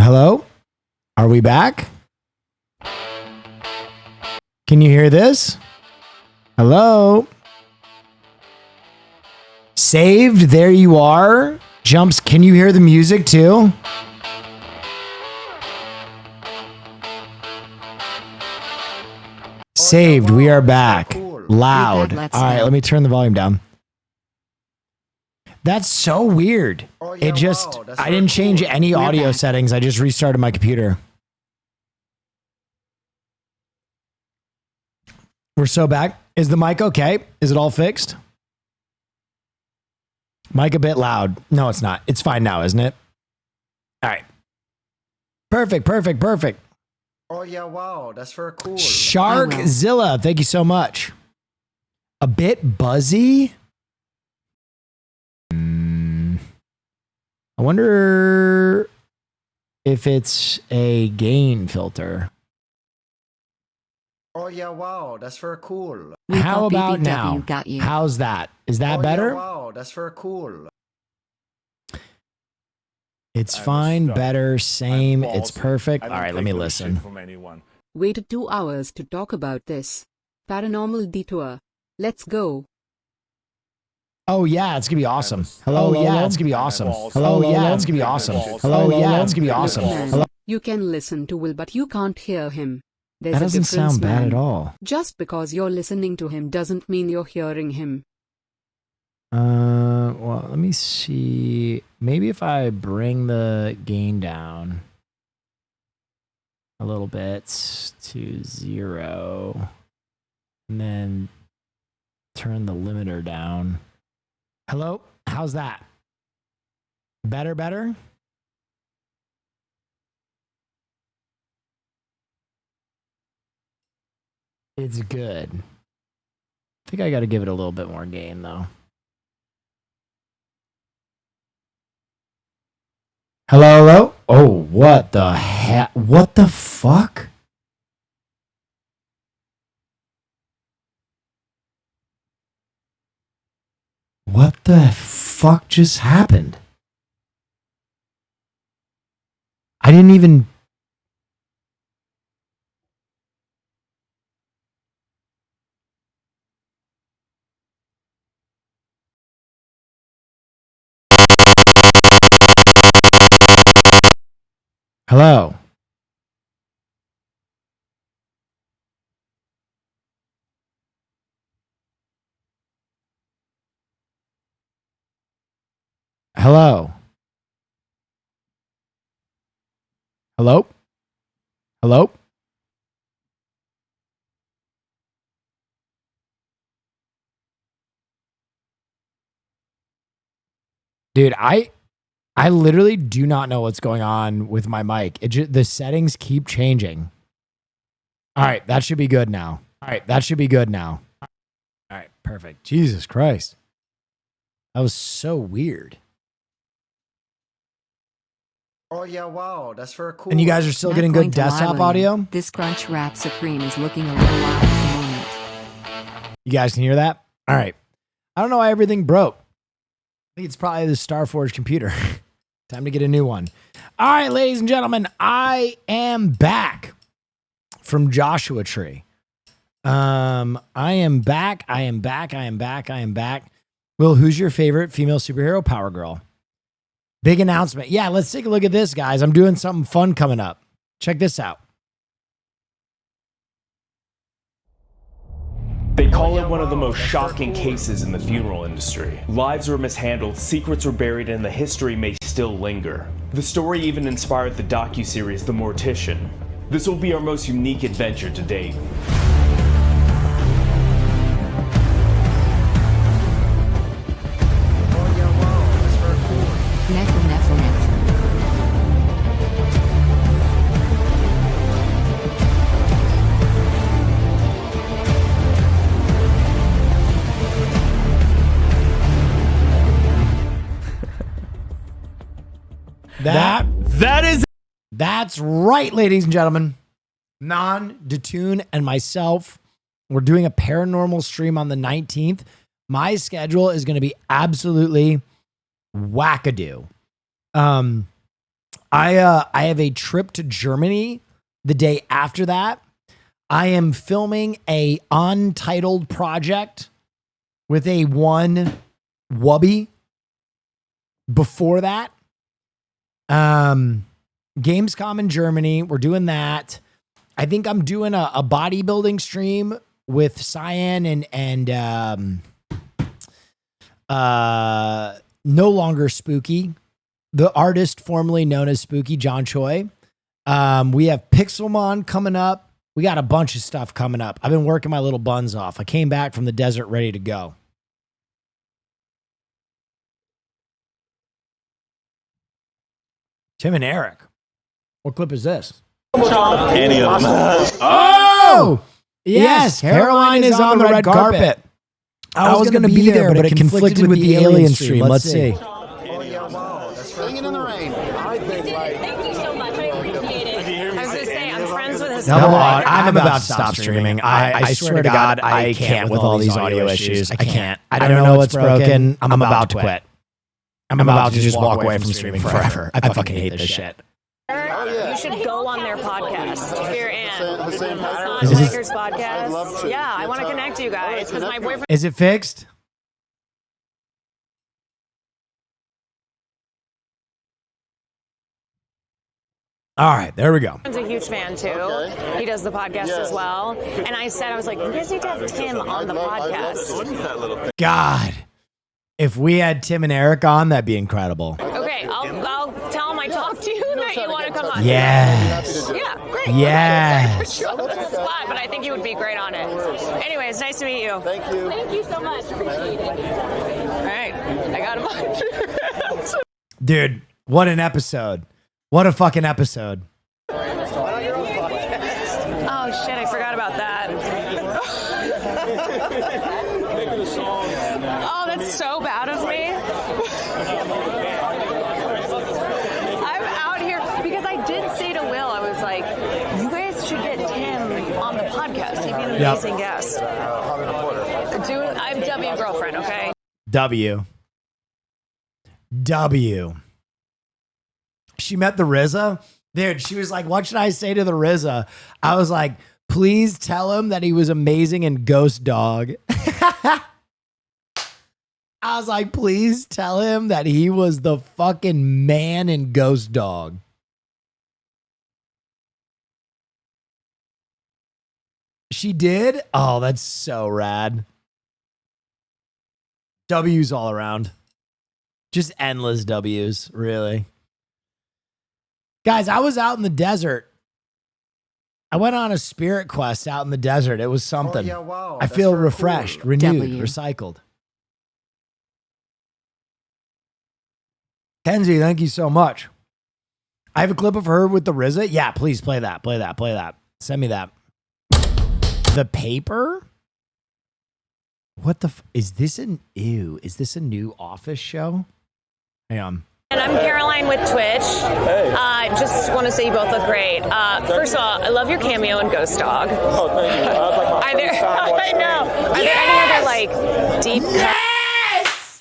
Hello? Are we back? Can you hear this? Hello? Saved, there you are. Jumps, can you hear the music too? Saved, we are back. Loud. All right, let me turn the volume down. That's so weird. It just, I didn't change any audio settings. I just restarted my computer. We're so back. Is the mic okay? Is it all fixed? Mic a bit loud. No, it's not. It's fine now, isn't it? All right. Perfect, perfect, perfect. Oh, yeah, wow. That's very cool. Sharkzilla, thank you so much. A bit buzzy? I wonder if it's a gain filter. Oh, yeah, wow. That's very cool. How about now? How's that? Is that better? Yeah, wow. That's very cool. It's fine, better, same, it's perfect. All right, let me listen. Waited 2 hours to talk about this. Paranormal detour. Let's go. Oh, yeah, it's going to be awesome. Hello, yeah, it's going to be awesome. Hello, yeah, it's going to be awesome. Hello, yeah, it's going to be awesome. Hello. You can listen to Will, but you can't hear him. There's That doesn't sound bad at all. Just because you're listening to him doesn't mean you're hearing him. Well, let me see. Maybe if I bring the gain down a little bit to 0 and then turn the limiter down. Hello? How's that? Better, better? It's good. I think I got to give it a little bit more gain, though. Hello, hello? Oh, what the heck? What the fuck? What the fuck just happened? I didn't even... Hello? Hello? Hello? Hello? Dude, I literally do not know what's going on with my mic. The settings keep changing. All right, that should be good now. All right, that should be good now. All right, perfect. Jesus Christ. That was so weird. Oh, yeah, wow. That's very cool. And you guys are still getting good desktop audio? This Crunch Wrap Supreme is looking a little wild at the moment. You guys can hear that? All right. I don't know why everything broke. I think it's probably the Starforge computer. Time to get a new one. All right, ladies and gentlemen, I am back from Joshua Tree. I am back. Will, who's your favorite female superhero? Power Girl. Big announcement. Yeah, let's take a look at this, guys. I'm doing something fun coming up. Check this out. They call it one of the most shocking cases in the funeral industry. Lives were mishandled, secrets were buried, and the history may still linger. The story even inspired the docuseries The Mortician. This will be our most unique adventure to date. That's right, ladies and gentlemen. Detune and myself, we're doing a paranormal stream on the 19th. My schedule is going to be absolutely wackadoo. I have a trip to Germany the day after that. I am filming a untitled project with a one wubby before that. Gamescom in Germany. We're doing that. I think I'm doing a bodybuilding stream with Cyan and no longer Spooky, the artist formerly known as Spooky, John Choi. We have Pixelmon coming up. We got a bunch of stuff coming up. I've been working my little buns off. I came back from the desert ready to go. Tim and Eric. What clip is this? Any of them. Oh! Yes, Caroline is on the red carpet. I was going to be there, but it conflicted with the alien stream. Let's see. Oh yeah, wow, that's very Singing in the rain. I think Thank you so much. I appreciate it. I was going to say, I'm friends with his No, I'm about to stop streaming. I swear to God, I can't with all these audio issues. I can't. I don't know what's broken. I'm about to quit. I'm about to just walk away from streaming forever. I fucking hate this shit. You should go on their podcast if you're in. Is this- Lakers podcast. Yeah, I want to connect you guys because my boyfriend Is it fixed? All right, there we go. is a huge fan too. He does the podcast as well. And I said, I was like, you guys need to have Tim on the podcast. God, if we had Tim and Eric on, that'd be incredible. Okay, I'll tell him I talked to you that you want to come on. Yes. Yeah, great. Yes. It's a spot, but I think you would be great on it. Anyways, nice to meet you. Thank you. Thank you so much. Appreciate it. All right, I got him on. Dude, what an episode. What a fucking episode. Oh shit, I forgot about that. Oh, that's so bad of me. I'm out here because I did say to Will, I was like, you guys should get Tim on the podcast. He'd be an amazing guest. I'm W girlfriend, okay? W. She met the RZA. Dude, she was like, what should I say to the RZA? I was like, please tell him that he was amazing in Ghost Dog. I was like, please tell him that he was the fucking man in Ghost Dog. She did? Oh, that's so rad. W's all around. Just endless W's, really. Guys, I was out in the desert. I went on a spirit quest out in the desert. It was something. Oh, yeah, wow, I that's feel very refreshed, cool. renewed, W. recycled. Kenzie, thank you so much. I have a clip of her with the RZA. Yeah, please play that. Play that. Send me that. The paper? What the is this is this a new Office show? Hang on. And I'm Caroline with Twitch. Just want to say you both look great. First of all, I love your cameo in Ghost Dog. Oh, thank you. That was like my Are there, first time I know. Are there any other like deep Yes!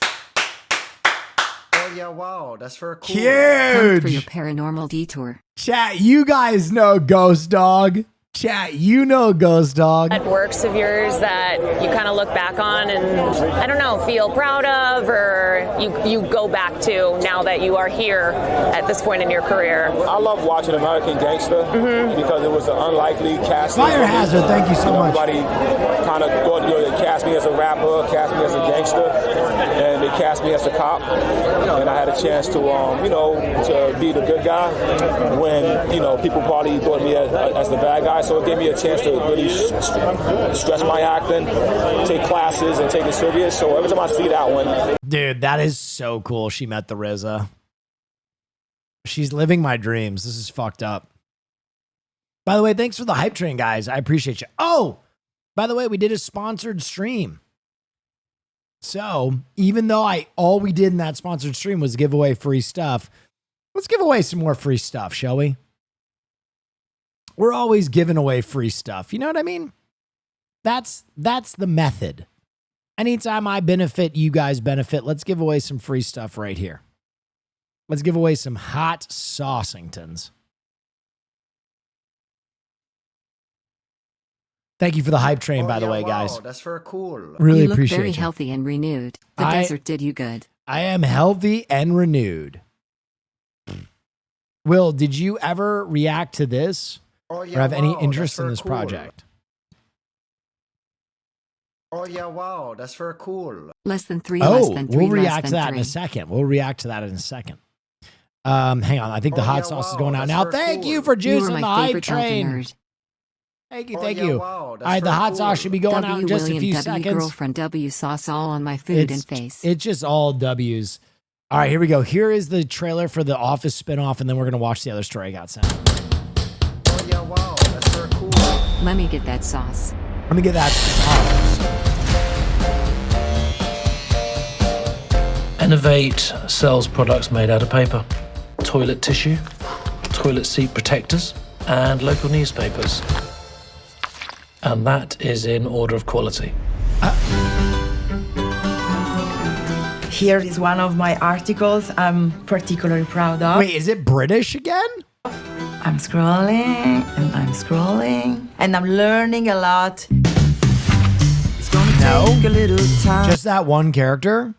Oh yeah, wow, that's very cool. Come for your Huge. paranormal detour. Chat, you guys know Ghost Dog. Chat, you know Ghost Dog. works of yours that you kind of look back on and, I don't know, feel proud of, or you go back to now that you are here at this point in your career? I love watching American Gangster because it was an unlikely casting. Fire Hazard, thank you so much. Everybody kind of thought, they cast me as a rapper, cast me as a gangster, and they cast me as a cop. And I had a chance to, to be the good guy when, people probably thought me as the bad guy. So it gave me a chance to really stress my acting, take classes, and take it serious. So every time I see that one, Dude, that is so cool. She met the RZA. She's living my dreams. This is fucked up. By the way, thanks for the hype train, guys. I appreciate you. Oh, by the way, we did a sponsored stream. So even though all we did in that sponsored stream was give away free stuff, let's give away some more free stuff, shall we? We're always giving away free stuff. You know what I mean? That's the method. Anytime I benefit, you guys benefit. Let's give away some free stuff right here. Let's give away some hot Saucingtons. Thank you for the hype train, by the way, guys. Wow, that's very cool. Really You look appreciate very you. healthy and renewed. The desert did you good. I am healthy and renewed. Will, did you ever react to this or have any interest in this project? Oh yeah, wow, that's very cool. Less than 3, less than 3, we'll less react to than that 3. in a second. We'll react to that in a second. Hang on, I think the hot sauce is going out now. Thank you for You were juicing my the hype favorite train. nerd. Thank you, Oh, thank yeah, you. wow, All that's right, the very hot cool. sauce should be going out in just a William, few W seconds. girlfriend, W sauce all on my food and face. It's just all W's. All right, here we go. Here is the trailer for the Office spinoff, and then we're going to watch the other story I got sent. Oh yeah, wow, that's very cool. Let me get that sauce. Let me get that sauce. Innovate sells products made out of paper, toilet tissue, toilet seat protectors, and local newspapers. And that is in order of quality. Here is one of my articles I'm particularly proud of. Wait, is it British again? I'm scrolling and I'm scrolling and I'm learning a lot. No, just that one character.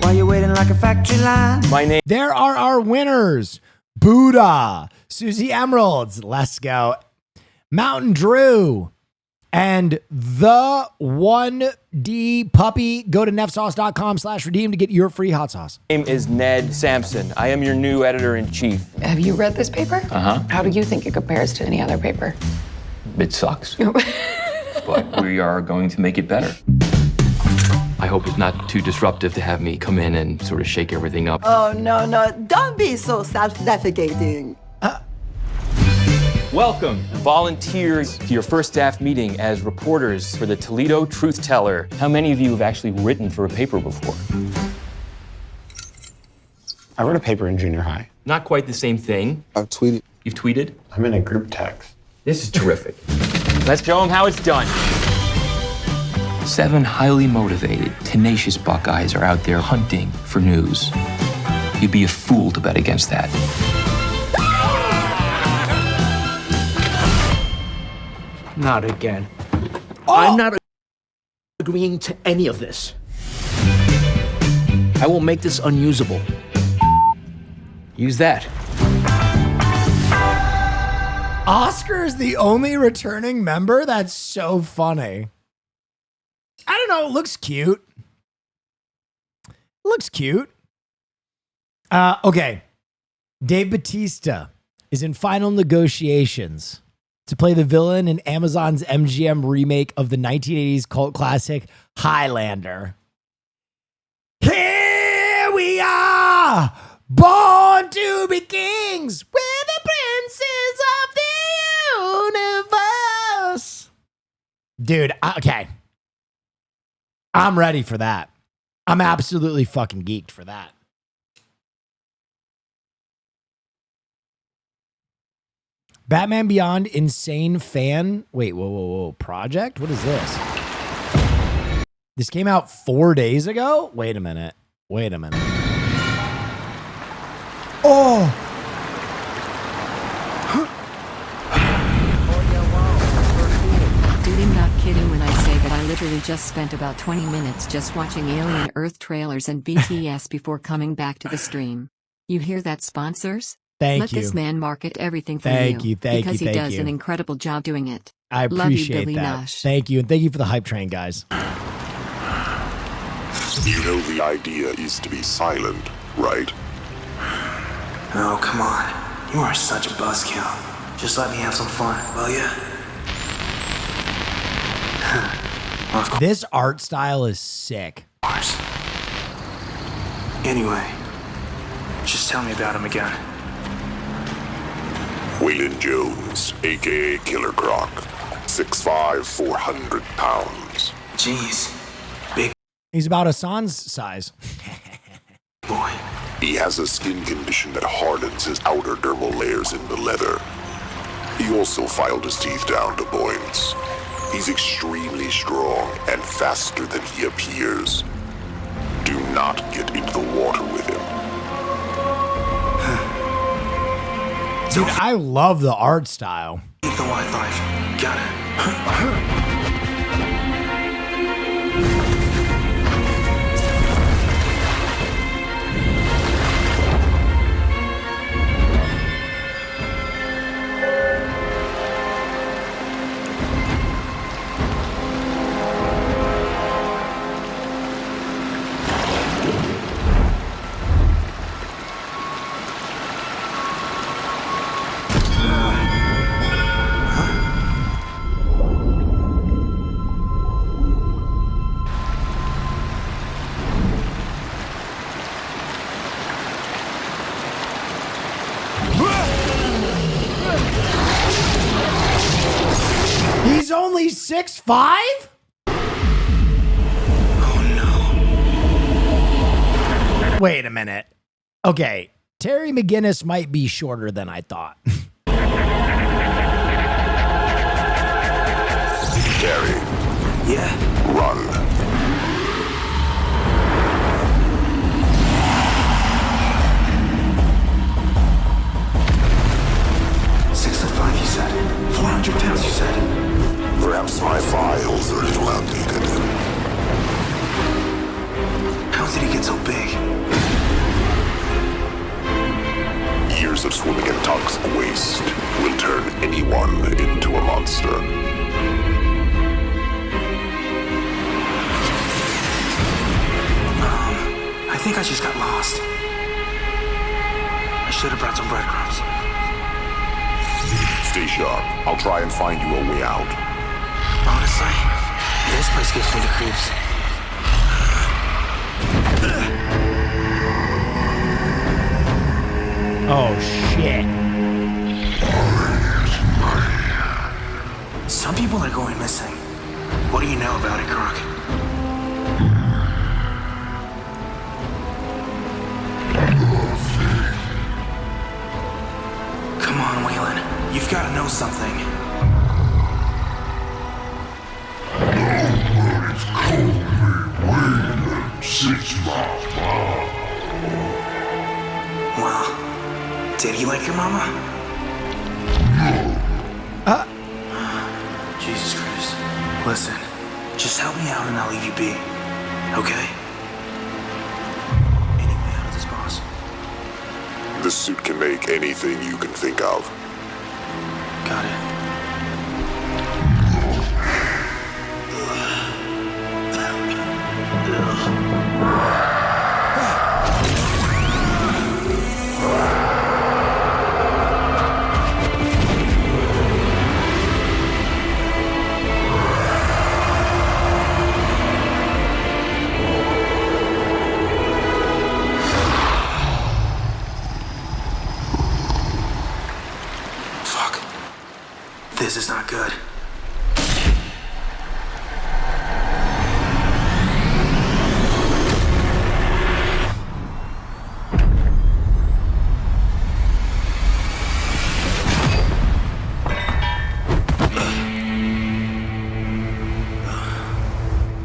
While you're waiting like a factory line. My name. There are our winners. Buddha, Susie Emeralds, let's go. Mountain Drew, and the 1D puppy. Go to neffsauce.com/redeem to get your free hot sauce. My name is Ned Sampson. I am your new editor-in-chief. Have you read this paper? Uh-huh. How do you think it compares to any other paper? It sucks. But we are going to make it better. I hope it's not too disruptive to have me come in and sort of shake everything up. Oh, no, don't be so self-defecating. Welcome, volunteers, to your first staff meeting as reporters for the Toledo Truth Teller. How many of you have actually written for a paper before? I wrote a paper in junior high. Not quite the same thing. I've tweeted. You've tweeted? I'm in a group text. This is terrific. Let's show them how it's done. 7 highly motivated, tenacious Buckeyes are out there hunting for news. You'd be a fool to bet against that. Not again. I'm not agreeing to any of this. I will make this unusable. Use that. Oscar is the only returning member? That's so funny. I don't know. It looks cute. Looks cute. Okay. Dave Bautista is in final negotiations to play the villain in Amazon's MGM remake of the 1980s cult classic Highlander. Here we are, born to be kings. We're the princes of the universe. Dude, okay. I'm ready for that. I'm absolutely fucking geeked for that. Batman Beyond Insane Fan. Wait, whoa. Project? What is this? This came out 4 days ago? Wait a minute. Oh! Dude, I'm not kidding when I say that I literally just spent about 20 minutes just watching Alien Earth trailers and BTS before coming back to the stream. You hear that, sponsors? Let this man market everything for you. Because he does an incredible job doing it. I appreciate Love you, Billy that. Nash. Thank you, and thank you for the hype train, guys. You know the idea is to be silent, right? Oh, come on. You are such a buzzkill. Just let me have some fun, will ya? This art style is sick. Anyway, just tell me about him again. Waylon Jones, a.k.a. Killer Croc. 6'5", 400 pounds. Jeez. Big He's about Hassan's size. boy. He has a skin condition that hardens his outer dermal layers into leather. He also filed his teeth down to points. He's extremely strong and faster than he appears. Do not get into the water with him. Dude, I love the art style. Keep the wildlife. Got it. He's only 6'5"? Oh no. Wait a minute. Okay, Terry McGinnis might be shorter than I thought. Terry. Yeah. Run. Six foot five, you said. 400 pounds, you said. Perhaps my files are a little outdated. How did he get so big? Years of swimming in toxic waste will turn anyone into a monster. I think I just got lost. I should have brought some breadcrumbs. Stay sharp. I'll try and find you a way out. Honestly, this place gives me the creeps. Oh, shit. Some people are going missing. What do you know about it, Croc? Come on, Waylon. You've got to know something. Nobody's called me Waylon 6 miles long. Well, did he like your mama? No. Jesus Christ. Listen, just help me out and I'll leave you be. Okay? Any way out of this, boss? This suit can make anything you can think of. Got it. This is not good.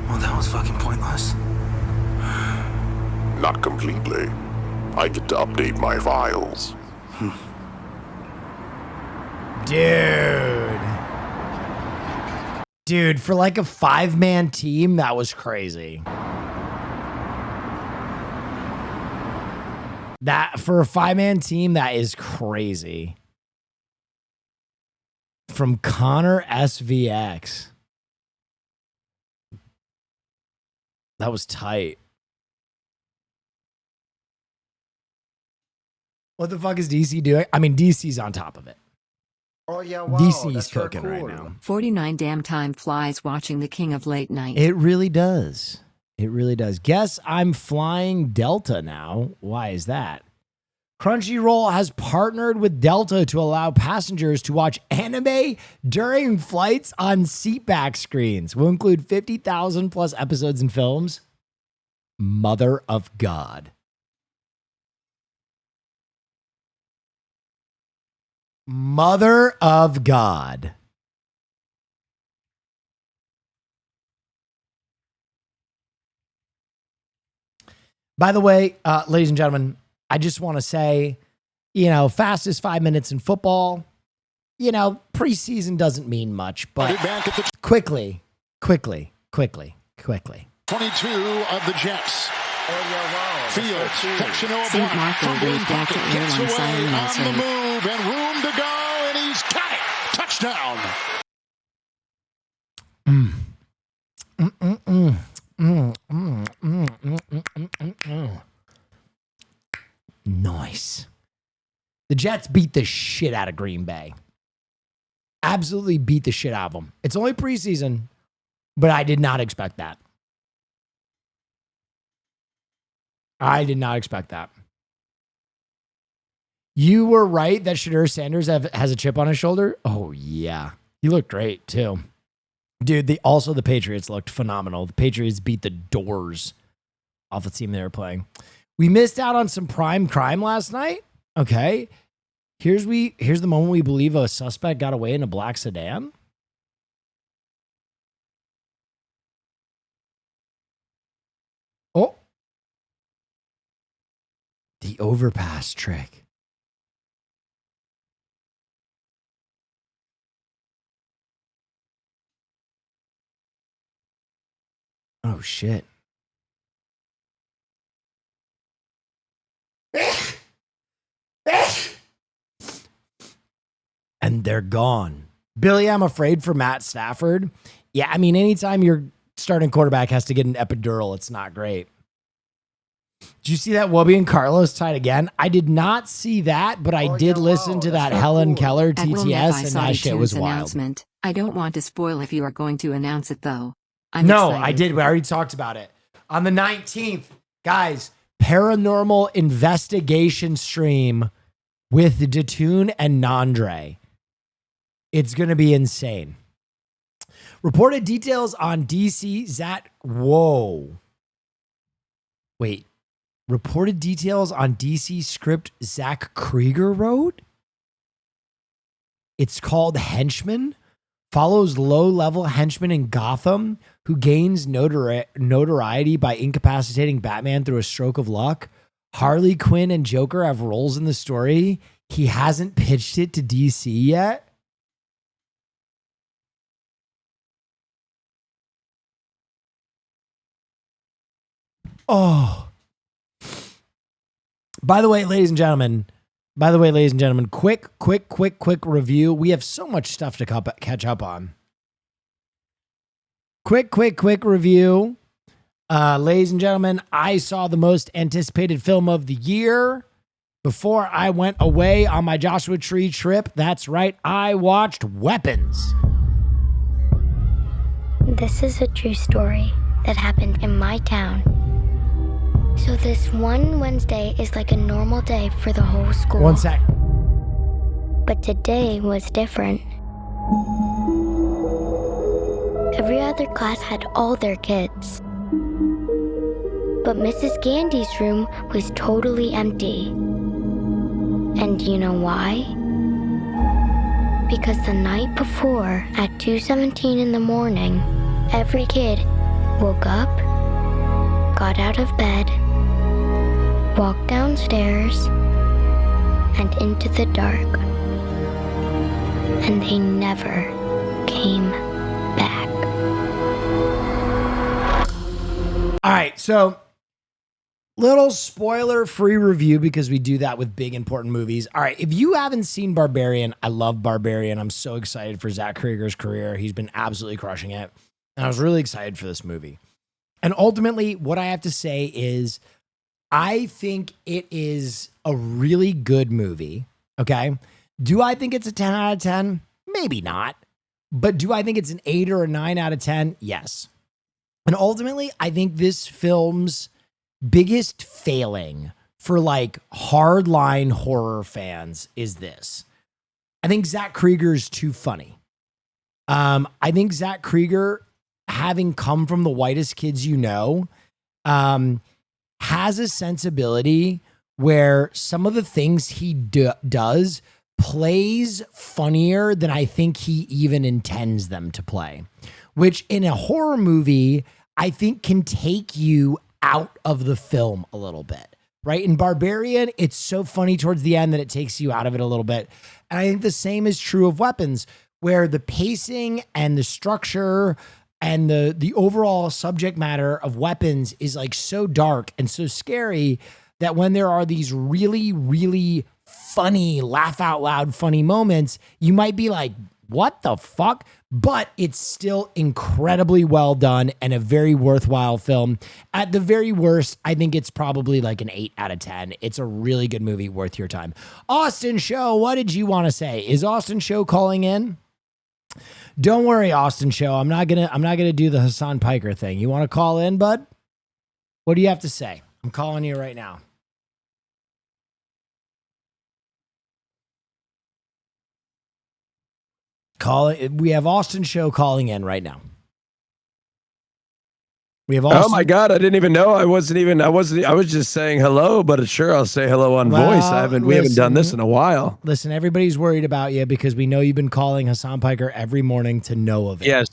Well, that was fucking pointless. Not completely. I get to update my files. Dude, for like a 5-man team, that was crazy. That for a 5-man team, that is crazy. From Connor SVX. That was tight. What the fuck is DC doing? I mean, DC's on top of it. Oh yeah, wow. DC's that's very cooking cool. right now. 49 damn time flies watching the king of late night. It really does. It really does. Guess I'm flying Delta now. Why is that? Crunchyroll has partnered with Delta to allow passengers to watch anime during flights on seatback screens. Will include 50,000 plus episodes and films. Mother of God. Mother of God. By the way, ladies and gentlemen, I just want to say fastest 5 minutes in football. Preseason doesn't mean much, but quickly. 22 of the Jets. Fields, St. Marco waved Delta Airlines siren on the move and room to go, and he's got it. Touchdown. Nice. The Jets beat the shit out of Green Bay. Absolutely beat the shit out of them. It's only preseason, but I did not expect that. I did not expect that. You were right that Shadur Sanders has a chip on his shoulder. Oh, yeah. He looked great, too. Dude, the Patriots looked phenomenal. The Patriots beat the doors off the team they were playing. We missed out on some prime crime last night. Okay. Here's the moment we believe a suspect got away in a black sedan. Oh. The overpass trick. Oh, shit. And they're gone. Billy, I'm afraid for Matt Stafford. Yeah, I mean, anytime your starting quarterback has to get an epidural, it's not great. Did you see that Wubby and Carlos tied again? I did not see that, but I did listen to that Helen Keller TTS, and that shit was wild. I don't want to spoil if you are going to announce it, though. No, I did. We already talked about it. On the 19th, guys, paranormal investigation stream with Datoon and Nandre. It's going to be insane. Reported details on DC Zach. Whoa. Wait. Reported details on DC script Zach Krieger wrote? It's called Henchman. Follows low-level henchman in Gotham who gains notoriety by incapacitating Batman through a stroke of luck. Harley Quinn and Joker have roles in the story. He hasn't pitched it to DC yet. Oh. By the way, ladies and gentlemen, quick review. We have so much stuff to catch up on. Quick review. Ladies and gentlemen, I saw the most anticipated film of the year before I went away on my Joshua Tree trip. That's right, I watched Weapons. This is a true story that happened in my town. So this one Wednesday is like a normal day for the whole school. One sec. But today was different. Every other class had all their kids. But Mrs. Gandy's room was totally empty. And do you know why? Because the night before, at 2:17 in the morning, every kid woke up, got out of bed, walked downstairs, and into the dark. And they never came back. All right, so little spoiler-free review because we do that with big, important movies. All right, if you haven't seen Barbarian, I love Barbarian. I'm so excited for Zach Krieger's career. He's been absolutely crushing it. And I was really excited for this movie. And ultimately, what I have to say is I think it is a really good movie, okay? Do I think it's a 10 out of 10? Maybe not. But do I think it's an 8 or a 9 out of 10? Yes. And ultimately, I think this film's biggest failing for like hardline horror fans is this. I think Zach Krieger's too funny. I think Zach Krieger, having come from the whitest kids you know, has a sensibility where some of the things he does plays funnier than I think he even intends them to play, which in a horror movie, I think can take you out of the film a little bit. right? In Barbarian, it's so funny towards the end that it takes you out of it a little bit. And I think the same is true of Weapons, where the pacing and the structure and the overall subject matter of Weapons is like so dark and so scary that when there are these really, really funny, laugh out loud funny moments, you might be like, what the fuck? But it's still incredibly well done and a very worthwhile film. At the very worst, I think it's probably like an 8 out of 10. It's a really good movie, worth your time. Austin Show, what did you want to say? Is Austin Show calling in? Don't worry, Austin Show. I'm not gonna do the Hassan Piker thing. You want to call in, bud? What do you have to say? I'm calling you right now. We have Austin Show calling in right now. We have Austin. Oh my God, I didn't even know. I was just saying hello, but sure, I'll say hello on voice. We haven't done this in a while. Listen, everybody's worried about you because we know you've been calling Hassan Piker every morning to know of it. Yes.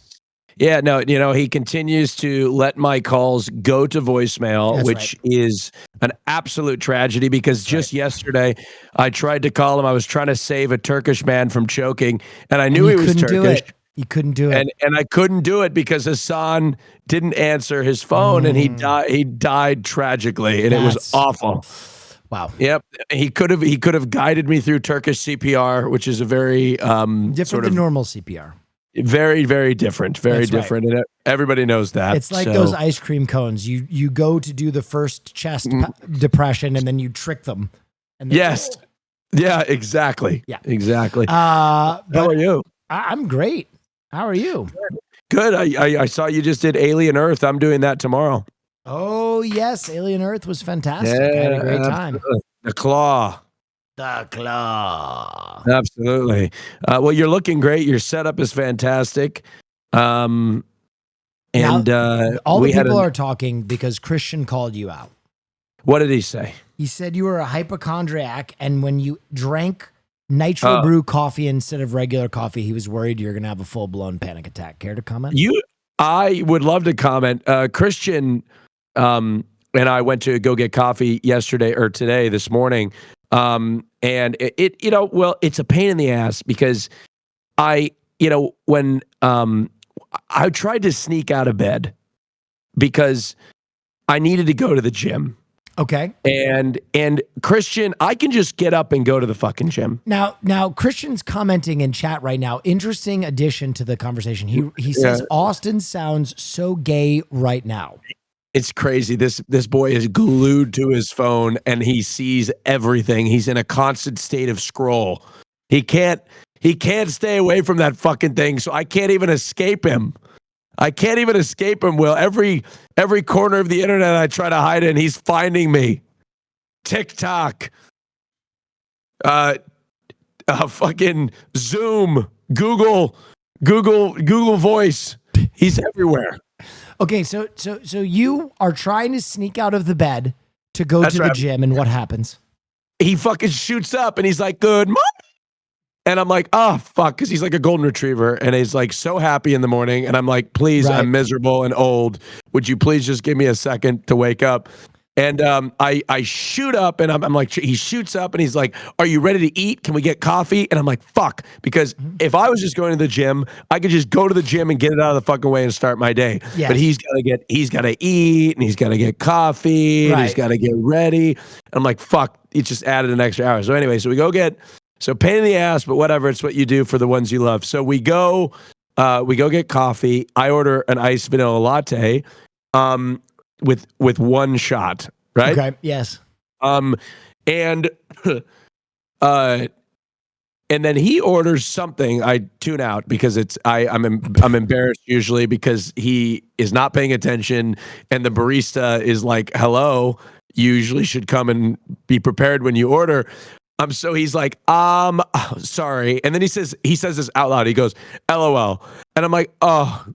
Yeah, no, he continues to let my calls go to voicemail, which is an absolute tragedy because just yesterday I tried to call him. I was trying to save a Turkish man from choking, and I knew he was Turkish. You couldn't do it. And I couldn't do it because Hassan didn't answer his phone and he died tragically, and it was awful. Wow. Yep. He could have guided me through Turkish CPR, which is a very different than normal CPR. Very, very different. Very That's different. And everybody knows that. It's like those ice cream cones. You go to do the first chest depression and then you trick them. And yes. Yeah, exactly. Yeah. Exactly. How are you? I'm great. How are you? Good. I saw you just did Alien Earth. I'm doing that tomorrow. Oh, yes. Alien Earth was fantastic. I had a great time. The Claw. The Claw. Absolutely. Well, you're looking great. Your setup is fantastic. And all the people are talking because Christian called you out. What did he say? He said you were a hypochondriac, and when you drank nitro brew coffee instead of regular coffee, he was worried you're going to have a full-blown panic attack. Care to comment? I would love to comment. Christian and I went to go get coffee this morning. And it's a pain in the ass because when I tried to sneak out of bed because I needed to go to the gym. Okay. And Christian, I can just get up and go to the fucking gym. Now Christian's commenting in chat right now. Interesting addition to the conversation. He says Austin sounds so gay right now. It's crazy. This boy is glued to his phone and he sees everything. He's in a constant state of scroll. He can't stay away from that fucking thing. So I can't even escape him. Will. Every corner of the internet I try to hide in, he's finding me. TikTok, fucking Zoom, Google Voice. He's everywhere. Okay, so you are trying to sneak out of the bed to go to the gym, and what happens? He fucking shoots up and he's like, "Good morning." And I'm like, "Oh, fuck," because he's like a golden retriever and he's like so happy in the morning. And I'm like, "Please, I'm miserable and old. Would you please just give me a second to wake up?" And I shoot up and I'm like, he shoots up and he's like, "Are you ready to eat? Can we get coffee?" And I'm like, fuck, because if I was just going to the gym, I could just go to the gym and get it out of the fucking way and start my day. Yes. But he's got to eat and he's got to get coffee and he's got to get ready. And I'm like, fuck, it just added an extra hour. So anyway, so pain in the ass, but whatever, it's what you do for the ones you love. So we go get coffee. I order an iced vanilla latte. With one shot, right? Okay. Yes. And then he orders something. I tune out because I'm embarrassed usually because he is not paying attention, and the barista is like, "Hello, you usually should come and be prepared when you order." So he's like, sorry. And then he says this out loud. He goes, "LOL," and I'm like, "Oh,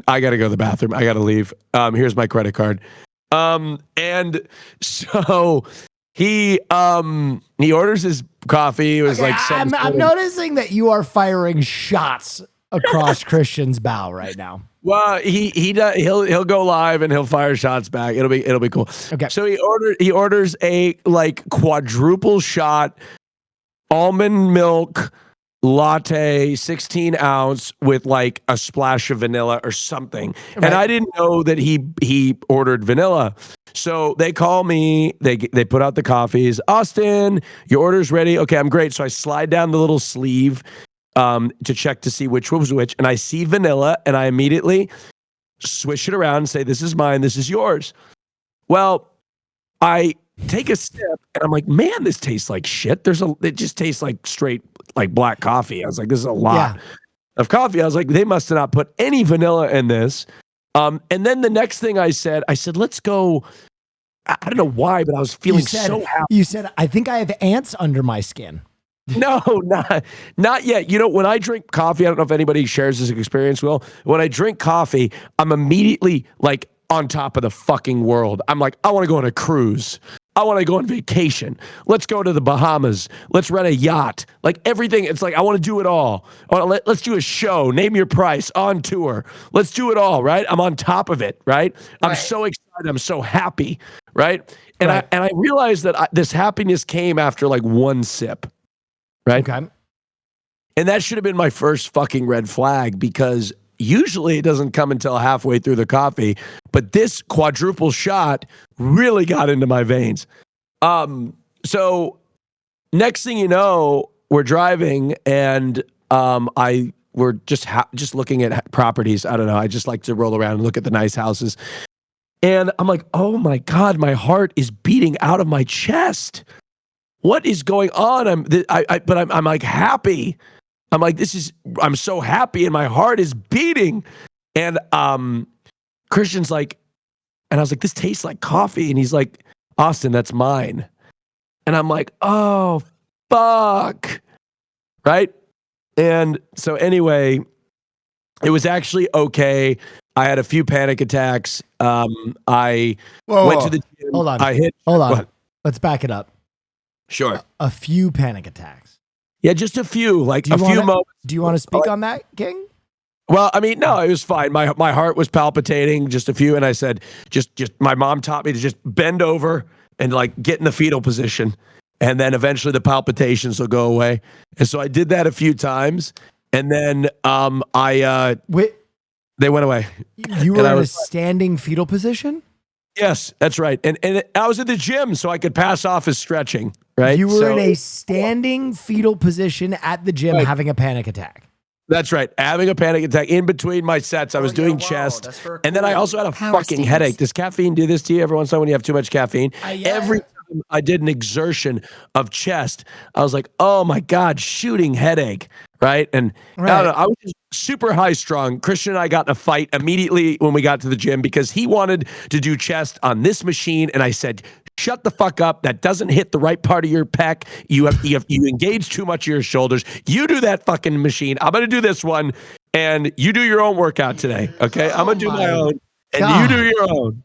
I got to go to the bathroom. I got to leave. Here's my credit card." And so he orders his coffee. It was like, I'm noticing that you are firing shots across Christian's bow right now. Well, he'll go live and he'll fire shots back. It'll be cool. Okay. So he orders a like quadruple shot almond milk latte, 16 ounce with like a splash of vanilla or something. Right. And I didn't know that he ordered vanilla. So they call me, they put out the coffees. Austin, your order's ready. Okay, I'm great. So I slide down the little sleeve to check to see which was which. And I see vanilla and I immediately swish it around and say, this is mine, this is yours. Well, I take a sip and I'm like, man, this tastes like shit. It just tastes like straight like black coffee. I was like, this is a lot of coffee. I was like, they must have not put any vanilla in this. And then the next thing I said, let's go. I don't know why, but I was feeling so happy. You said, I think I have ants under my skin. No, not yet. You know, when I drink coffee, I don't know if anybody shares this experience, Will. When I drink coffee, I'm immediately like on top of the fucking world. I'm like, I want to go on a cruise. I want to go on vacation. Let's go to the Bahamas. Let's rent a yacht. Like everything. It's like, I want to do it all. Let's do a show. Name your price on tour. Let's do it all. Right. I'm on top of it. Right. I'm so excited. I'm so happy. Right. And I realized that this happiness came after like one sip. Right. Okay. And that should have been my first fucking red flag, because usually it doesn't come until halfway through the coffee, but this quadruple shot really got into my veins. So next thing you know, we're driving and we're just looking at properties. I don't know. I just like to roll around and look at the nice houses. And I'm like, oh my God, my heart is beating out of my chest. What is going on? I'm like happy. I'm like, I'm so happy and my heart is beating. And Christian's like, and I was like, this tastes like coffee. And he's like, Austin, that's mine. And I'm like, oh, fuck. Right? And so anyway, it was actually okay. I had a few panic attacks. I went to the gym. Hold on. What? Let's back it up. Sure. A few panic attacks. Yeah, just a few, like a few moments. Do you want to speak on that, King? Well, I mean, no, it was fine. My heart was palpitating, just a few. And I said, just my mom taught me to just bend over and like get in the fetal position. And then eventually the palpitations will go away. And so I did that a few times. And then they went away. You were in a standing fetal position? Yes, that's right. And I was at the gym so I could pass off as stretching, right? You were in a standing fetal position at the gym having a panic attack. That's right. Having a panic attack in between my sets. I was doing chest. And then I also had a fucking headache. Does caffeine do this to you every once in a while when you have too much caffeine? Every time I did an exertion of chest, I was like, oh my God, shooting headache. Right. And I don't know, I was just super high strung. Christian and I got in a fight immediately when we got to the gym because he wanted to do chest on this machine. And I said, shut the fuck up. That doesn't hit the right part of your pec. You engage too much of your shoulders. You do that fucking machine. I'm going to do this one. And you do your own workout today. Okay. I'm going to do my own. And you do your own.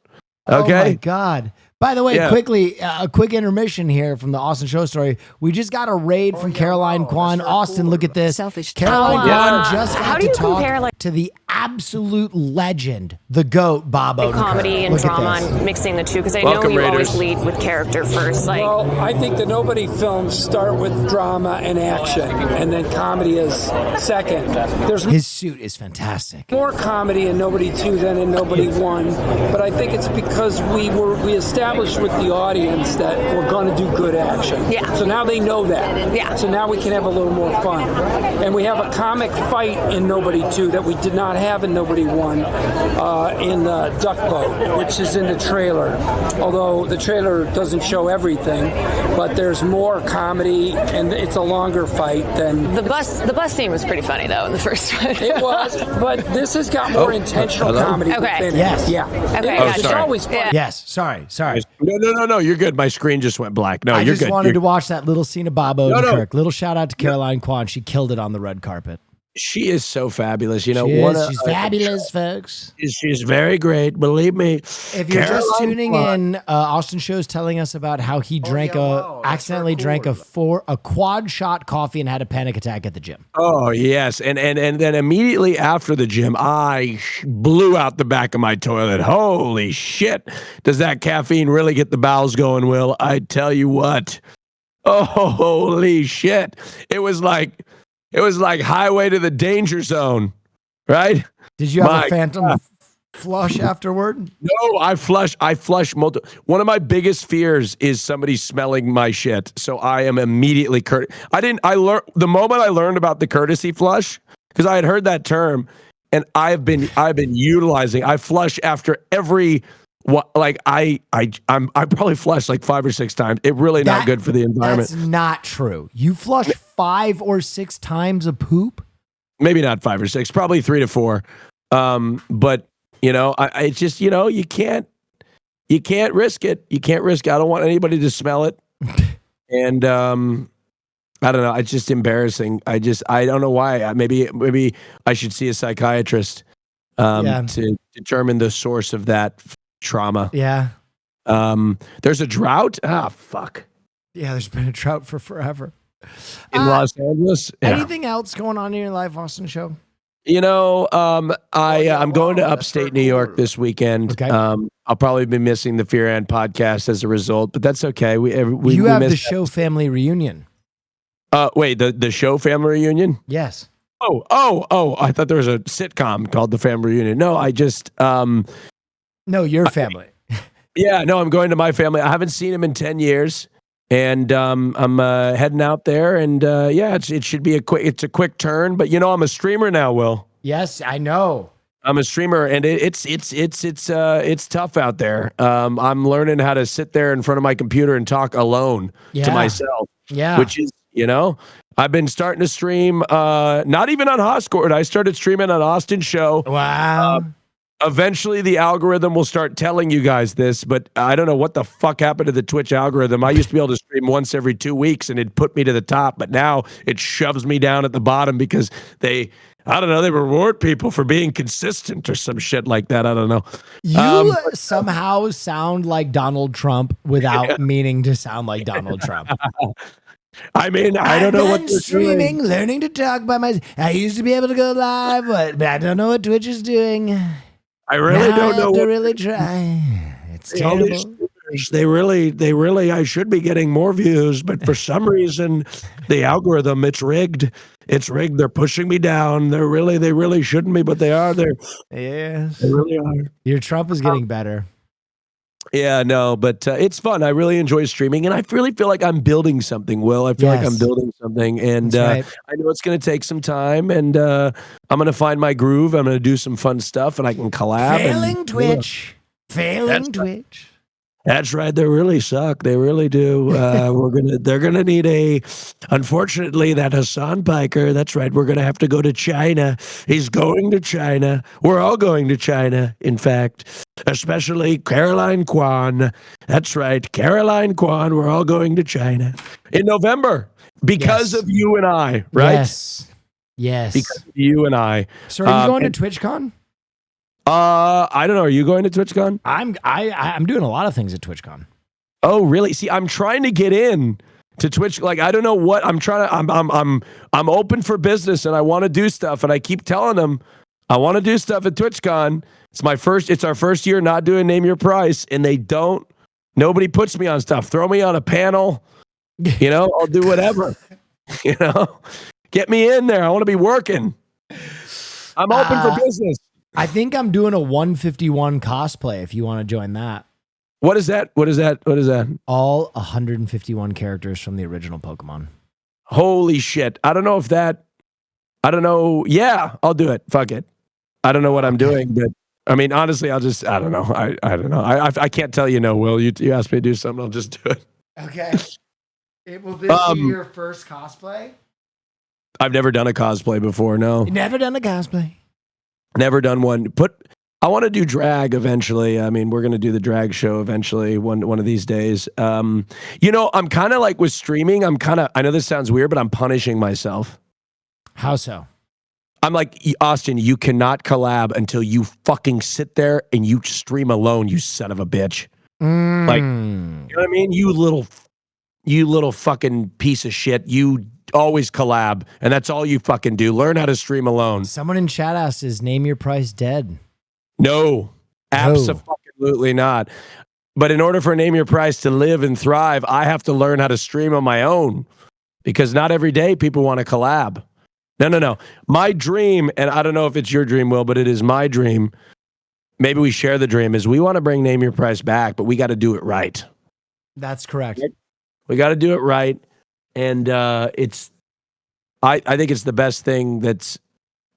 Okay. Oh my God. By the way, quickly, a quick intermission here from the Austin Show Story. We just got a raid from Caroline Kwan. Austin, look at this. Caroline Kwan just got to talk to the absolute legend, the GOAT, Bob Odenkirk. Comedy and drama and mixing the two, because I know you always lead with character first. Well, I think the Nobody films start with drama and action, and then comedy is second. His suit is fantastic. More comedy in Nobody 2 than in Nobody 1, but I think it's because we established with the audience that we're going to do good action. Yeah. So now they know that. Yeah. So now we can have a little more fun. And we have a comic fight in Nobody 2 that we did not have in Nobody 1 in the Duck Boat, which is in the trailer. Although the trailer doesn't show everything, but there's more comedy and it's a longer fight than... The bus scene was pretty funny, though, in the first one. It was, but this has got more intentional comedy within it. Yes. Yeah. Okay. It's always fun. Yeah. Yes. Sorry. No. You're good. My screen just went black. No, you're good. I just wanted to watch that little scene of Bob Odenkirk. Little shout out to Caroline Kwan. She killed it on the red carpet. She is so fabulous. You know, She's fabulous, folks. She's very great. Believe me. If you're just tuning in, Austin Show's telling us about how he drank accidentally drank a quad shot coffee and had a panic attack at the gym. Oh yes, and then immediately after the gym, I blew out the back of my toilet. Holy shit! Does that caffeine really get the bowels going, Will? I tell you what. Oh, holy shit! It was like highway to the danger zone, right? Did you have a phantom flush afterward? No, I flush multiple. One of my biggest fears is somebody smelling my shit. So I am immediately I learned the moment I learned about the courtesy flush, because I had heard that term, and I've been utilizing. I flush after every. I probably flushed like 5 or 6 times. It really not good for the environment. That's not true. You flush 5 or 6 times a poop? Maybe not 5 or 6, probably 3 to 4. But you know, it's just, you know, you can't risk it. You can't risk it. I don't want anybody to smell it. And I don't know. It's just embarrassing. I don't know why. Maybe I should see a psychiatrist to determine the source of that trauma. Yeah. There's a drought. Fuck. Yeah, there's been a drought for forever. In Los Angeles. Yeah. Anything else going on in your life, Austin Show? You know, I'm going to upstate New York this weekend. Okay. I'll probably be missing the Fear and podcast as a result, but that's okay. We have the show family reunion. Wait, the show family reunion? Yes. Oh! I thought there was a sitcom called The Family Reunion. No, I just no, your family. Yeah, no, I'm going to my family. I haven't seen him in 10 years, and I'm heading out there. And it should be a quick turn. But you know, I'm a streamer now, Will. Yes, I know. I'm a streamer, and it's tough out there. I'm learning how to sit there in front of my computer and talk alone to myself. Yeah, which is, you know, I've been starting to stream. Not even on Hoscourt. I started streaming on Austin Show. Wow. Eventually, the algorithm will start telling you guys this, but I don't know what the fuck happened to the Twitch algorithm. I used to be able to stream once every 2 weeks, and it put me to the top, but now it shoves me down at the bottom because they reward people for being consistent or some shit like that. I don't know. You somehow sound like Donald Trump without meaning to sound like Donald Trump. I mean, I don't know what they're streaming, doing. learning to talk by myself. I used to be able to go live, but I don't know what Twitch is doing. I really don't know. I have to really try. It's terrible. They really, I should be getting more views, but for some reason, the algorithm, it's rigged. It's rigged. They're pushing me down. They really shouldn't be, but they are. Yes. They really are. Your Trump is getting better. Yeah, no, but it's fun. I really enjoy streaming, and I really feel like I'm building something, Will. I feel like I'm building something, and right. I know it's going to take some time, and I'm going to find my groove. I'm going to do some fun stuff, and I can collab. Failing Twitch. Twitch. That's right. They really suck. They really do. They're gonna need unfortunately, that Hassan Piker. That's right. We're gonna have to go to China. He's going to China. We're all going to China. In fact, especially Caroline Kwan. That's right, Caroline Kwan. We're all going to China in November because of you and I. Right? Yes. Because of you and I. So are you going to TwitchCon? I don't know. Are you going to TwitchCon? I'm doing a lot of things at TwitchCon. Oh, really? See, I'm trying to get in to Twitch. Like, I don't know what I'm trying to. I'm open for business, and I want to do stuff. And I keep telling them I want to do stuff at TwitchCon. It's our first year not doing Name Your Price, and they don't. Nobody puts me on stuff. Throw me on a panel. You know, I'll do whatever. You know, get me in there. I want to be working. I'm open for business. I think I'm doing a 151 cosplay if you want to join that. What is that? What is that? All 151 characters from the original Pokemon. Holy shit. I don't know. Yeah, I'll do it. Fuck it. I don't know what I'm doing, but I mean, honestly, I don't know. I don't know. I can't tell you no, Will. You asked me to do something, I'll just do it. Okay. Will this be your first cosplay? I've never done a cosplay before, no. You never done a cosplay? Never done one. I want to do drag eventually. I mean, we're going to do the drag show eventually one of these days. You know, I'm kind of like with streaming, I know this sounds weird, but I'm punishing myself. How so? I'm like, Austin, you cannot collab until you fucking sit there and you stream alone, you son of a bitch. Like, you know what I mean? You little fucking piece of shit. You always collab, and that's all you fucking do. Learn how to stream alone. Someone in chat asked, is Name Your Price dead? No, absolutely not. But in order for Name Your Price to live and thrive, I have to learn how to stream on my own, because not every day people want to collab. No. My dream, and I don't know if it's your dream, Will, but it is my dream. Maybe we share the dream, is we want to bring Name Your Price back, but we got to do it right. That's correct. We got to do it right. And I think it's the best thing that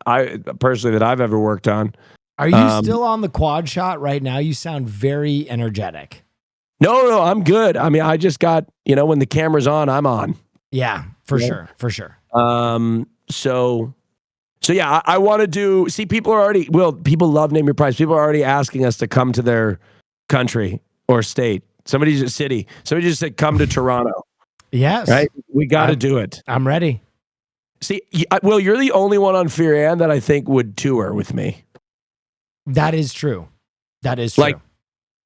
I've ever worked on. Are you still on the quad shot right now? You sound very energetic. No, I'm good. I mean, I just got, when the camera's on, I'm on. Yeah, for sure. So yeah, I want to do, people love Name Your Price. People are already asking us to come to their country or state. Somebody just said, come to Toronto. Yes. Right? We got to do it. I'm ready. See, Will, you're the only one on Fear Ann that I think would tour with me. That is true. Like,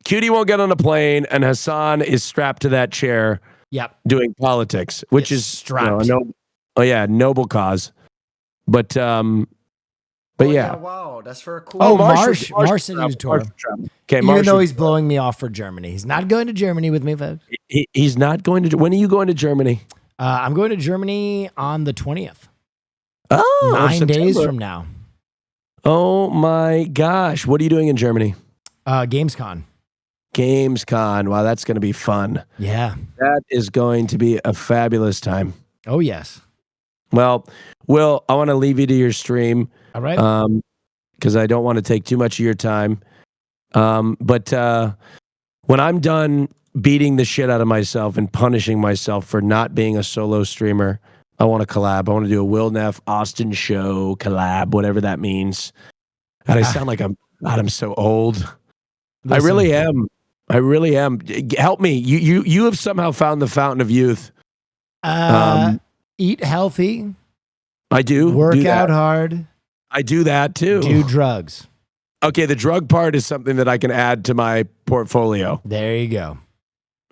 Cutie won't get on a plane, and Hassan is strapped to that chair. Yep. Doing politics, which is strapped. Noble cause. But yeah. Wow, that's for a cool. Oh, Marsh said he was touring. Okay, even though he's blowing me off for Germany, he's not going to Germany with me, folks. He's not going to. When are you going to Germany? I'm going to Germany on the 20th. Oh, 9 days from now. Oh my gosh! What are you doing in Germany? Gamescom. Wow, that's going to be fun. Yeah, that is going to be a fabulous time. Oh yes. Well, Will, I want to leave you to your stream. All right. Because I don't want to take too much of your time. But when I'm done beating the shit out of myself and punishing myself for not being a solo streamer, I want to collab. I want to do a Will Neff Austin show collab, whatever that means. And I sound like I'm so old. Listen. I really am. Help me. You have somehow found the fountain of youth. Eat healthy. I do. Work out hard. I do that too. Do drugs. Okay, the drug part is something that I can add to my portfolio. There you go.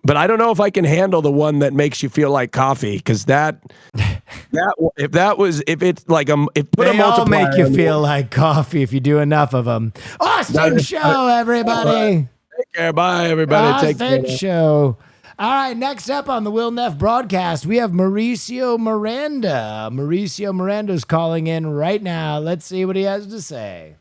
But I don't know if I can handle the one that makes you feel like coffee, because if it's like they all make you feel like coffee if you do enough of them. Austin show, everybody. Take care. Bye, everybody. Austin show. All right, next up on the Will Neff broadcast, we have Mauricio Miranda. Mauricio Miranda's calling in right now. Let's see what he has to say.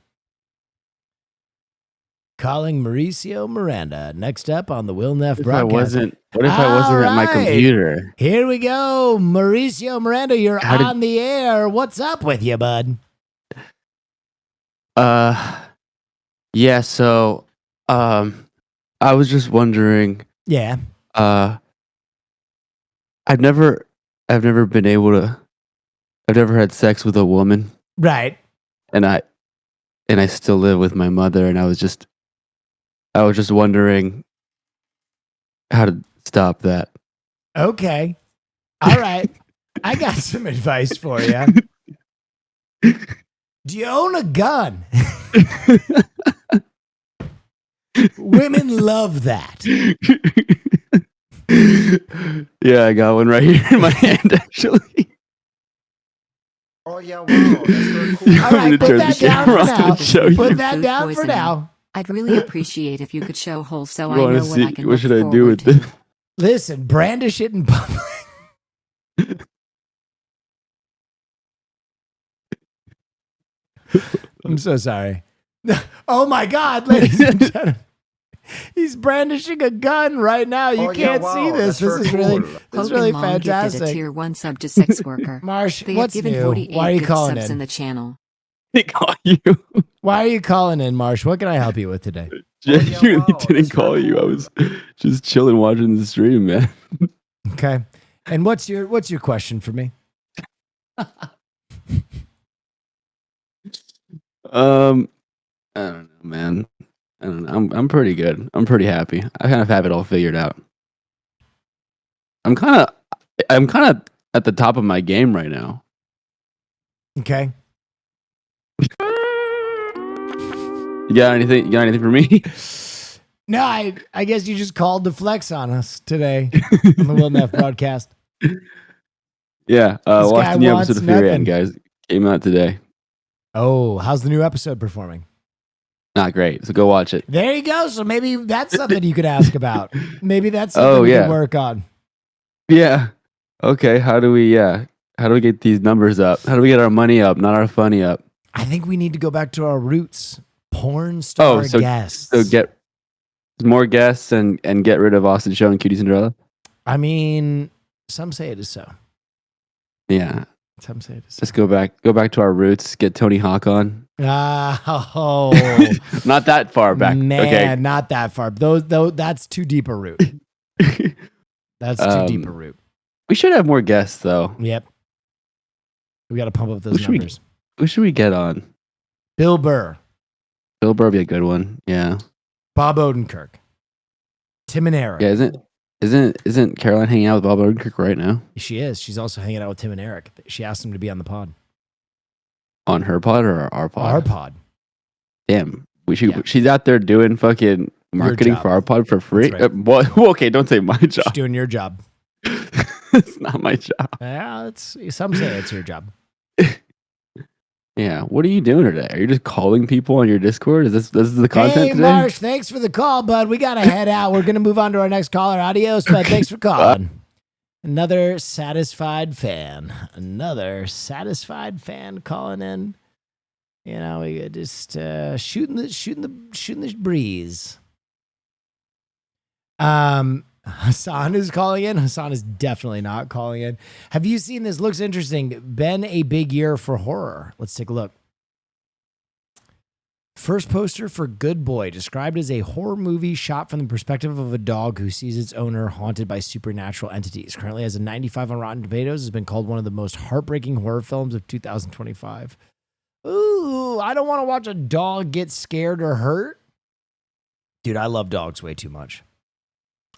Calling Mauricio Miranda. Next up on the Will Neff broadcast. What if I wasn't at my computer? Here we go. Mauricio Miranda, you're on the air. What's up with you, bud? Yeah, so I was just wondering. Yeah. I've never been able to. I've never had sex with a woman. Right. And I still live with my mother, and I was just wondering how to stop that. Okay. All right. I got some advice for you. Do you own a gun? Women love that. Yeah, I got one right here in my hand, actually. Oh yeah, wow, that's very cool. All right, put that down for now. Put that down for now. I'd really appreciate if you could show holes so I You know wanna what I see- can what look should I do forward with to. this? Listen, brandish it in public. I'm so sorry. Oh my God, ladies and gentlemen. He's brandishing a gun right now. You can't see this. This is really fantastic. A tier 1 sub to sex worker. Marsh, They what's have given new? 48 Why are you good calling subs in? in the channel. They call you. Why are you calling in, Marsh? What can I help you with today? Genuinely didn't call you. I was just chilling watching the stream, man. Okay. And what's your question for me? I don't know, man. I don't know. I'm pretty good. I'm pretty happy. I kind of have it all figured out. I'm kind of at the top of my game right now. Okay. You got anything? You got anything for me? No, I guess you just called to flex on us today on the Will Neff broadcast. Yeah. This Watch guy the new wants episode of Fear nothing. End, guys. Came out today. Oh, how's the new episode performing? Not great. So go watch it. There you go. So maybe that's something you could ask about. Maybe that's something we can work on. Yeah. Okay. How do we get these numbers up? How do we get our money up, not our funny up? I think we need to go back to our roots. Porn star guests. So get more guests and get rid of Austin Show and Cutie Cinderella. I mean, some say it is so. Yeah. Some say it is so. Let's go back to our roots. Get Tony Hawk on. Oh, not that far back. Man, okay. Not that far. That's too deep a route. That's too deep a route. We should have more guests, though. Yep. We got to pump up those numbers. Who should we get on? Bill Burr. Bill Burr would be a good one. Yeah. Bob Odenkirk. Tim and Eric. Yeah, isn't Caroline hanging out with Bob Odenkirk right now? She is. She's also hanging out with Tim and Eric. She asked him to be on the pod. On her pod or our pod? Our pod. Damn. She's out there doing fucking marketing for our pod for free. Right. Okay, don't say my job. She's doing your job. It's not my job. Yeah, some say it's your job. Yeah. What are you doing today? Are you just calling people on your Discord? Is this the content hey, today? Marsh, thanks for the call, bud. We got to head out. We're going to move on to our next caller. Adios, bud. Thanks for calling. Another satisfied fan. Another satisfied fan calling in. You know, we just shooting the breeze. Hassan is calling in. Hassan is definitely not calling in. Have you seen this? Looks interesting. Been a big year for horror. Let's take a look. First poster for Good Boy, described as a horror movie shot from the perspective of a dog who sees its owner haunted by supernatural entities. Currently has a 95 on Rotten Tomatoes. Has been called one of the most heartbreaking horror films of 2025. Ooh, I don't want to watch a dog get scared or hurt. Dude, I love dogs way too much.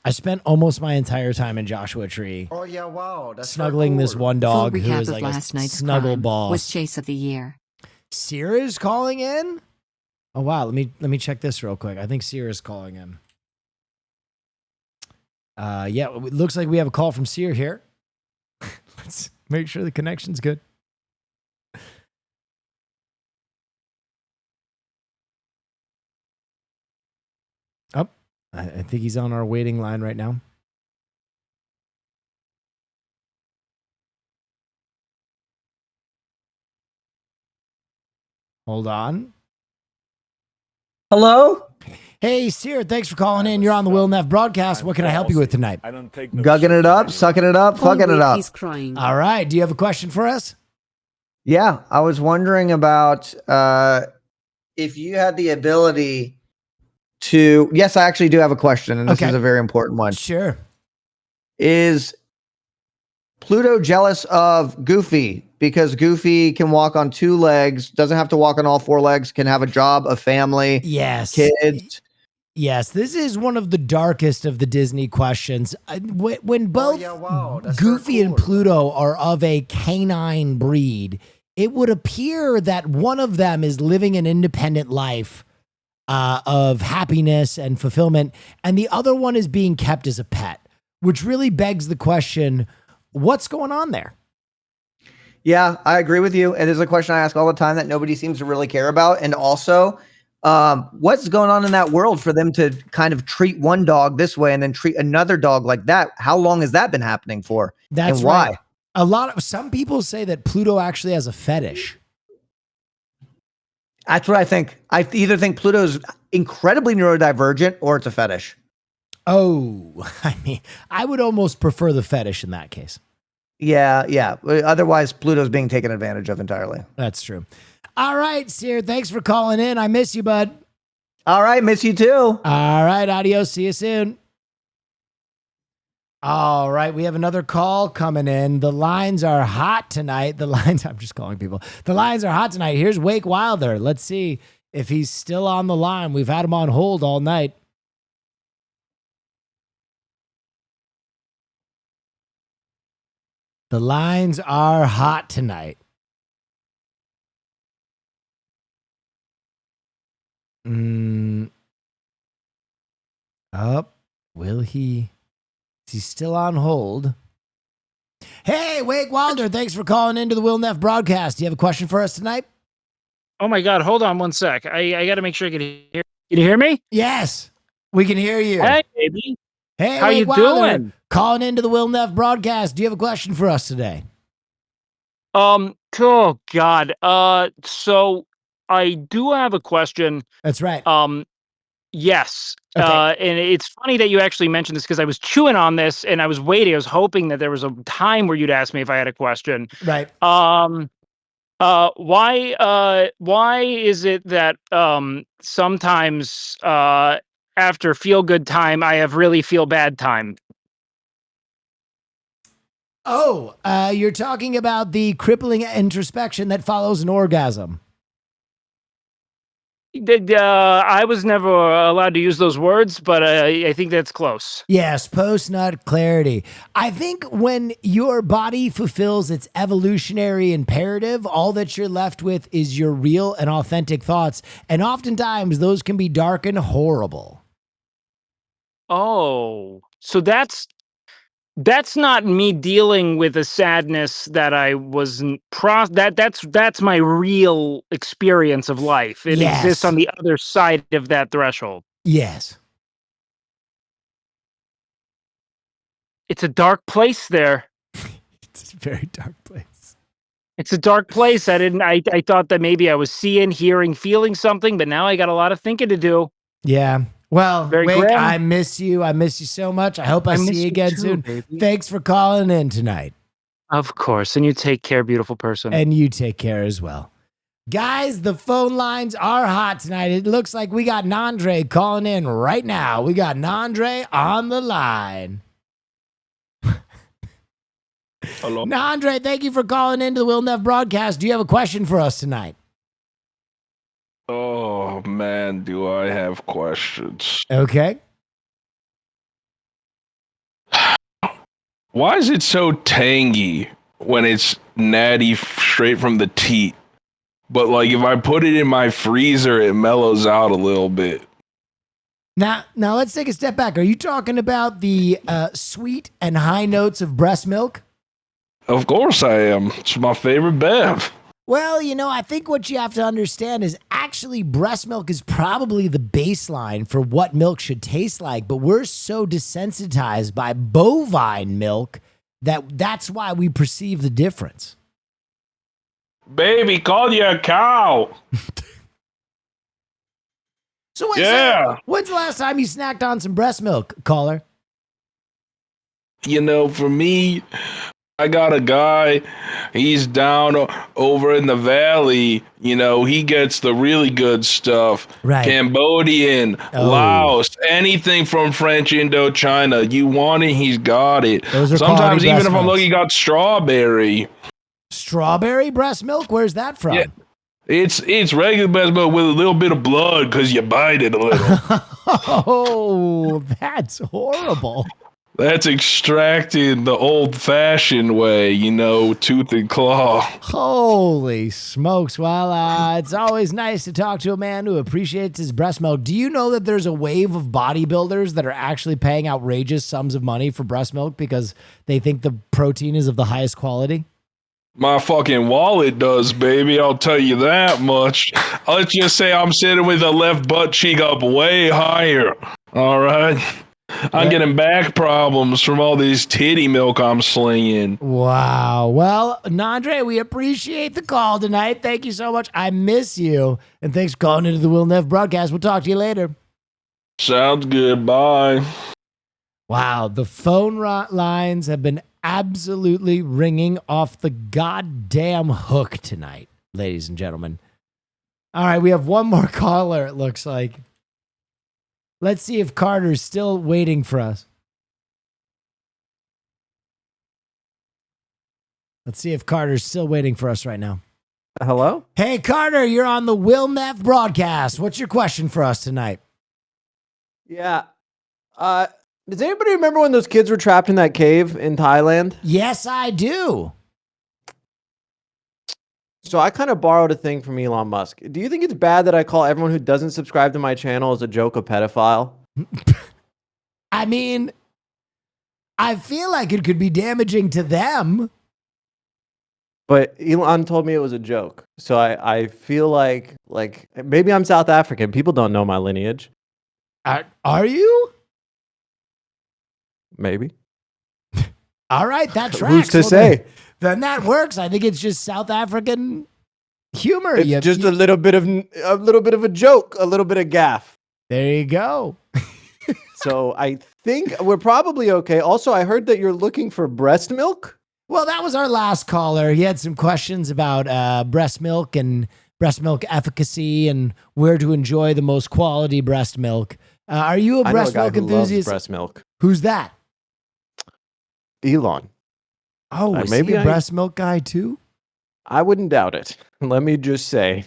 I spent almost my entire time in Joshua Tree. Oh yeah, wow! That's snuggling this one dog who was like last a night's snuggle crime ball. was Chase of the Year. Seir is calling in. Oh wow, let me check this real quick. I think Seir is calling in. Yeah, it looks like we have a call from Seir here. Let's make sure the connection's good. Oh, I think he's on our waiting line right now. Hold on. Hello? Hey, Seir, thanks for calling in. You're on the Will Neff broadcast. What can I help you with tonight? Gugging it up, sucking it up, fucking it up. He's crying. All right. Do you have a question for us? Yeah, I was wondering about if you had the ability to... Yes, I actually do have a question, and this is a very important one. Sure. Is Pluto jealous of Goofy? Because Goofy can walk on 2 legs, doesn't have to walk on all 4 legs, can have a job, a family, kids. Yes, this is one of the darkest of the Disney questions. When both Goofy and Pluto are of a canine breed, it would appear that one of them is living an independent life of happiness and fulfillment, and the other one is being kept as a pet, which really begs the question, what's going on there? Yeah, I agree with you. It is a question I ask all the time that nobody seems to really care about. And also, what's going on in that world for them to kind of treat one dog this way and then treat another dog like that? How long has that been happening for? That's and why? Right. Some people say that Pluto actually has a fetish. That's what I think. I either think Pluto's incredibly neurodivergent or it's a fetish. Oh, I mean, I would almost prefer the fetish in that case. Yeah. Otherwise, Pluto's being taken advantage of entirely. That's true. All right, Seir, thanks for calling in. I miss you, bud. All right, miss you too. All right, adios. See you soon. All right, we have another call coming in. The lines are hot tonight. I'm just calling people. The lines are hot tonight. Here's Wake Wilder. Let's see if he's still on the line. We've had him on hold all night. The lines are hot tonight. Will he? Is he still on hold? Hey, Wake Wilder, thanks for calling into the Will Neff broadcast. Do you have a question for us tonight? Oh my God, hold on one sec. I got to make sure I can hear. Can you hear me? Yes, we can hear you. Hey, baby. Hey, how Wake you Wilder, doing? calling into the Will Neff broadcast. Do you have a question for us today? Oh God. So I do have a question. That's right. Yes. Okay. And it's funny that you actually mentioned this because I was chewing on this and I was waiting. I was hoping that there was a time where you'd ask me if I had a question. Right. Why is it that sometimes after feel good time I have really feel bad time? Oh, you're talking about the crippling introspection that follows an orgasm. I was never allowed to use those words, but I think that's close. Yes, post-nut clarity. I think when your body fulfills its evolutionary imperative, all that you're left with is your real and authentic thoughts. And oftentimes those can be dark and horrible. Oh, so that's not me dealing with a sadness that I wasn't that's my real experience of life. It exists on the other side of that threshold. Yes. It's a dark place there. It's a very dark place. It's a dark place. I thought that maybe I was seeing, hearing, feeling something, but now I got a lot of thinking to do. Yeah. Well, Very Wake, grim. I miss you. I miss you so much. I hope I see you again soon. Baby. Thanks for calling in tonight. Of course. And you take care, beautiful person. And you take care as well. Guys, the phone lines are hot tonight. It looks like we got Nandre calling in right now. We got Nandre on the line. Hello. Nandre, thank you for calling into the Will Neff broadcast. Do you have a question for us tonight? Oh man, do I have questions? Okay. Why is it so tangy when it's natty straight from the teat? But like if I put it in my freezer, it mellows out a little bit. Now let's take a step back. Are you talking about the sweet and high notes of breast milk? Of course I am. It's my favorite bev. Well, I think what you have to understand is actually breast milk is probably the baseline for what milk should taste like, but we're so desensitized by bovine milk that's why we perceive the difference. Baby, call you a cow. So when's the last time you snacked on some breast milk, caller? For me, I got a guy, he's down over in the valley, he gets the really good stuff. Right. Cambodian, Laos, anything from French Indochina. You want it, he's got it. Sometimes even if I'm lucky, he got strawberry. Strawberry breast milk? Where's that from? Yeah. It's regular breast milk with a little bit of blood because you bite it a little. Oh, that's horrible. That's extracted the old-fashioned way, tooth and claw. Holy smokes. Well, it's always nice to talk to a man who appreciates his breast milk. Do you know that there's a wave of bodybuilders that are actually paying outrageous sums of money for breast milk because they think the protein is of the highest quality? My fucking wallet does, baby. I'll tell you that much. Let's just say I'm sitting with the left butt cheek up way higher. All right? I'm getting back problems from all this titty milk I'm slinging. Wow. Well, Nandre, we appreciate the call tonight. Thank you so much. I miss you. And thanks for calling into the Will Neff broadcast. We'll talk to you later. Sounds good. Bye. Wow. The phone lines have been absolutely ringing off the goddamn hook tonight, ladies and gentlemen. All right. We have one more caller, it looks like. Let's see if Carter's still waiting for us. Let's see if Carter's still waiting for us right now. Hello? Hey, Carter, you're on the Will Neff broadcast. What's your question for us tonight? Yeah. Does anybody remember when those kids were trapped in that cave in Thailand? Yes, I do. So I kind of borrowed a thing from Elon Musk. Do you think it's bad that I call everyone who doesn't subscribe to my channel as a joke a pedophile? I mean, I feel like it could be damaging to them. But Elon told me it was a joke. So I feel like maybe I'm South African. People don't know my lineage. Are you? Maybe. All right, that tracks. Who's to say? Then that works. I think it's just South African humor. It's just a little bit of a joke, a little bit of gaff. There you go. So I think we're probably okay. Also, I heard that you're looking for breast milk. Well, that was our last caller. He had some questions about breast milk and breast milk efficacy and where to enjoy the most quality breast milk. Are you a breast milk enthusiast? Loves breast milk. Who's that? Elon. Oh, is he a breast milk guy too? I wouldn't doubt it. Let me just say,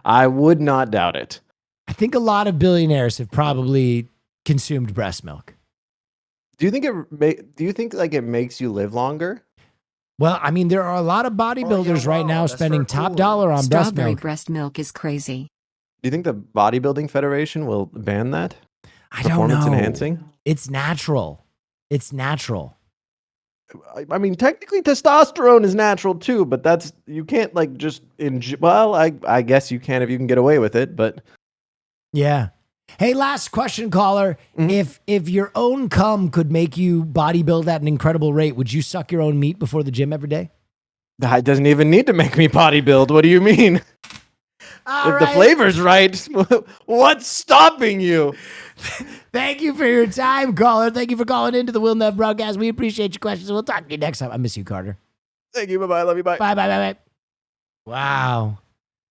I would not doubt it. I think a lot of billionaires have probably consumed breast milk. Do you think it makes you live longer? Well, I mean, there are a lot of bodybuilders right now spending top dollar on breast Strawberry milk. breast milk is crazy. Do you think the Bodybuilding Federation will ban that? I don't know. Performance enhancing? It's natural. It's natural. I mean, technically testosterone is natural too, but you can't just well, I guess you can if you can get away with it, but yeah. Hey, last question, caller. If your own cum could make you bodybuild at an incredible rate, would you suck your own meat before the gym every day? That doesn't even need to make me bodybuild. What do you mean? If the flavor's right, what's stopping you? Thank you for your time, caller. Thank you for calling into the Will Neff broadcast. We appreciate your questions. We'll talk to you next time. I miss you, Carter. Thank you. Bye-bye. Love you. Bye. Bye. Wow.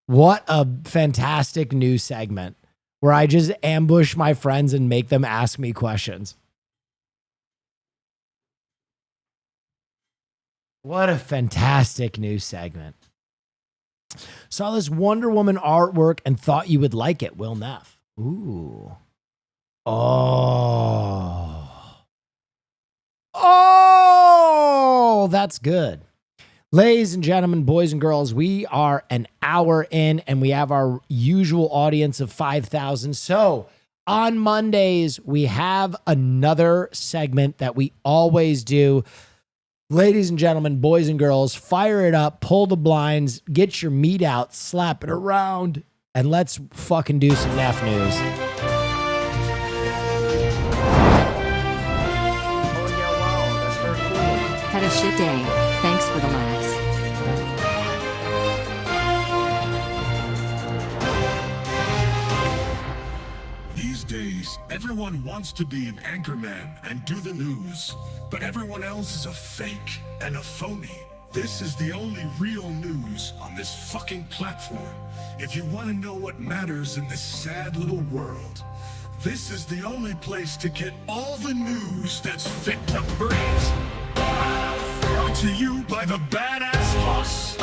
What a fantastic new segment where I just ambush my friends and make them ask me questions. What a fantastic new segment. Saw this Wonder Woman artwork and thought you would like it, Will Neff. Ooh. Oh, that's good. Ladies and gentlemen, boys and girls, we are an hour in and we have our usual audience of 5,000. So on Mondays, we have another segment that we always do. Ladies and gentlemen, boys and girls, fire it up, pull the blinds, get your meat out, slap it around, and let's fucking do some Neff news. Had a shit day. Thanks for the laughs. These days, everyone wants to be an anchorman and do the news, but everyone else is a fake and a phony. This is the only real news on this fucking platform. If you want to know what matters in this sad little world, this is the only place to get all the news that's fit to breathe. Brought to you by the Badass Boss,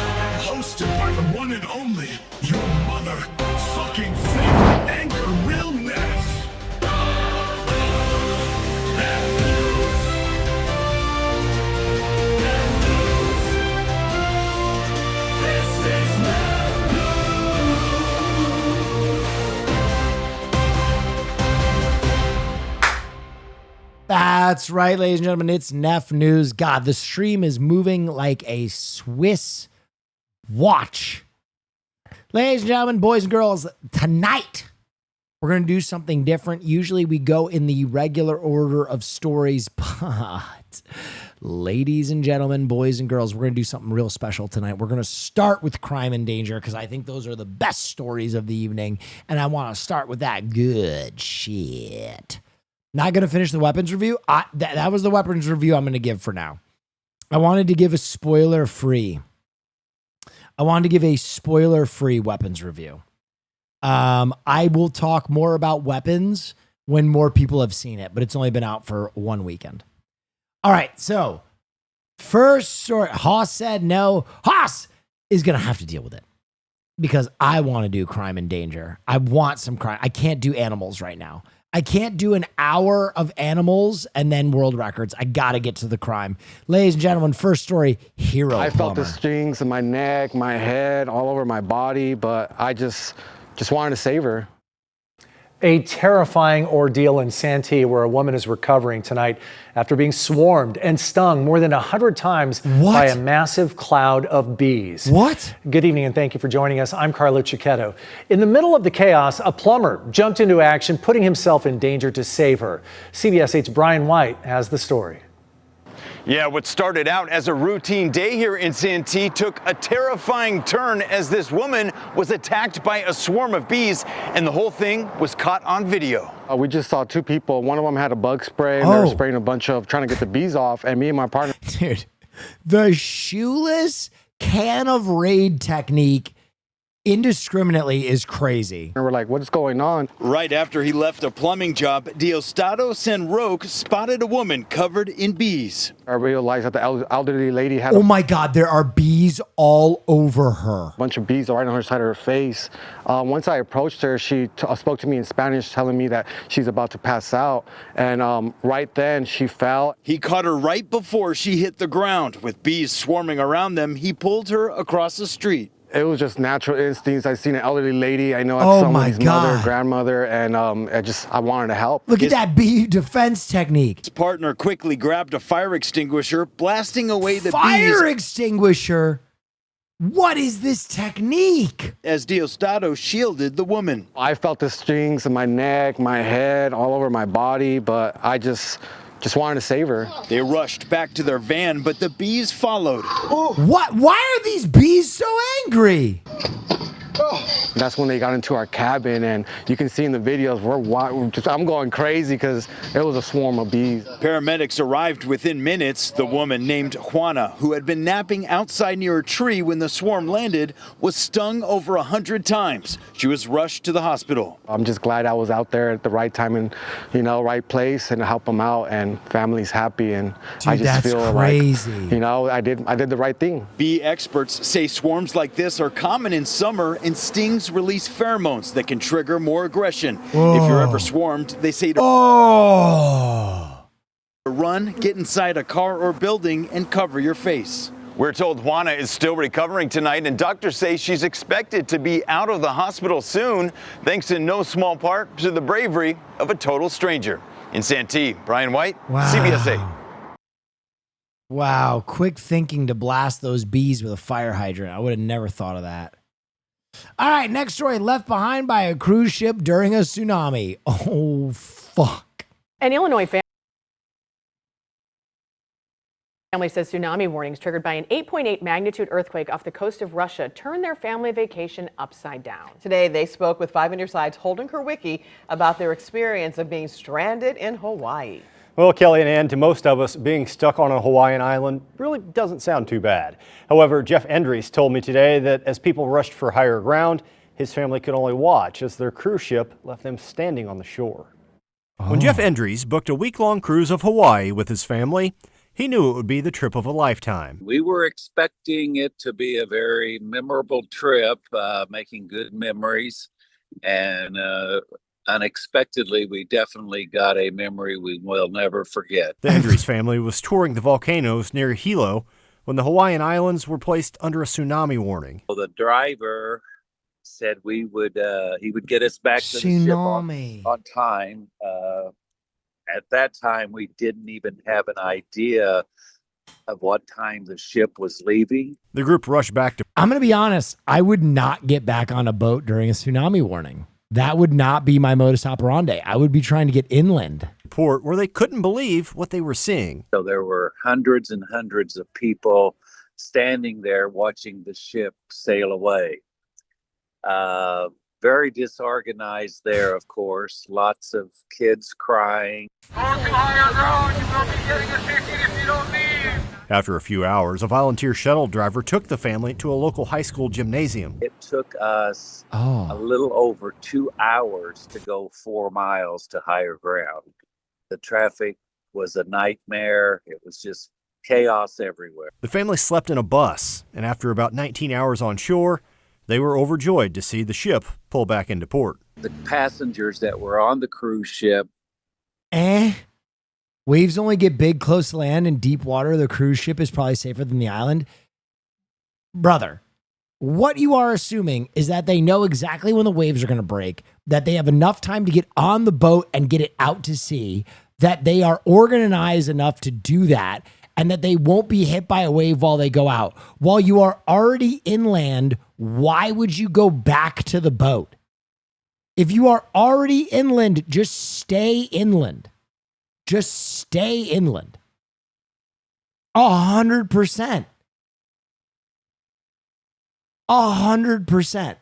hosted by the one and only, your mother-fucking favorite anchor, Will Neff. That's right, ladies and gentlemen. It's Neff News. God, the stream is moving like a Swiss watch. Ladies and gentlemen, boys and girls, tonight we're going to do something different. Usually we go in the regular order of stories, but ladies and gentlemen, boys and girls, we're going to do something real special tonight. We're going to start with crime and danger because I think those are the best stories of the evening, and I want to start with that good shit. Not going to finish the weapons review. That was the weapons review I'm going to give for now. I wanted to give a spoiler-free weapons review. I will talk more about weapons when more people have seen it, but it's only been out for one weekend. All right, so first story. Haas said no. Haas is going to have to deal with it because I want to do crime and danger. I want some crime. I can't do animals right now. I can't do an hour of animals and then world records. I got to get to the crime. Ladies and gentlemen, first story, hero I felt the plumber. stings in my neck, my head, all over my body, but I just wanted to save her. A terrifying ordeal in Santee where a woman is recovering tonight after being swarmed and stung more than 100 times by a massive cloud of bees. What? Good evening and thank you for joining us. I'm Carlo Cicchetto. In the middle of the chaos, a plumber jumped into action, putting himself in danger to save her. CBS 8's Brian White has the story. Yeah, what started out as a routine day here in Santee took a terrifying turn as this woman was attacked by a swarm of bees, and the whole thing was caught on video. We just saw two people. One of them had a bug spray, and they were spraying a bunch of, trying to get the bees off, and me and my partner. Dude, the shoeless can of raid technique indiscriminately is crazy. And we're like, what's going on? Right after he left a plumbing job, Diosdado Senroque spotted a woman covered in bees. I realized that the elderly lady had Oh my God, there are bees all over her. a bunch of bees right on her side of her face. Once I approached her, she spoke to me in Spanish, telling me that she's about to pass out. And right then she fell. He caught her right before she hit the ground. With bees swarming around them, he pulled her across the street. It was just natural instincts. I seen an elderly lady. I know Oh someone's my mother, God. grandmother, and I wanted to help. Look at that bee defense technique. His partner quickly grabbed a fire extinguisher, blasting away the Fire bees extinguisher? What is this technique? as Diosdado shielded the woman. I felt the stings in my neck, my head, all over my body, but I just wanted to save her. They rushed back to their van, but the bees followed. What? Why are these bees so angry? That's when they got into our cabin, and you can see in the videos, I'm going crazy because it was a swarm of bees. Paramedics arrived within minutes. The woman named Juana, who had been napping outside near a tree when the swarm landed, was stung over 100 times. She was rushed to the hospital. I'm just glad I was out there at the right time and, right place and help them out, and family's happy, and Dude, I just that's feel crazy. like, I did the right thing. Bee experts say swarms like this are common in summer, and stings release pheromones that can trigger more aggression. If you're ever swarmed, they say to run, get inside a car or building, and cover your face. We're told Juana is still recovering tonight, and doctors say she's expected to be out of the hospital soon, thanks in no small part to the bravery of a total stranger. In Santee, Brian White, CBS 8. Wow, quick thinking to blast those bees with a fire hydrant. I would have never thought of that. All right, next story. Left behind by a cruise ship during a tsunami. Oh, fuck. An Illinois family says tsunami warnings triggered by an 8.8 magnitude earthquake off the coast of Russia turned their family vacation upside down. Today, they spoke with 5 on Your Side's Holden Kurwicki about their experience of being stranded in Hawaii. Well, Kelly and Ann, to most of us, being stuck on a Hawaiian island really doesn't sound too bad. However, Jeff Endries told me today that as people rushed for higher ground, his family could only watch as their cruise ship left them standing on the shore. When Jeff Endries booked a week-long cruise of Hawaii with his family, he knew it would be the trip of a lifetime. We were expecting it to be a very memorable trip, making good memories, and unexpectedly, we definitely got a memory we will never forget. The Endries family was touring the volcanoes near Hilo when the Hawaiian Islands were placed under a tsunami warning. Well, the driver said he would get us back to the ship on time. At that time, we didn't even have an idea of what time the ship was leaving. The group rushed back to... I'm going to be honest. I would not get back on a boat during a tsunami warning. That would not be my modus operandi. I would be trying to get inland. Port where they couldn't believe what they were seeing. So there were hundreds and hundreds of people standing there watching the ship sail away. Very disorganized there, of course. Lots of kids crying. After a few hours, a volunteer shuttle driver took the family to a local high school gymnasium. It took us a little over 2 hours to go 4 miles to higher ground. The traffic was a nightmare. It was just chaos everywhere. The family slept in a bus, and after about 19 hours on shore, they were overjoyed to see the ship pull back into port. The passengers that were on the cruise ship. Waves only get big close to land. In deep water, the cruise ship is probably safer than the island. Brother, what you are assuming is that they know exactly when the waves are going to break, that they have enough time to get on the boat and get it out to sea, that they are organized enough to do that, and that they won't be hit by a wave while they go out. While you are already inland, why would you go back to the boat? If you are already inland, just stay inland. Just stay inland. 100%. 100%.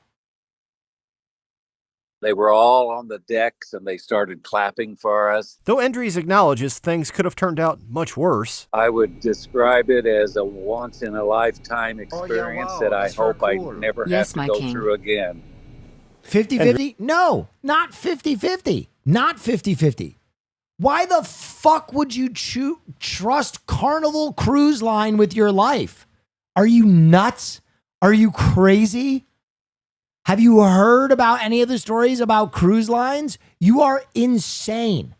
They were all on the decks and they started clapping for us. Though Endries acknowledges things could have turned out much worse. I would describe it as a once-in-a-lifetime experience that I hope I never have to go through again. 50-50? No, not 50-50. Not 50-50. Why the fuck would you trust Carnival Cruise Line with your life? Are you nuts? Are you crazy? Have you heard about any of the stories about cruise lines? You are insane.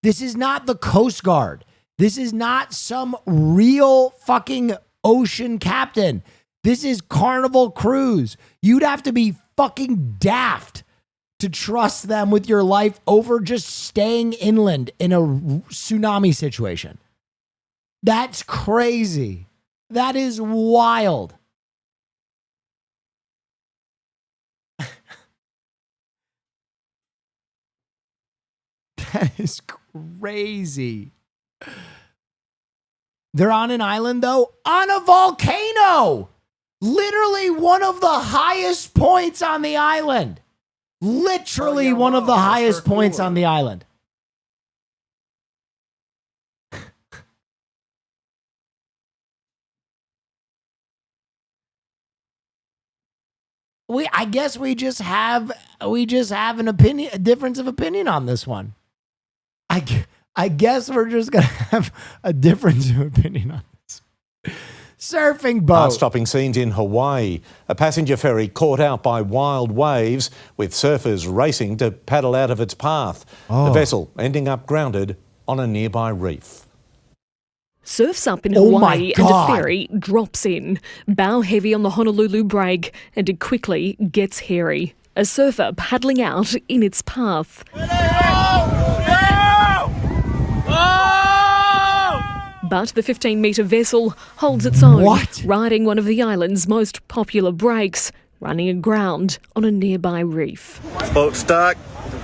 This is not the Coast Guard. This is not some real fucking ocean captain. This is Carnival Cruise. You'd have to be fucking daft to trust them with your life over just staying inland in a tsunami situation. That's crazy. That is wild. That is crazy. They're on an island, though, on a volcano. Literally one of the highest points on the island. Literally one of the highest points on the island. I guess we just have an opinion, a difference of opinion on this one. I guess we're just gonna have a difference of opinion on this. Surfing boat. Heart-stopping scenes in Hawaii. A passenger ferry caught out by wild waves with surfers racing to paddle out of its path. The vessel ending up grounded on a nearby reef. Surfs up in Hawaii and a ferry drops in. Bow heavy on the Honolulu break and it quickly gets hairy. A surfer paddling out in its path. But the 15-metre vessel holds its own, riding one of the island's most popular breaks, running aground on a nearby reef. Boat stuck.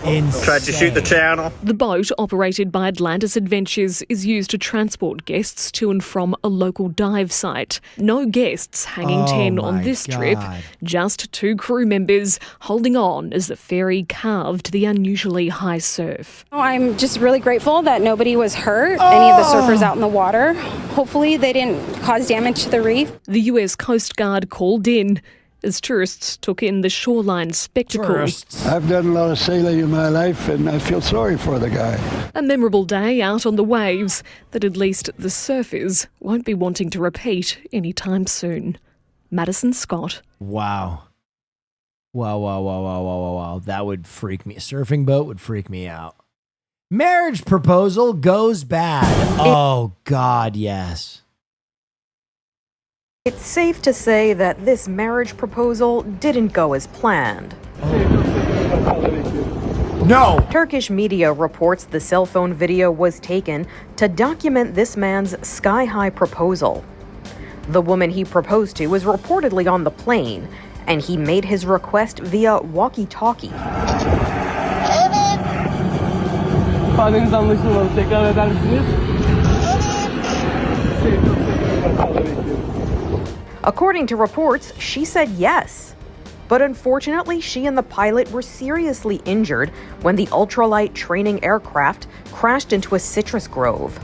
Tried to shoot the channel. The boat, operated by Atlantis Adventures, is used to transport guests to and from a local dive site. No guests hanging 10 on this trip, just 2 crew members holding on as the ferry carved the unusually high surf. I'm just really grateful that nobody was hurt, any of the surfers out in the water. Hopefully they didn't cause damage to the reef. The US Coast Guard called in as tourists took in the shoreline spectacle. I've done a lot of sailing in my life and I feel sorry for the guy. A memorable day out on the waves that at least the surfers won't be wanting to repeat anytime soon. Madison Scott. Wow. Wow. That would freak me. A surfing boat would freak me out. Marriage proposal goes bad. Oh, God, yes. It's safe to say that this marriage proposal didn't go as planned. No! Turkish media reports the cell phone video was taken to document this man's sky-high proposal. The woman he proposed to was reportedly on the plane, and he made his request via walkie-talkie. According to reports, she said yes. But unfortunately, she and the pilot were seriously injured when the ultralight training aircraft crashed into a citrus grove.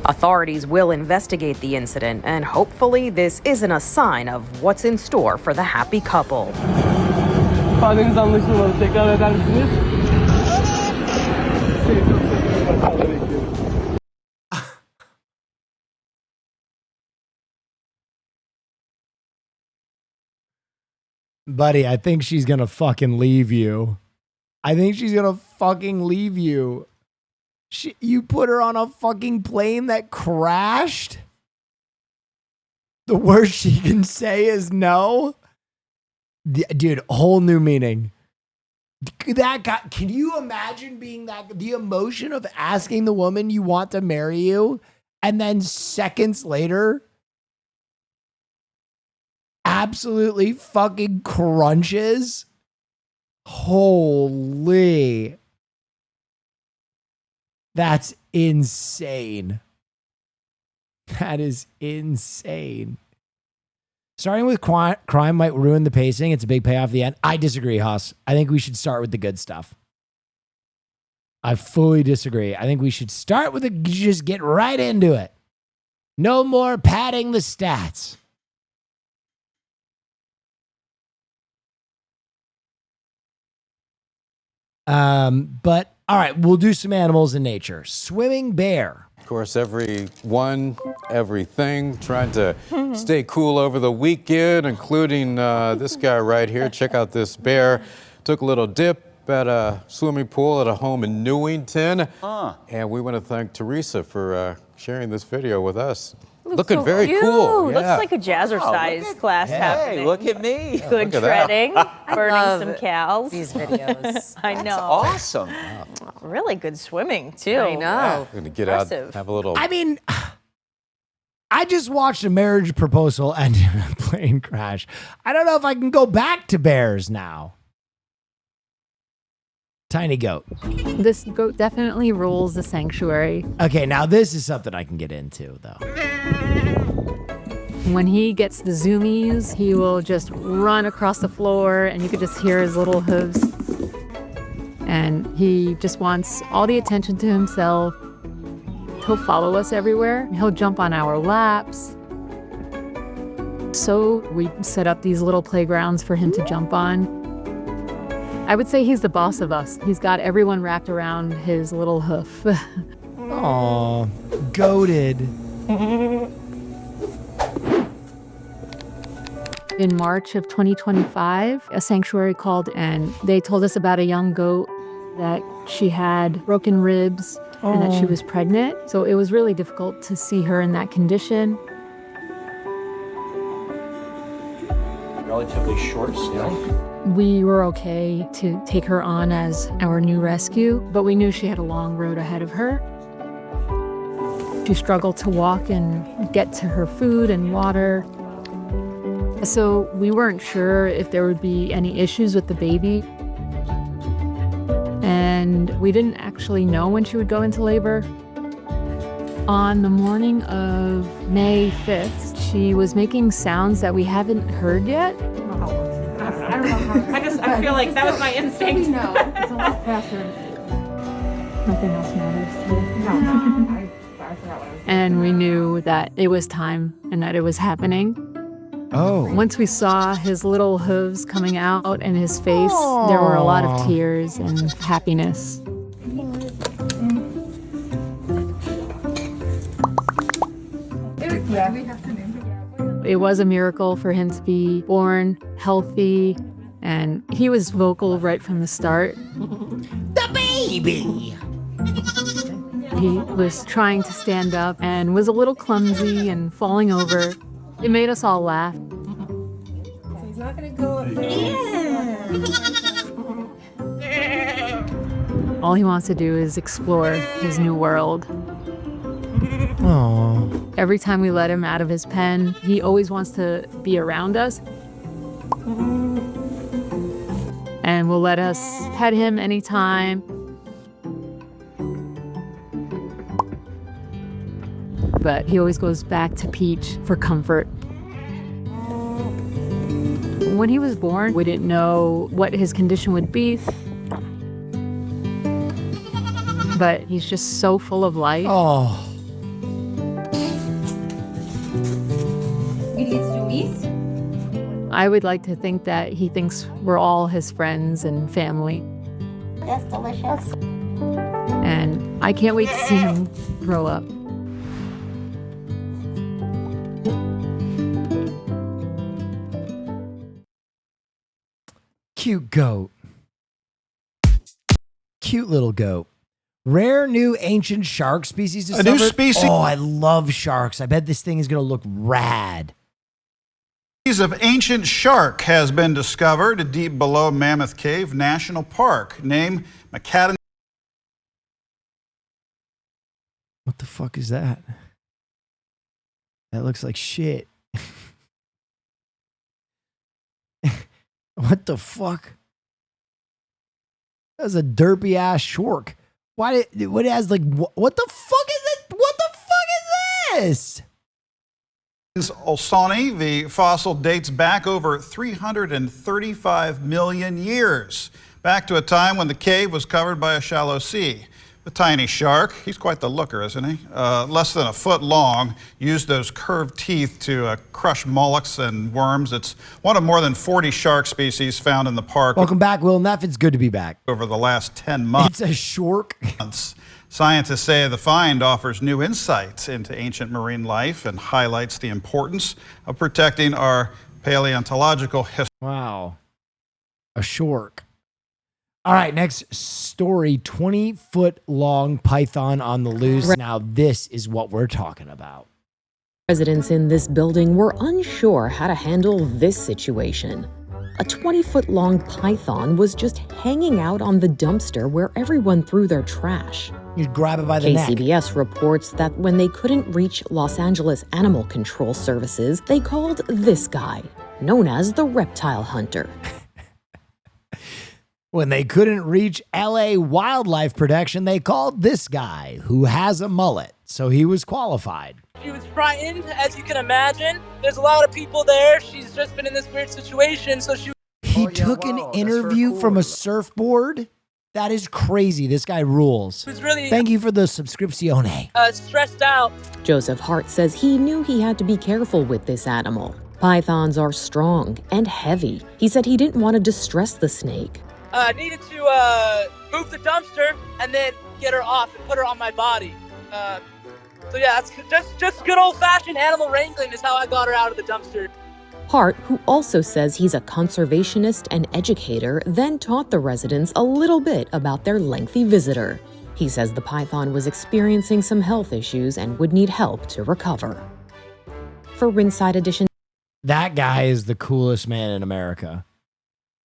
Authorities will investigate the incident, and hopefully this isn't a sign of what's in store for the happy couple. Buddy, I think she's gonna fucking leave you. I think she's gonna fucking leave you. You put her on a fucking plane that crashed? The worst she can say is no? Dude, whole new meaning. That guy, can you imagine being the emotion of asking the woman you want to marry you, and then seconds later, absolutely fucking crunches? Holy. That's insane. That is insane. Starting with crime might ruin the pacing. It's a big payoff at the end. I disagree, Haas. I think we should start with the good stuff. I fully disagree. I think we should start with just get right into it. No more padding the stats. But all right, we'll do some animals in nature. Swimming bear. Of course, everything, trying to stay cool over the weekend, including this guy right here. Check out this bear. Took a little dip at a swimming pool at a home in Newington. And we want to thank Teresa for sharing this video with us. Looking so very cute. cool. Looks yeah. like a jazzercise class happening. Hey, look at me. Good Look at treading, burning some cows. These videos. I know. That's awesome. Really good swimming, too. I know. We're going to get out, have a little... I mean, I just watched a marriage proposal end in a plane crash. I don't know if I can go back to bears now. Tiny goat. This goat definitely rules the sanctuary. Okay, now this is something I can get into, though. When he gets the zoomies, he will just run across the floor and you could just hear his little hooves. And he just wants all the attention to himself. He'll follow us everywhere. He'll jump on our laps. So we set up these little playgrounds for him to jump on. I would say he's the boss of us. He's got everyone wrapped around his little hoof. Aw, goated. In March of 2025, a sanctuary called and they told us about a young goat that she had broken ribs and that she was pregnant. So it was really difficult to see her in that condition. Relatively short still. We were okay to take her on as our new rescue, but we knew she had a long road ahead of her. She struggled to walk and get to her food and water. So we weren't sure if there would be any issues with the baby. And we didn't actually know when she would go into labor. On the morning of May 5th, she was making sounds that we haven't heard yet. I don't know how. I feel like that was my instinct. No, it's a lot faster. Nothing else matters to me. No, I forgot what I was saying. And we knew that it was time and that it was happening. Oh. Once we saw his little hooves coming out and his face, there were a lot of tears and happiness. It was a miracle for him to be born healthy, and he was vocal right from the start. The baby! He was trying to stand up and was a little clumsy and falling over. It made us all laugh. So he's not gonna go up there. All he wants to do is explore his new world. Aww. Every time we let him out of his pen, he always wants to be around us. And will let us pet him anytime. But he always goes back to Peach for comfort. When he was born, we didn't know what his condition would be. But he's just so full of life. Oh. I would like to think that he thinks we're all his friends and family. That's delicious. And I can't wait to see him grow up. Cute goat. Cute little goat. Rare new ancient shark species discovered. A new species. Oh, I love sharks. I bet this thing is going to look rad. Of ancient shark has been discovered deep below Mammoth Cave National Park. Name McCadden. What the fuck is that? That looks like shit. What the fuck? That was a derpy ass shark. Why did what it has like what the fuck is it? What the fuck is this? Olsani, the fossil dates back over 335 million years, back to a time when the cave was covered by a shallow sea. The tiny shark, he's quite the looker, isn't he? Less than a foot long, used those curved teeth to crush mollusks and worms. It's one of more than 40 shark species found in the park. Welcome back, Will Neff. It's good to be back. Over the last 10 months. It's a shark. Scientists say the find offers new insights into ancient marine life and highlights the importance of protecting our paleontological history. Wow. A shark. All right, next story, 20-foot long python on the loose. Now, this is what we're talking about. Residents in this building were unsure how to handle this situation. A 20-foot long python was just hanging out on the dumpster where everyone threw their trash. You'd grab it by the neck. KCBS reports that when they couldn't reach Los Angeles Animal Control Services, they called this guy, known as the reptile hunter. When they couldn't reach LA Wildlife Protection, they called this guy, who has a mullet, so he was qualified. She was frightened, as you can imagine. There's a lot of people there. She's just been in this weird situation, so she... He took an interview from a surfboard? That is crazy. This guy rules. She was really... Thank you for the subscriptione. Stressed out. Joseph Hart says he knew he had to be careful with this animal. Pythons are strong and heavy. He said he didn't want to distress the snake. Needed to move the dumpster and then get her off and put her on my body. So yeah, that's just good old-fashioned animal wrangling is how I got her out of the dumpster. Hart, who also says he's a conservationist and educator, then taught the residents a little bit about their lengthy visitor. He says the python was experiencing some health issues and would need help to recover. For Ringside Edition... That guy is the coolest man in America.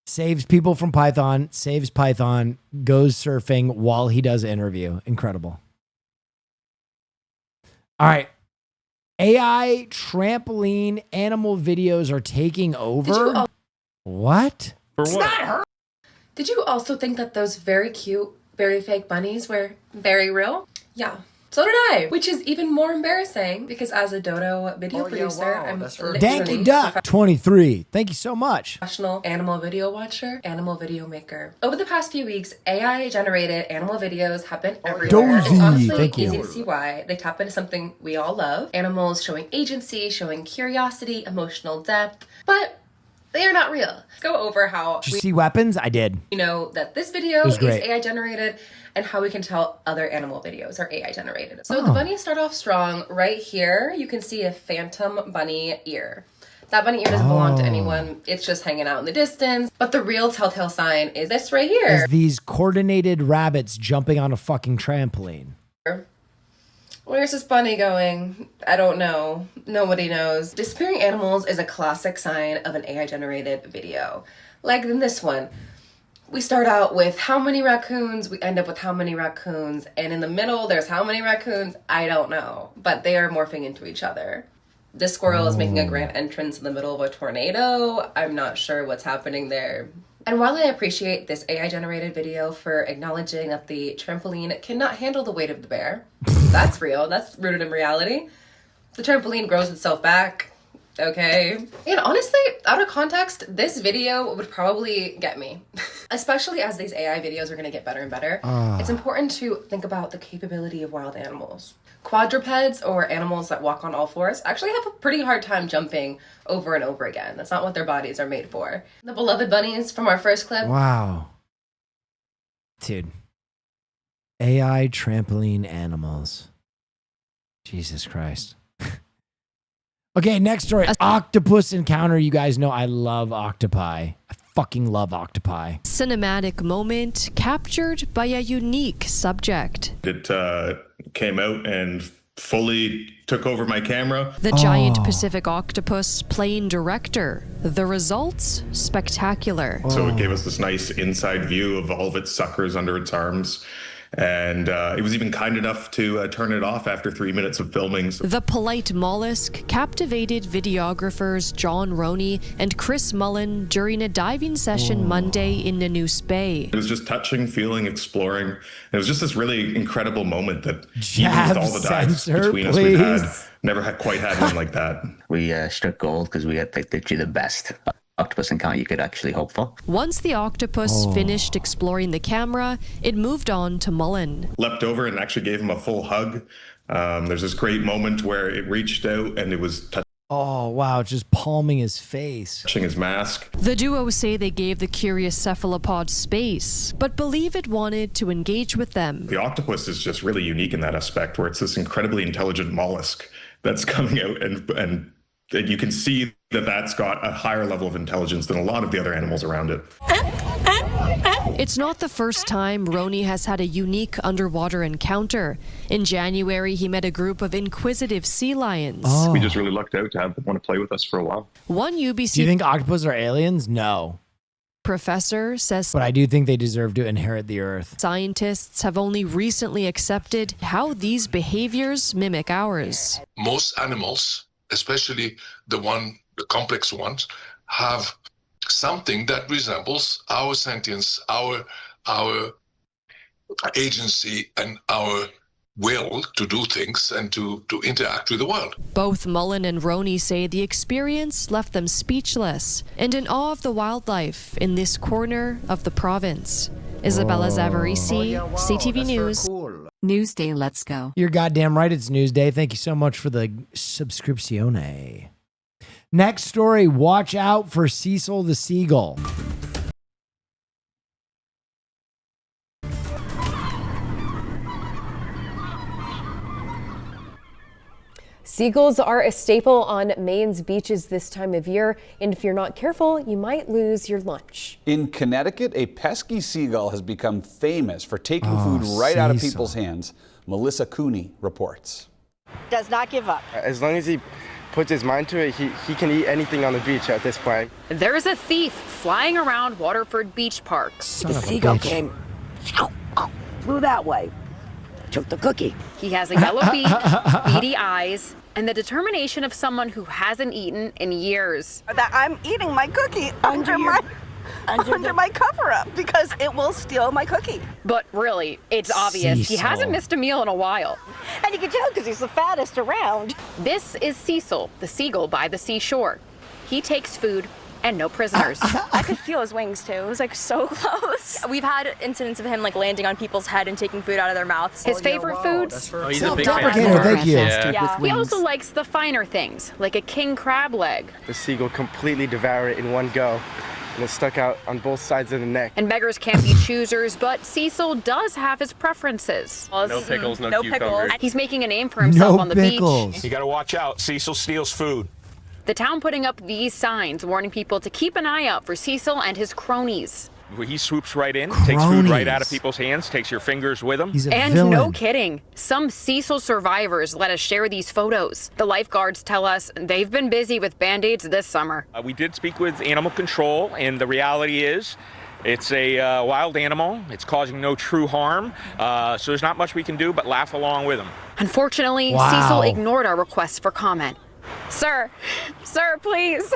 Saves people from Python, saves Python, goes surfing while he does an interview. Incredible. All right. AI trampoline animal videos are taking over. What? For what? Not her. Did you also think that those very cute, very fake bunnies were very real? Yeah. So did I, which is even more embarrassing because as a Dodo video producer, I'm Danky Duck 23. Thank you so much. Professional animal video watcher, animal video maker. Over the past few weeks, AI-generated animal videos have been everywhere. It's honestly easy to see why. They tap into something we all love. Animals showing agency, showing curiosity, emotional depth, but they are not real. Let's go over how Did you see weapons? I did. You know that this video is AI generated and how we can tell other animal videos are AI generated. So the bunnies start off strong. Right here, you can see a phantom bunny ear. That bunny ear doesn't belong to anyone. It's just hanging out in the distance. But the real telltale sign is this right here. Is these coordinated rabbits jumping on a fucking trampoline. Where's this bunny going? I don't know. Nobody knows. Disappearing animals is a classic sign of an AI-generated video. Like in this one. We start out with how many raccoons, we end up with how many raccoons, and in the middle there's how many raccoons, I don't know. But they are morphing into each other. This squirrel is making a grand entrance in the middle of a tornado. I'm not sure what's happening there. And while I appreciate this AI-generated video for acknowledging that the trampoline cannot handle the weight of the bear, that's real, that's rooted in reality. The trampoline grows itself back, okay? And honestly, out of context, this video would probably get me. Especially as these AI videos are gonna get better and better. It's important to think about the capability of wild animals. Quadrupeds, or animals that walk on all fours, actually have a pretty hard time jumping over and over again. That's not what their bodies are made for. The beloved bunnies from our first clip. Wow. Dude. AI trampoline animals. Jesus Christ. Okay, next story. Octopus encounter. You guys know I love octopi. I fucking love octopi. Cinematic moment captured by a unique subject. It came out and fully took over my camera. The giant Pacific octopus playing director. The results, spectacular. So it gave us this nice inside view of all of its suckers under its arms. And it was even kind enough to turn it off after 3 minutes of filming. The polite mollusk captivated videographers John Roney and Chris Mullen during a diving session Monday in Nanoose Bay. It was just touching, feeling, exploring. It was just this really incredible moment that even with all the dives between us we've had, quite had one like that. We struck gold because we got literally the best octopus encounter you could actually hope for. Once the octopus finished exploring the camera, it moved on to Mullen. Leapt over and actually gave him a full hug. There's this great moment where it reached out and it was Oh, wow, just palming his face. touching his mask. The duo say they gave the curious cephalopod space, but believe it wanted to engage with them. The octopus is just really unique in that aspect, where it's this incredibly intelligent mollusk that's coming out and you can see that that's got a higher level of intelligence than a lot of the other animals around it. It's not the first time Roney has had a unique underwater encounter. In January, he met a group of inquisitive sea lions. We just really lucked out to have them want to play with us for a while. One UBC Do you think octopus are aliens? No. professor says, But I do think they deserve to inherit the earth. Scientists have only recently accepted how these behaviors mimic ours. Most animals, especially the complex ones, have something that resembles our sentience, our agency, and our will to do things and to interact with the world. Both Mullen and Roney say the experience left them speechless and in awe of the wildlife in this corner of the province. Isabella Zavarisi, CTV News. Newsday, let's go. You're goddamn right, it's Newsday. Thank you so much for the subscriptione. Next story, watch out for Cecil the Seagull. Seagulls are a staple on Maine's beaches this time of year, and if you're not careful, you might lose your lunch. In Connecticut, a pesky seagull has become famous for taking food right out of people's hands. Melissa Cooney reports. Does not give up. As long as he puts his mind to it, he can eat anything on the beach at this point. There's a thief flying around Waterford Beach Park. The seagull came, flew that way, took the cookie. He has a yellow beak, beady eyes, and the determination of someone who hasn't eaten in years. That I'm eating my cookie under my cover-up because it will steal my cookie. But really, it's obvious he hasn't missed a meal in a while. And you can tell because he's the fattest around. This is Cecil, the seagull by the seashore. He takes food and no prisoners. I could feel his wings too. It was like so close. We've had incidents of him like landing on people's head and taking food out of their mouths. His favorite foods? He's a big fan. Thank you. Yeah. He also likes the finer things, like a king crab leg. The seagull completely devoured it in one go, and it stuck out on both sides of the neck. And beggars can't be choosers, but Cecil does have his preferences. No pickles, no cucumbers. He's making a name for himself on the beach. You gotta watch out. Cecil steals food. The town putting up these signs warning people to keep an eye out for Cecil and his cronies. He swoops right in, takes food right out of people's hands, takes your fingers with him. And no kidding, some Cecil survivors let us share these photos. The lifeguards tell us they've been busy with Band-Aids this summer. We did speak with animal control, and the reality is it's a wild animal. It's causing no true harm, so there's not much we can do but laugh along with him. Unfortunately, Cecil ignored our request for comment. Sir, please.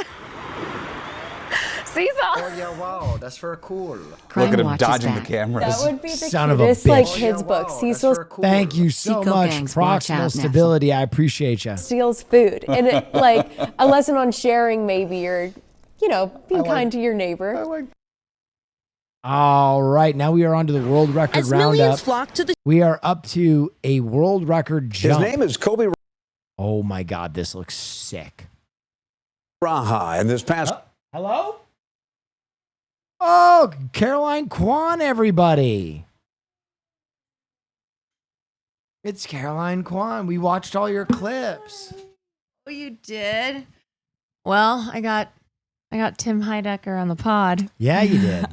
Cecil. Oh yeah, wow, that's very cool. Look at him dodging the cameras. That would be the Son of a cutest like bitch. kids book. Cecil Thank you so much, Proximal Stability. I appreciate you. steals food, and it, like a lesson on sharing maybe, or being kind to your neighbor. All right, now we are on to the world record As millions roundup. flock to the We are up to a world record jump. His name is Kobe Oh my God, this looks sick. Raha, and this past. Hello? Oh, Caroline Kwan, everybody. It's Caroline Kwan. We watched all your clips. Oh, you did? Well, I got I got Tim Heidecker on the pod. Yeah, you did.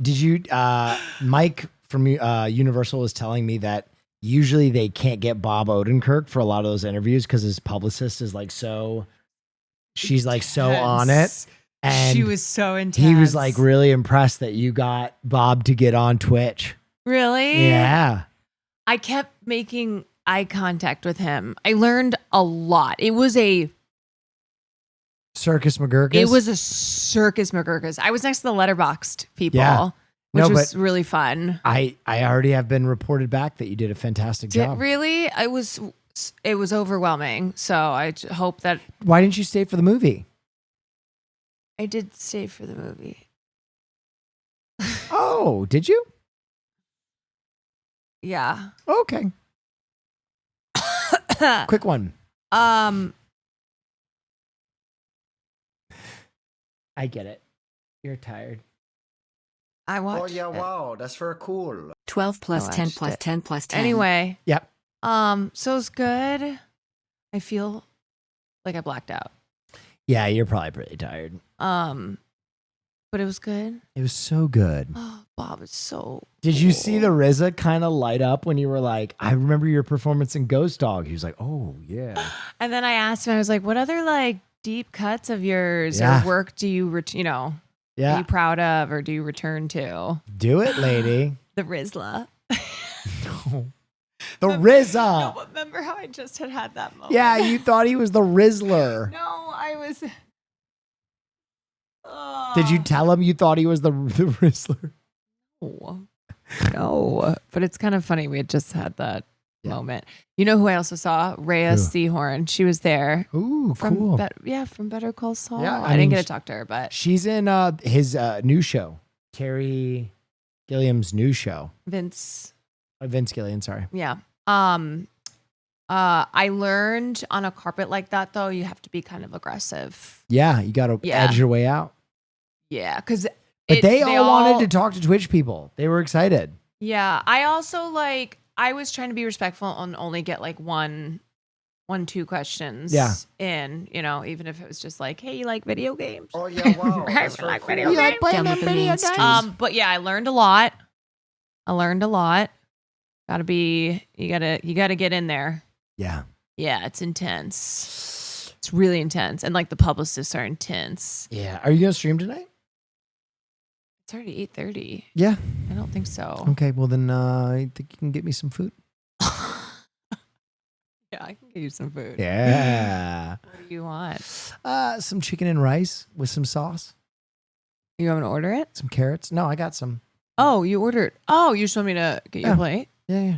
Did you, Mike from Universal was telling me that usually they can't get Bob Odenkirk for a lot of those interviews because his publicist is like she's like so on it. And she was so intense. He was like really impressed that you got Bob to get on Twitch. Really? Yeah. I kept making eye contact with him. I learned a lot. It was a Circus McGurkus? It was a Circus McGurkus. I was next to the letterboxed people, which was really fun. I already have been reported back that you did a fantastic job. Really? It was overwhelming. So I hope that. Why didn't you stay for the movie? I did stay for the movie. Oh, did you? Yeah. Okay. Quick one. I get it. You're tired. I watched. Oh yeah, wow, that's very cool. 12 plus 10 plus 10 plus 10. Anyway. Yep. So it's good. I feel like I blacked out. Yeah, you're probably pretty tired. But it was good. It was so good. Oh, Bob is so. Did you see the RZA kind of light up when you were like, I remember your performance in Ghost Dog? He was like, oh, yeah. And then I asked him, I was like, what other like deep cuts of yours or work do you, are you proud of or do you return to? Do it, lady. The Rizla. The RZA. No, but remember how I just had that moment? Yeah, you thought he was the Rizzler. No, I was. Did you tell him you thought he was the Rizzler? No, but it's kind of funny. We had just had that moment. You know who I also saw? Rhea Seahorn. She was there. Ooh, cool. From Better Call Saul. Yeah, I didn't get to talk to her, but she's in his new show, Terry Gilliam's new show. Vince Gilliam, sorry. Yeah. I learned on a carpet like that, though, you have to be kind of aggressive. Yeah, you got to edge your way out. Yeah, because they all wanted to talk to Twitch people. They were excited. Yeah, I also I was trying to be respectful and only get like one, two questions. In even if it was just like, hey, you like video games? Oh yeah, wow. I like video You games. like playing them video games? But yeah, I learned a lot. Gotta be, you gotta get in there. Yeah. Yeah, it's intense. It's really intense. And like the publicists are intense. Yeah. Are you going to stream tonight? It's already 8:30. Yeah. I don't think so. Okay. Well, then I think you can get me some food. Yeah, I can get you some food. Yeah. What do you want? Some chicken and rice with some sauce. You want me to order it? Some carrots. No, I got some. Oh, you ordered. Oh, you just want me to get your plate? Yeah.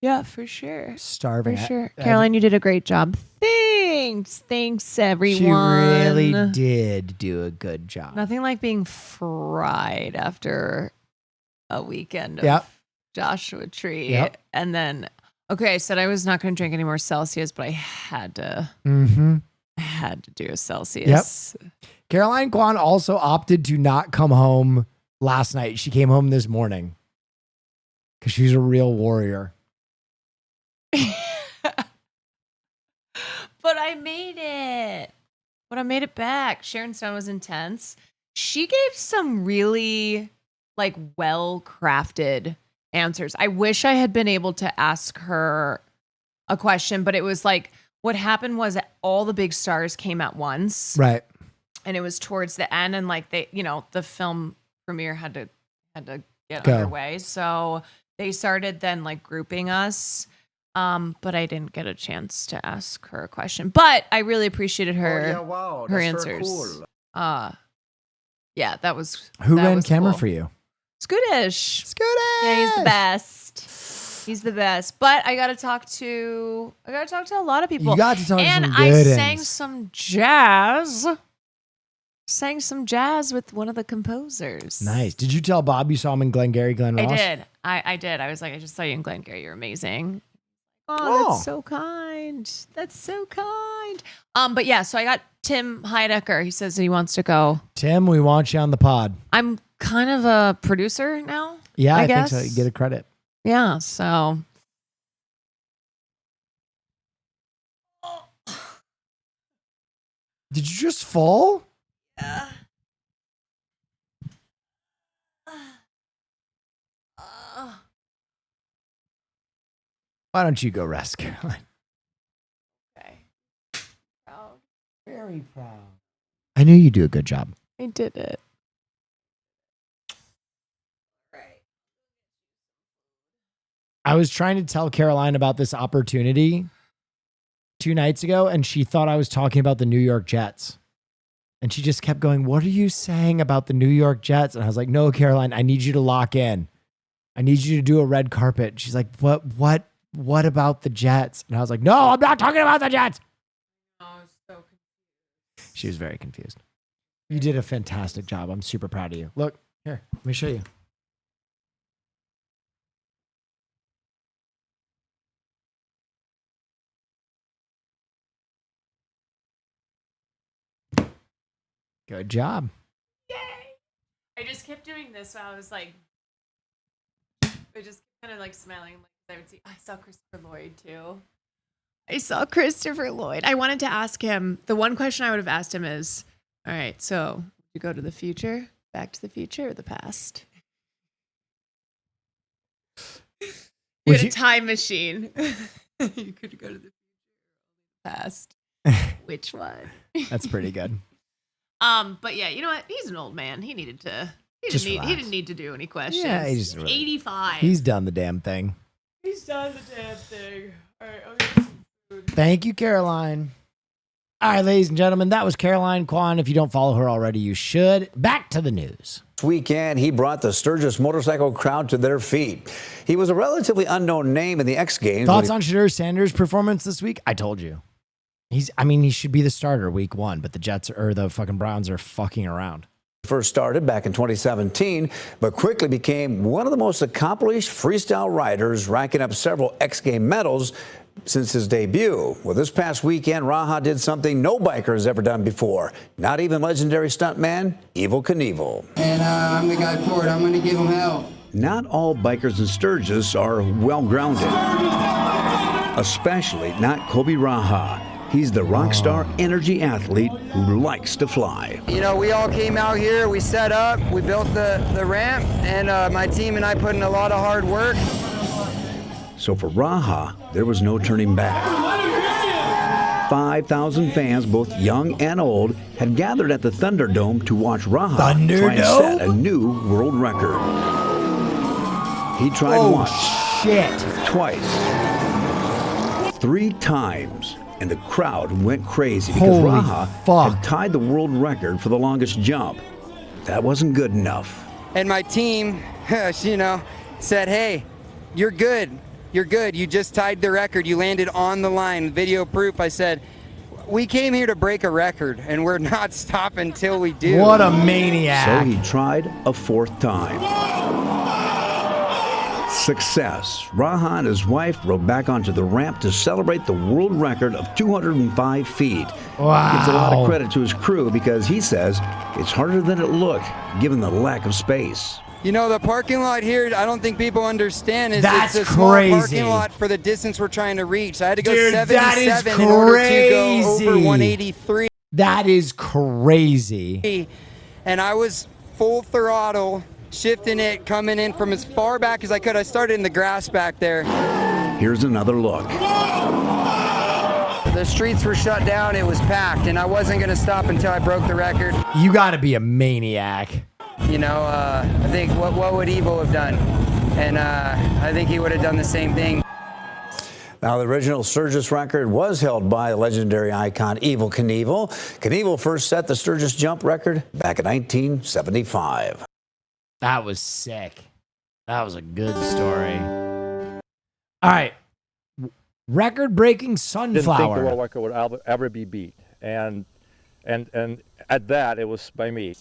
Yeah, for sure. Starving. For sure. Caroline, you did a great job. Thanks, everyone. She really did do a good job. Nothing like being fried after a weekend of Joshua Tree. Yep. And then, I said I was not going to drink any more Celsius, but I had to. I had to do a Celsius. Yep. Caroline Kwan also opted to not come home last night. She came home this morning because she's a real warrior. But I made it. Back. Sharon Stone was intense. She gave some really well-crafted answers. I wish I had been able to ask her a question, but it was what happened was that all the big stars came at once. Right. And it was towards the end and they, the film premiere had to get Go. underway. So they started then grouping us. But I didn't get a chance to ask her a question. But I really appreciated her her answers. Cool. Yeah, that was Who that ran was camera cool. for you? Scootish. Yeah, he's the best. But I got to talk to a lot of people. You got to talk to some and good I ones. sang some jazz. Sang some jazz with one of the composers. Nice. Did you tell Bob you saw him in Glengarry Glen Ross? I did. I did. I was like, I just saw you in Glengarry. You're amazing. Oh, that's so kind. That's so kind. But yeah, so I got Tim Heidecker. He says he wants to go. Tim, we want you on the pod. I'm kind of a producer now. Yeah, I guess. think so. You get a credit. Yeah, so. Did you just fall? Why don't you go rest, Caroline? Okay. Proud. Very proud. I knew you'd do a good job. I did it. I was trying to tell Caroline about this opportunity 2 nights ago, and she thought I was talking about the New York Jets. And she just kept going, "What are you saying about the New York Jets?" And I was like, "No, Caroline, I need you to lock in. I need you to do a red carpet." She's like, What about the Jets?" And I was like, "No, I'm not talking about the Jets." She was very confused. You did a fantastic job. I'm super proud of you. Look, here, let me show you. Good job. Yay! I just kept doing this while I was like, I just kind of like smiling. Like I would see, I saw Christopher Lloyd too. I wanted to ask him, the one question I would have asked him is, all right, so you go to the future, Back to the Future, or the past? You had a time machine. You could go to the past. Which one? That's pretty good. But yeah, you know what? He's an old man. He needed to. He didn't need to do any questions. Yeah, he's 85. He's done the damn thing. He's done the damn thing. All right, I'll get some food. Thank you, Caroline. All right, ladies and gentlemen, that was Caroline Kwan. If you don't follow her already, you should. Back to the news. This weekend, he brought the Sturgis motorcycle crowd to their feet. He was a relatively unknown name in the X Games. Thoughts on Shedeur Sanders' performance this week? I told you. He should be the starter week 1, but the Jets or the fucking Browns are fucking around. First started back in 2017, but quickly became one of the most accomplished freestyle riders, racking up several X Game medals since his debut. Well, this past weekend, Raha did something no biker has ever done before. Not even legendary stuntman Evel Knievel. And I'm the guy for it. I'm going to give him hell. Not all bikers in Sturgis are well-grounded, especially not Kobe Raha. He's the rock star energy athlete who likes to fly. You know, we all came out here, we set up, we built the ramp, and my team and I put in a lot of hard work. So for Raha, there was no turning back. 5,000 fans, both young and old, had gathered at the Thunderdome to watch Raha try and set a new world record. He tried once, twice, 3 times. And the crowd went crazy because Raha had tied the world record for the longest jump. That wasn't good enough. And my team, you know, said, hey, you're good. You're good. You just tied the record. You landed on the line. Video proof. I said, we came here to break a record, and we're not stopping till we do. What a maniac. So he tried a 4th time. Success. Raha and his wife rode back onto the ramp to celebrate the world record of 205 feet. Wow. Gives a lot of credit to his crew because he says it's harder than it looked given the lack of space. You know, the parking lot here, I don't think people understand. It's a small parking lot for the distance we're trying to reach. I had to go 77 in order to go over 183. That is crazy. And I was full throttle, shifting it, coming in from as far back as I could. I started in the grass back there. Here's another look. The streets were shut down. It was packed, and I wasn't going to stop until I broke the record. You got to be a maniac. You know, I think what would Evel have done? And I think he would have done the same thing. Now, the original Sturgis record was held by the legendary icon Evel Knievel. Knievel first set the Sturgis jump record back in 1975. That was sick. That was a good story. All right. Record-breaking sunflower. Didn't think the world record would ever be beat. And at that, it was by me.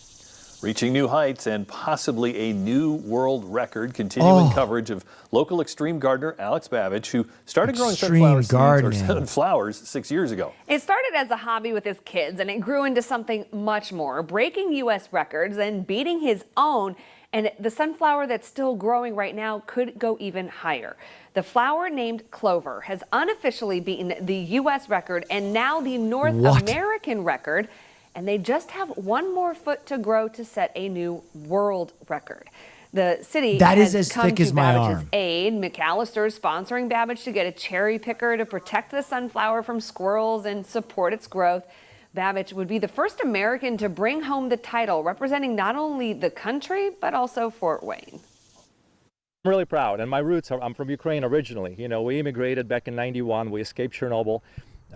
Reaching new heights and possibly a new world record. Continuing coverage of local extreme gardener Alex Babbage, who started growing sunflowers 6 years ago. It started as a hobby with his kids, and it grew into something much more, breaking U.S. records and beating his own. And the sunflower that's still growing right now could go even higher. The flower named Clover has unofficially beaten the U.S. record and now the North American record. and they just have one more foot to grow to set a new world record. The city that has is as come thick to as my Babbage's arm. aid. McAllister is sponsoring Babbage to get a cherry picker to protect the sunflower from squirrels and support its growth. Babbage would be the first American to bring home the title, representing not only the country, but also Fort Wayne. I'm really proud, and my roots are, I'm from Ukraine originally. You know, we immigrated back in '91. We escaped Chernobyl,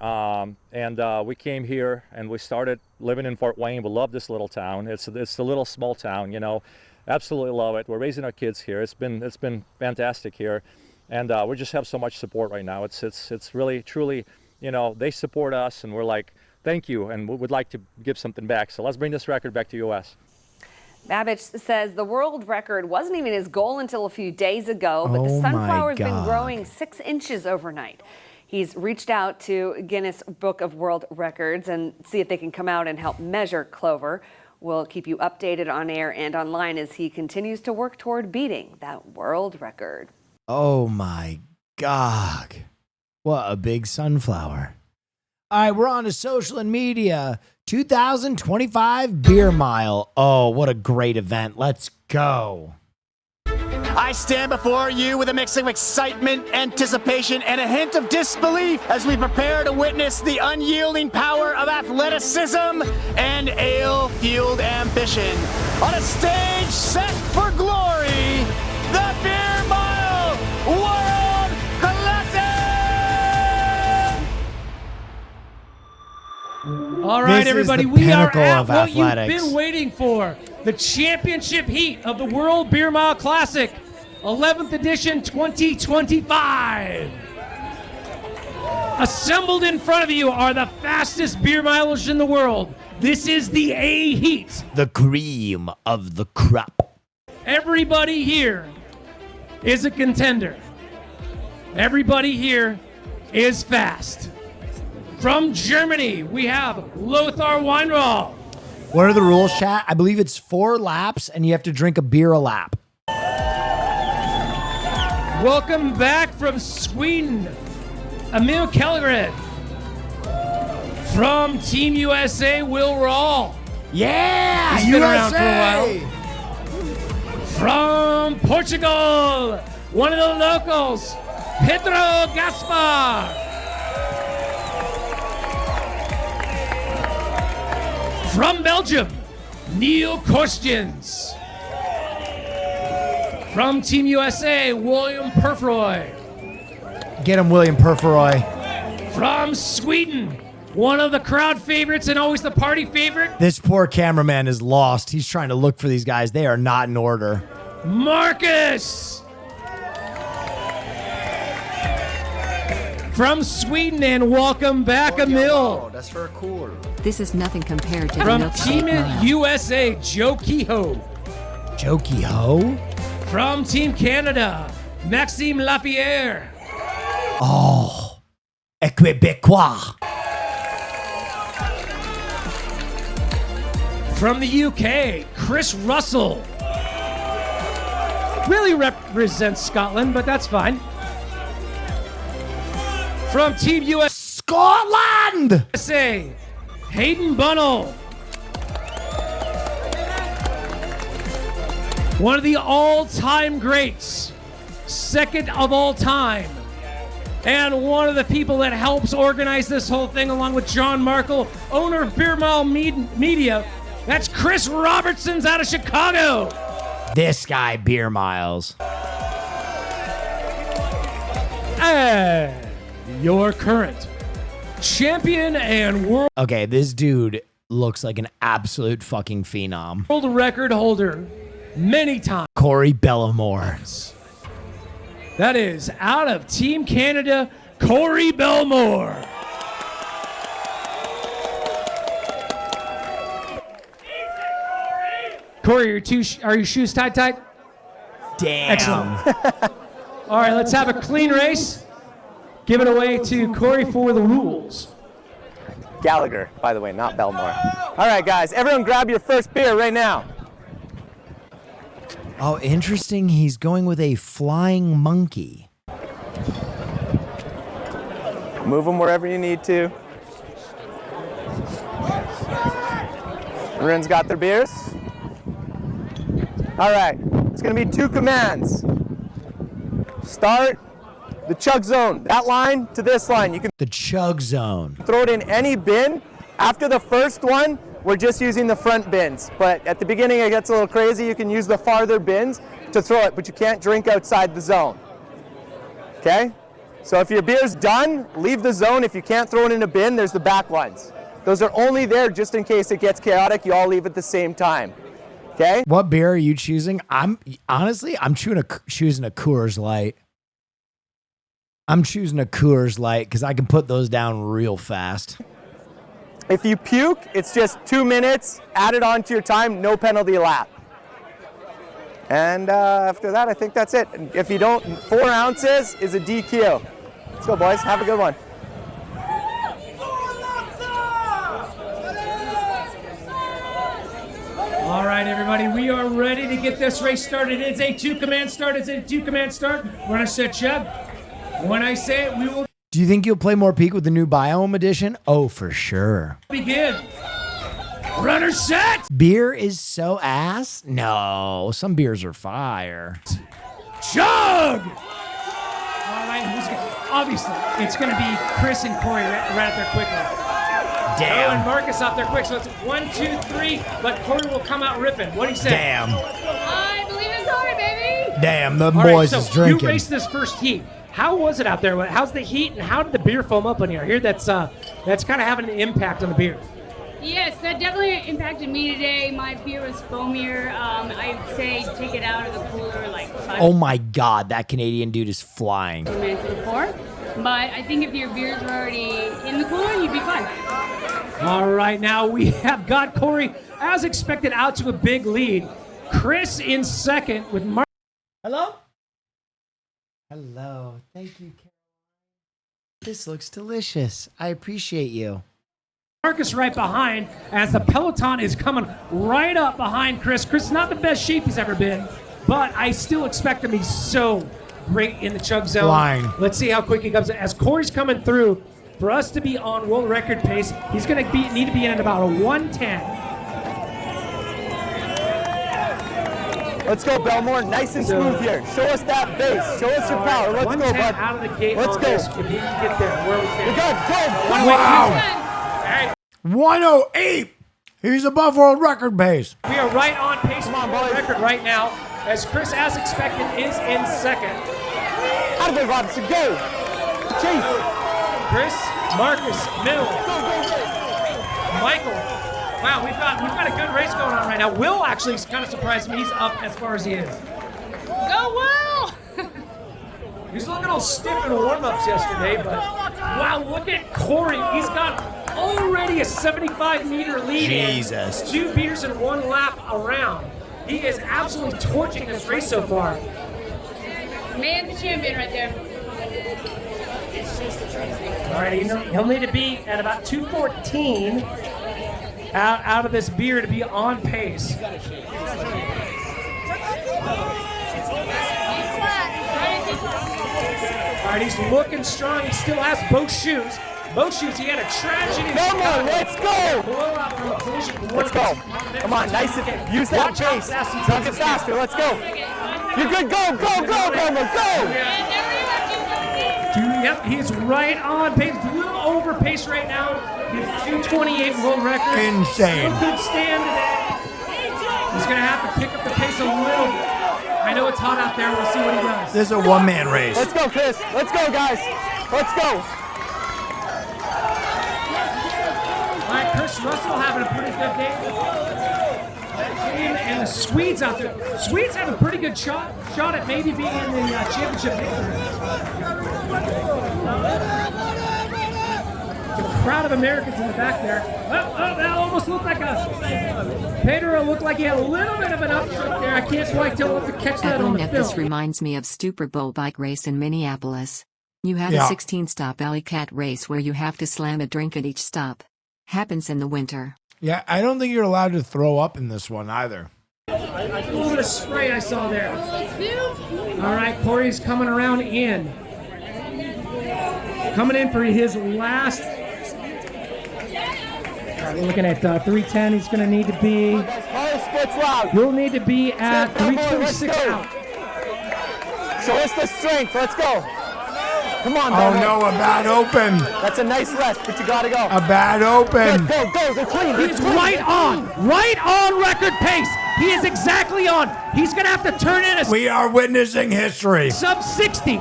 and we came here and we started living in Fort Wayne. We love this little town. It's a little small town, you know. Absolutely love it. We're raising our kids here. It's been fantastic here, and we just have so much support right now. It's really truly, you know, they support us, and we're like, thank you, and we would like to give something back. So let's bring this record back to U.S. Babbage says the world record wasn't even his goal until a few days ago, but the sunflower's been growing 6 inches overnight. He's reached out to Guinness Book of World Records and see if they can come out and help measure clover. We'll keep you updated on air and online as he continues to work toward beating that world record. Oh my God. What a big sunflower. All right, we're on to social and media. 2025 Beer Mile. Oh, what a great event. Let's go. I stand before you with a mix of excitement, anticipation, and a hint of disbelief as we prepare to witness the unyielding power of athleticism and ale-fueled ambition. On a stage set for glory, the Beer Mile World Classic! All right, This is everybody, the we are pinnacle at of what athletics. you've been waiting for. The championship heat of the World Beer Mile Classic, 11th edition 2025. Assembled in front of you are the fastest beer milers in the world. This is the A heat. The cream of the crop. Everybody here is a contender. Everybody here is fast. From Germany, we have Lothar Weinroll. What are the rules, chat? I believe it's 4 laps and you have to drink a beer a lap. Welcome back from Sweden, Emil Kellegred. From Team USA, Will Rawl. Yeah, He's been around for USA. a while. From Portugal, one of the locals, Pedro Gaspar. From Belgium, Neil Korstjens. From Team USA, William Purfroy. Get him, William Purfroy. From Sweden, one of the crowd favorites and always the party favorite, This poor cameraman is lost. He's trying to look for these guys. They are not in order. Marcus. From Sweden, and welcome back, Emil. That's very cool. This is nothing compared to the From milkshake Team mile. USA, Joe Kehoe. Joe Kehoe? From Team Canada, Maxime Lapierre. Oh, Québécois. From the UK, Chris Russell. Really represents Scotland, but that's fine. From Team Scotland! USA, Hayden Bunnell. One of the all-time greats, second of all time, and one of the people that helps organize this whole thing along with John Markle, owner of Beer Mile Media. That's Chris Robertson's out of Chicago. This guy, Beer Miles. And your current champion and world Okay, this dude looks like an absolute fucking phenom. record holder many times. Corey Bellamore. That is out of Team Canada, Corey Belmore. Corey, are your shoes tight? Damn. Excellent. All right, let's have a clean race. Give it away to Corey for the rules. Gallagher, by the way, not Belmore. All right, guys, everyone grab your first beer right now. Oh, interesting. He's going with a flying monkey. Move them wherever you need to. Everyone's got their beers? All right, it's gonna be 2 commands. Start the chug zone, that line to this line. You can The chug zone. throw it in any bin. After the first one, we're just using the front bins. But at the beginning, it gets a little crazy. You can use the farther bins to throw it, but you can't drink outside the zone. Okay? So if your beer's done, leave the zone. If you can't throw it in a bin, there's the back ones. Those are only there just in case it gets chaotic. You all leave at the same time. Okay? What beer are you choosing? I'm choosing a Coors Light. I'm choosing a Coors Light because I can put those down real fast. If you puke, it's just 2 minutes. Add it on to your time. No penalty lap. And after that, I think that's it. And if you don't, 4 ounces is a DQ. Let's go, boys. Have a good one. All right, everybody, we are ready to get this race started. It's a 2-command start. It's a 2-command start. We're gonna set Chug. When I say it, we will Do you think you'll play more Peak with the new Biome Edition? Oh, for sure. begin. Runner set. Beer is so ass? No, some beers are fire. Chug! All right, obviously, it's going to be Chris and Corey right up there quickly. Damn. Oh, and Marcus out there quick. So it's 1, 2, 3, but Corey will come out ripping. What do you say? Damn. I believe in Corey, baby. Damn, the All boys right, is so drinking. You raced this first heat. How was it out there? How's the heat, and how did the beer foam up in here? I hear that's kind of having an impact on the beer. Yes, that definitely impacted me today. My beer was foamier. I'd say take it out of the cooler like 5 Oh my God, that Canadian dude is flying. minutes before. But I think if your beers were already in the cooler, you'd be fine. All right, now we have got Corey, as expected, out to a big lead. Chris in second with Mark. Hello? Hello. Thank you, Caroline. This looks delicious. I appreciate you. Marcus right behind as the peloton is coming right up behind Chris. Chris is not the best shape he's ever been, but I still expect him to be so great in the chug zone. Flying. Let's see how quick he comes. As Corey's coming through, for us to be on world record pace, he's going to need to be in at about a 110. Let's go, Belmore. Nice and smooth here. Show us that base. Show us your power. Let's go, bud. Out of the gate. Let's go. If he can get there, where we stand. You're good. Good. Wow. 108. He's above world record pace. We are right on pace for world record right now, as Chris, as expected, is in second. Out of the Robinson, go. Chase. Chris, Marcus, middle. Michael. Wow, we've got a good race going on right now. Will actually is kind of surprised me. He's up as far as he is. Go, Will! He's looking all stiff in warm-ups yesterday, but wow, look at Corey. He's got already a 75-meter lead. Jesus. 2 beers and 1 lap around. He is absolutely torching this race so far. Man's the champion right there. All right, he'll need to be at about 2:14 out of this beer to be on pace. All right, he's looking strong. He still has both shoes. Both shoes. He had a tragedy. Come on, let's go. Blowout from a collision. Let's go. Come on, nice. Use that pace. Talk it faster. Let's go. You're good. Go, go, go, Belmore. Go. Yep, he's right on pace. A little over pace right now. His 2:28 world record. Insane. Still could stand today. He's going to have to pick up the pace a little bit. I know it's hot out there. We'll see what he does. This is a one-man race. Let's go, Chris. Let's go, guys. Let's go. All right, Chris Russell having a pretty good day. And the Swedes out there. Swedes have a pretty good shot at maybe being in the championship victory. The crowd of Americans in the back there. Oh, that almost looked like Pedro looked like he had a little bit of an upstroke there. I can't quite tell what to catch that on the Neff, film. this reminds me of Super Bowl bike race in Minneapolis. You had a 16-stop alley cat race where you have to slam a drink at each stop. Happens in the winter. Yeah, I don't think you're allowed to throw up in this one either. A little bit of spray I saw there. All right, Corey's coming around in. Coming in for his last We're looking at 310. He's going to need to be. You'll need to be at 326 out. Show us the strength. Let's go. Come on, Oh no, a bad open. That's a nice rest, but you gotta go. A bad open. Go. They're clean. He's right on record pace. He is exactly on. He's gonna have to turn in a. We are witnessing history. Sub 60.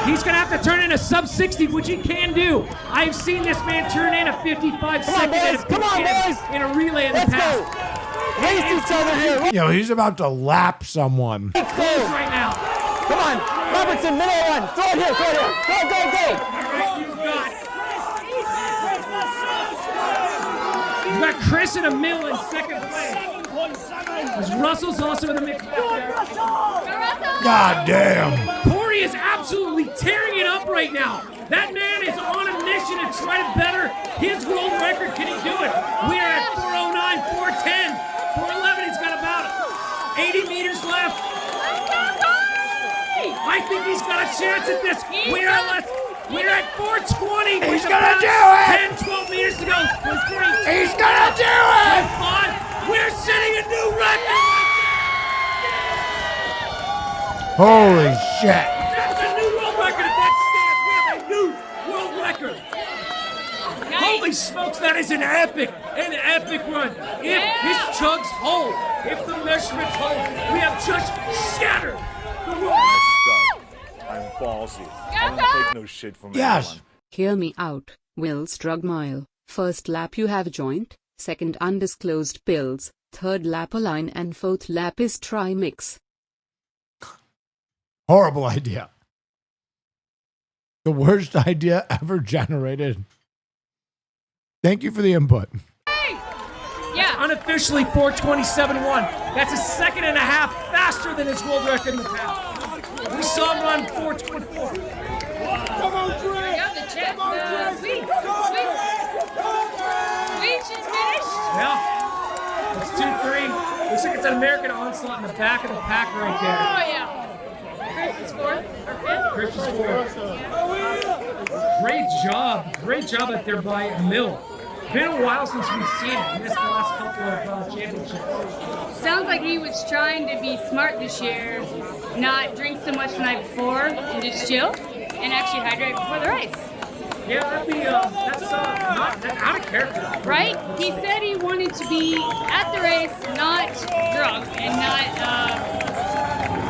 He's gonna have to turn in a sub 60, which he can do. I've seen this man turn in a 55 second in a relay in the past. Race each other here. Yo, he's about to lap someone. Close right now. Come on, Robertson, middle one. Throw it here. Go. You've got Chris in the middle in second place. Russell's also in the mix back there. God damn. Corey is absolutely tearing it up right now. That man is on a mission to try to better his world record. Can he do it? We are at 409, 410, 411. He's got about 80 meters left. I think he's got a chance at this. We're at 420. He's gonna do it. 10, 12 meters to go. He's gonna do it. We're setting a new record. Holy shit. That's a new world record. If that stands, we have a new world record. Holy smokes, that is an epic run. If his chugs hold, if the measurements hold, we have just shattered the world. I'm ballsy. I don't take no shit from anyone. Hear me out. Will Strug Mile. First lap you have joint, second undisclosed pills, third lap a line, and fourth lap is try mix. Horrible idea. The worst idea ever generated. Thank you for the input. Yeah, unofficially 427.1. That's a second and a half faster than his world record in the past. We saw him run 424. Come on, Dre! Come on, Dre! Sweet is finished. Yeah. It's 2-3. Looks like it's an American onslaught in the back of the pack right there. Oh, yeah. Chris is fourth. Or fifth. Chris is fourth. Great job out there by Mill. Been a while since we've seen it. He missed the last couple of championships. Sounds like he was trying to be smart this year, not drink so much the night before and just chill, and actually hydrate before the race. Yeah, that's out of character. Right? He said he wanted to be at the race, not drunk and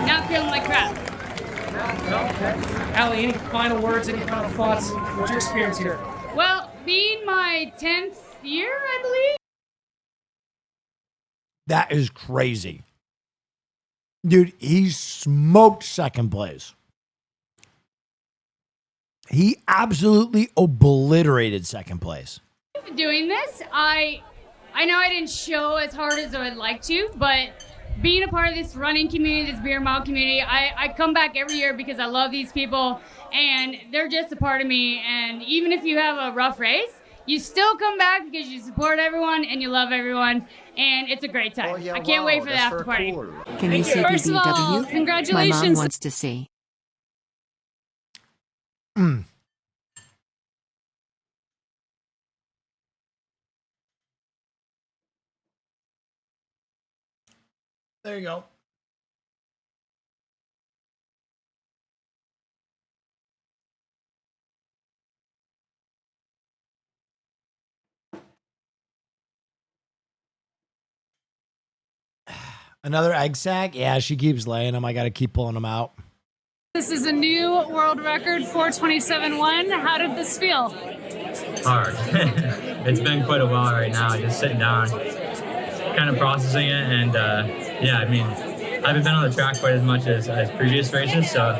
not feeling like crap. Okay. Allie, any final words, any final thoughts? What's your experience here? Well, being my 10th year, I believe. That is crazy. Dude, he smoked second place. He absolutely obliterated second place. Doing this, I know I didn't show as hard as I would like to, but being a part of this running community, this beer mile community, I come back every year because I love these people and they're just a part of me. And even if you have a rough race, you still come back because you support everyone and you love everyone, and it's a great time. I can't wait for the after party. Cool. Can you see First the of all, BW? congratulations. My mom wants to see. There you go. Another egg sack? Yeah, she keeps laying them. I got to keep pulling them out. This is a new world record, 427.1. How did this feel? Hard. It's been quite a while right now, just sitting down, kind of processing it, and yeah, I mean, I haven't been on the track quite as much as previous races, so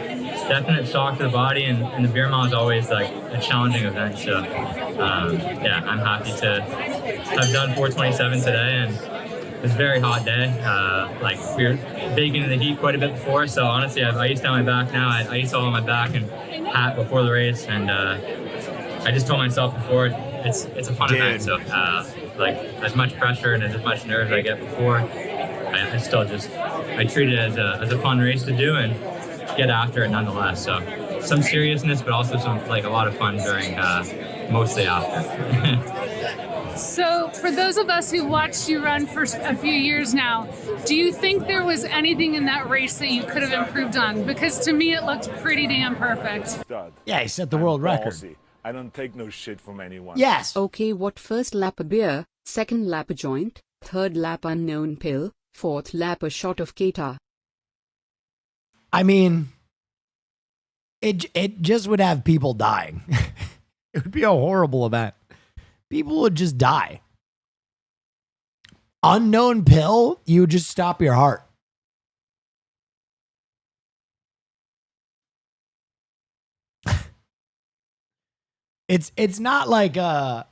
definite shock to the body, and the beer mile is always like a challenging event, so yeah, I'm happy to have done 427 today, and it was a very hot day. Like we were baking in the heat quite a bit before, so honestly, I have ice down my back now. I had ice all on my back and hat before the race, and I just told myself before it's a fun event. So like as much pressure and as much nerves I get before, I still just treat it as a fun race to do and get after it nonetheless. So some seriousness, but also some like a lot of fun during mostly after. So for those of us who watched you run for a few years now, do you think there was anything in that race that you could have improved on? Because to me, it looked pretty damn perfect. Yeah, he set the world record. I don't take no shit from anyone. Yes. Okay, what first lap a beer, second lap a joint, third lap unknown pill, fourth lap a shot of Keta. I mean, it just would have people dying. It would be a horrible event. People would just die. Unknown pill, you would just stop your heart. It's not like a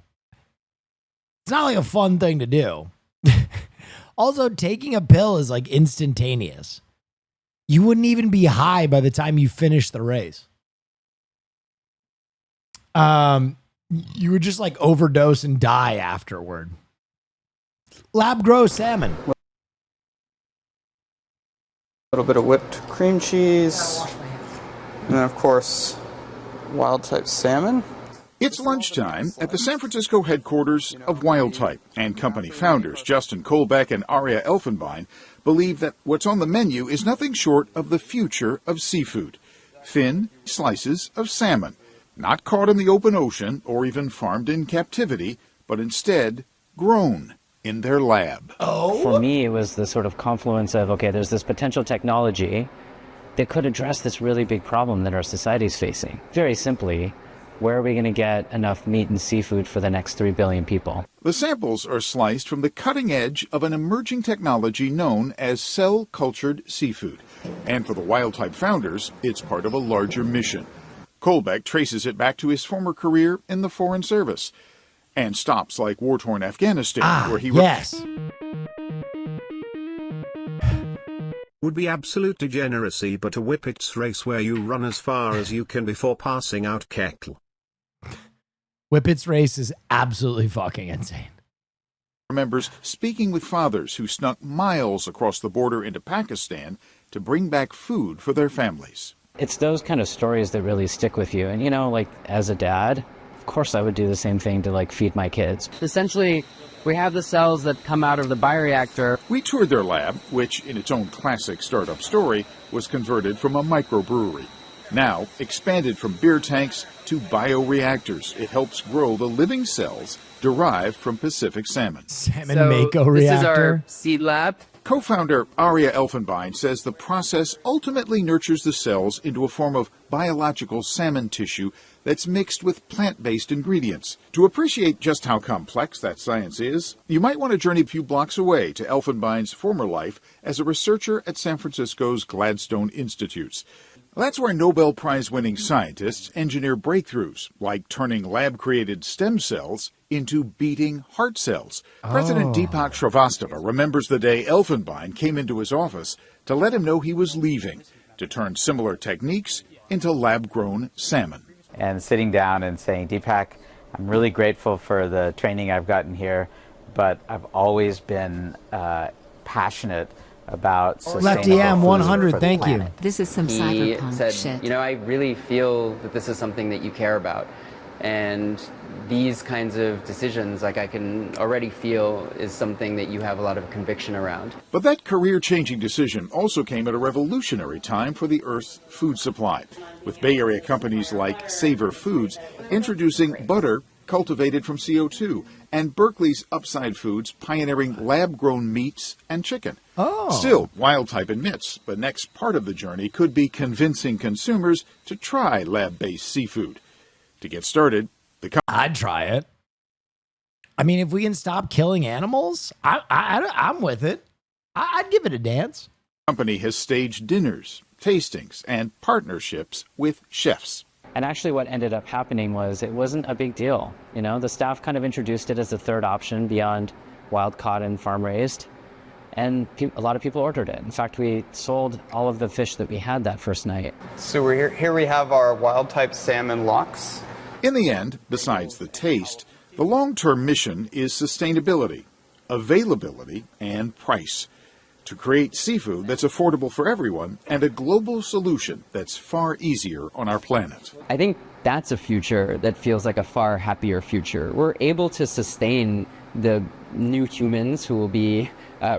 fun thing to do. Also, taking a pill is like instantaneous. You wouldn't even be high by the time you finish the race. You would just like overdose and die afterward. Lab grow salmon. A little bit of whipped cream cheese. And then, of course, wild type salmon. It's lunchtime at the San Francisco headquarters of Wild Type, and company founders Justin Kolbeck and Aria Elfenbein believe that what's on the menu is nothing short of the future of seafood. Thin slices of salmon, not caught in the open ocean or even farmed in captivity, but instead grown in their lab. For me, it was the sort of confluence of, okay, there's this potential technology that could address this really big problem that our society is facing. Very simply, where are we going to get enough meat and seafood for the next 3 billion people? The samples are sliced from the cutting edge of an emerging technology known as cell-cultured seafood. And for the Wild Type founders, it's part of a larger mission. Kolbeck traces it back to his former career in the Foreign Service and stops like war-torn Afghanistan, where he... Yes. Would be absolute degeneracy, but a Whippets race where you run as far as you can before passing out kettle. Whippets race is absolutely fucking insane. Remembers speaking with fathers who snuck miles across the border into Pakistan to bring back food for their families. It's those kind of stories that really stick with you. And, you know, like, as a dad, of course I would do the same thing to, like, feed my kids. Essentially, we have the cells that come out of the bioreactor. We toured their lab, which, in its own classic startup story, was converted from a microbrewery. Now, expanded from beer tanks to bioreactors, it helps grow the living cells derived from Pacific salmon. Salmon Mako reactor. This is our seed lab. Co-founder Aria Elfenbein says the process ultimately nurtures the cells into a form of biological salmon tissue that's mixed with plant-based ingredients. To appreciate just how complex that science is, you might want to journey a few blocks away to Elfenbein's former life as a researcher at San Francisco's Gladstone Institutes. That's where Nobel Prize-winning scientists engineer breakthroughs, like turning lab-created stem cells into beating heart cells. President Deepak Srivastava remembers the day Elfenbein came into his office to let him know he was leaving, to turn similar techniques into lab-grown salmon. And sitting down and saying, Deepak, I'm really grateful for the training I've gotten here, but I've always been passionate about Lefty M 100, thank you. This is some cyberpunk said, shit. You know, I really feel that this is something that you care about. And these kinds of decisions, like I can already feel, is something that you have a lot of conviction around. But that career-changing decision also came at a revolutionary time for the Earth's food supply, with Bay Area companies like Savor Foods introducing butter cultivated from CO2, and Berkeley's Upside Foods pioneering lab-grown meats and chicken. Still, Wild Type admits the next part of the journey could be convincing consumers to try lab-based seafood. To get started, I'd try it. I mean, if we can stop killing animals, I'm with it. I'd give it a dance. The company has staged dinners, tastings, and partnerships with chefs. And actually what ended up happening was it wasn't a big deal. You know, the staff kind of introduced it as a third option beyond wild caught and farm raised. And a lot of people ordered it. In fact, we sold all of the fish that we had that first night. So we're here we have our Wild Type salmon lox. In the end, besides the taste, the long-term mission is sustainability, availability, and price. to create seafood that's affordable for everyone and a global solution that's far easier on our planet. I think that's a future that feels like a far happier future. We're able to sustain the new humans who will be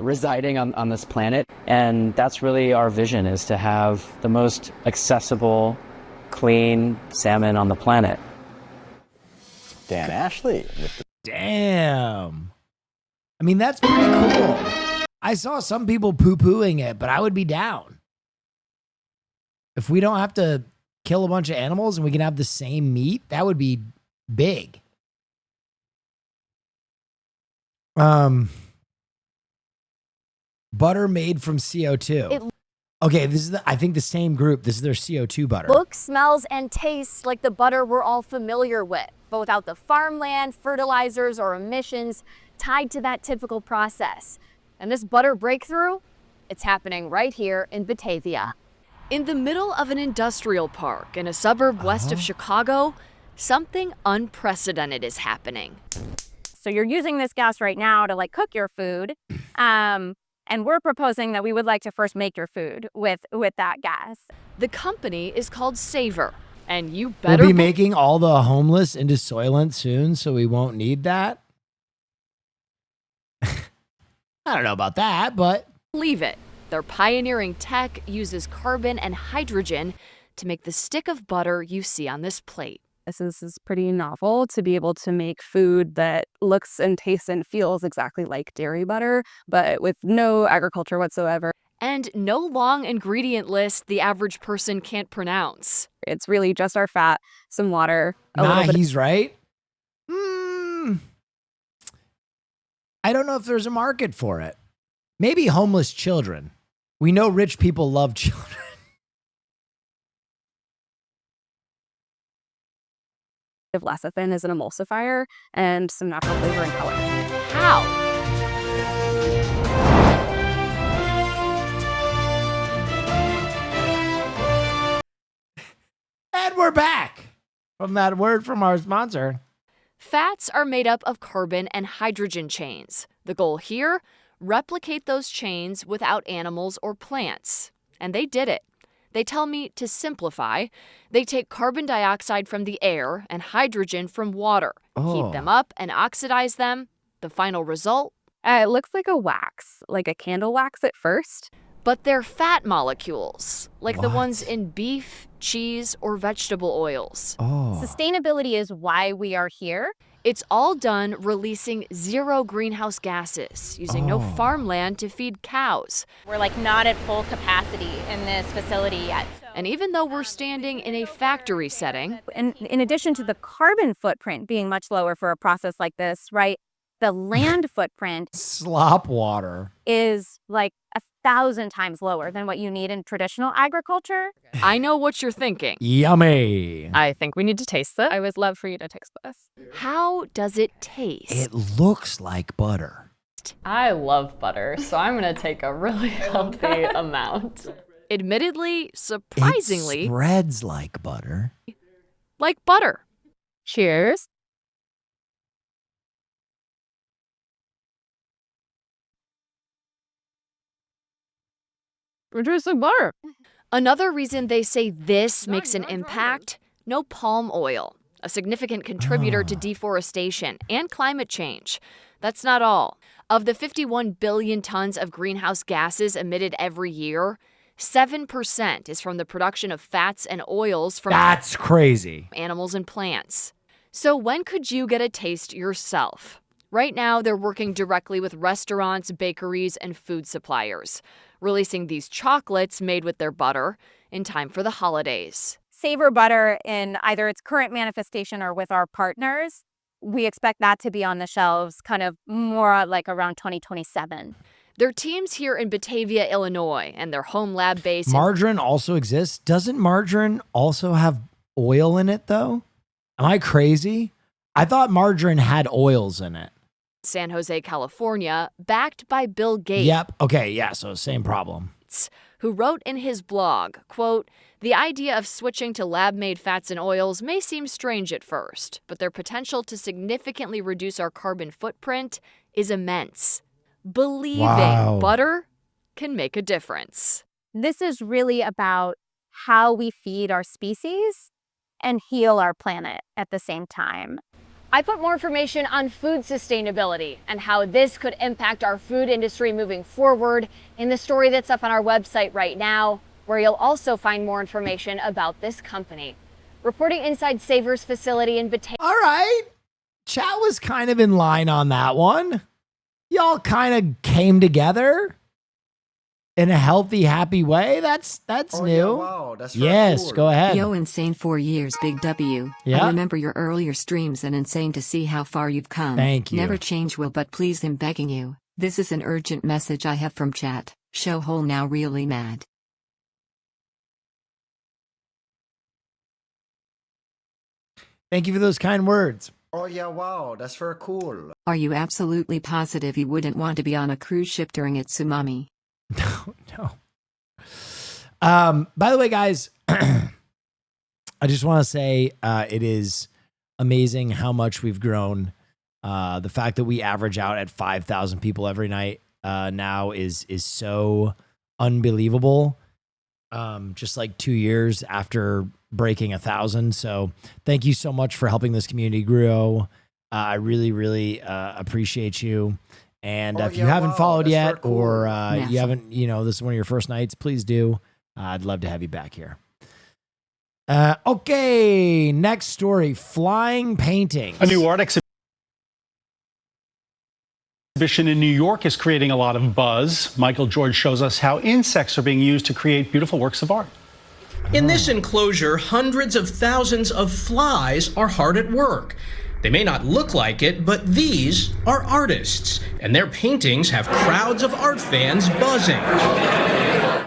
residing on this planet. And that's really our vision, is to have the most accessible, clean salmon on the planet. Dan Ashley. Damn. I mean, that's pretty cool. I saw some people poo-pooing it, but I would be down. If we don't have to kill a bunch of animals and we can have the same meat, that would be big. Butter made from CO2. Okay, this is I think the same group. This is their CO2 butter. Looks, smells, and tastes like the butter we're all familiar with, but without the farmland, fertilizers, or emissions tied to that typical process. And this butter breakthrough, it's happening right here in Batavia. In the middle of an industrial park in a suburb west of Chicago, something unprecedented is happening. So you're using this gas right now to cook your food. And we're proposing that we would like to first make your food with that gas. The company is called Seir, and you better We'll be making all the homeless into Soylent soon, so we won't need that. I don't know about that, but believe it. Their pioneering tech uses carbon and hydrogen to make the stick of butter you see on this plate. This is pretty novel to be able to make food that looks and tastes and feels exactly like dairy butter, but with no agriculture whatsoever. And no long ingredient list the average person can't pronounce. It's really just our fat, some water, he's right. I don't know if there's a market for it. Maybe homeless children. We know rich people love children. Of lecithin as an emulsifier and some natural flavor and color. How? And we're back from that word from our sponsor. Fats are made up of carbon and hydrogen chains. The goal here, replicate those chains without animals or plants. And they did it. They tell me to simplify. They take carbon dioxide from the air and hydrogen from water, heat them up and oxidize them. The final result? It looks like a wax, like a candle wax at first. But they're fat molecules, like the ones in beef, cheese, or vegetable oils. Sustainability is why we are here. It's all done releasing zero greenhouse gases, using no farmland to feed cows. We're not at full capacity in this facility yet. And even though we're standing in a factory setting, And in addition to the carbon footprint being much lower for a process like this, right? The land footprint Slop water is 1,000 times lower than what you need in traditional agriculture. I know what you're thinking. Yummy. I think we need to taste it. I would love for you to taste this. How does it taste? It looks like butter. I love butter, so I'm going to take a really healthy amount. Admittedly, surprisingly, It spreads like butter. like butter. Cheers. We're just like butter. Another reason they say this makes an impact, no palm oil, a significant contributor to deforestation and climate change. That's not all. Of the 51 billion tons of greenhouse gases emitted every year, 7% is from the production of fats and oils from That's crazy. animals and plants. So when could you get a taste yourself? Right now, they're working directly with restaurants, bakeries, and food suppliers, releasing these chocolates made with their butter in time for the holidays. Savor butter in either its current manifestation or with our partners. We expect that to be on the shelves kind of more around 2027. Their teams here in Batavia, Illinois, and their home lab base Margarine also exists. Doesn't margarine also have oil in it, though? Am I crazy? I thought margarine had oils in it. San Jose, California, backed by Bill Gates. Yep. Okay. Yeah. So same problem. Who wrote in his blog, quote, "The idea of switching to lab-made fats and oils may seem strange at first, but their potential to significantly reduce our carbon footprint is immense. Believing butter can make a difference. This is really about how we feed our species and heal our planet at the same time. I put more information on food sustainability and how this could impact our food industry moving forward in the story that's up on our website right now, where you'll also find more information about this company. Reporting inside Seir's facility in Beijing. All right. Chat was kind of in line on that one. Y'all kind of came together in a healthy, happy way. That's new. Yeah, wow, that's yes, cool. go ahead. Yo, Insane 4 years, Big W. Yeah. I remember your earlier streams and Insane to see how far you've come. Thank you. Never change, Will, but please, I'm begging you. This is an urgent message I have from chat. Show hole now really mad. Thank you for those kind words. Oh yeah, wow, that's very cool. Are you absolutely positive you wouldn't want to be on a cruise ship during its tsunami? No. By the way, guys, I just want to say it is amazing how much we've grown. The fact that we average out at 5,000 people every night now is so unbelievable. Just like 2 years after breaking 1,000. So thank you so much for helping this community grow. I really, really appreciate you. And if you haven't followed yet, cool. or you haven't, this is one of your first nights, please do. I'd love to have you back here. Okay, next story, flying paintings. A new art exhibition in New York is creating a lot of buzz. Michael George shows us how insects are being used to create beautiful works of art. In this enclosure, hundreds of thousands of flies are hard at work. They may not look like it, but these are artists, and their paintings have crowds of art fans buzzing.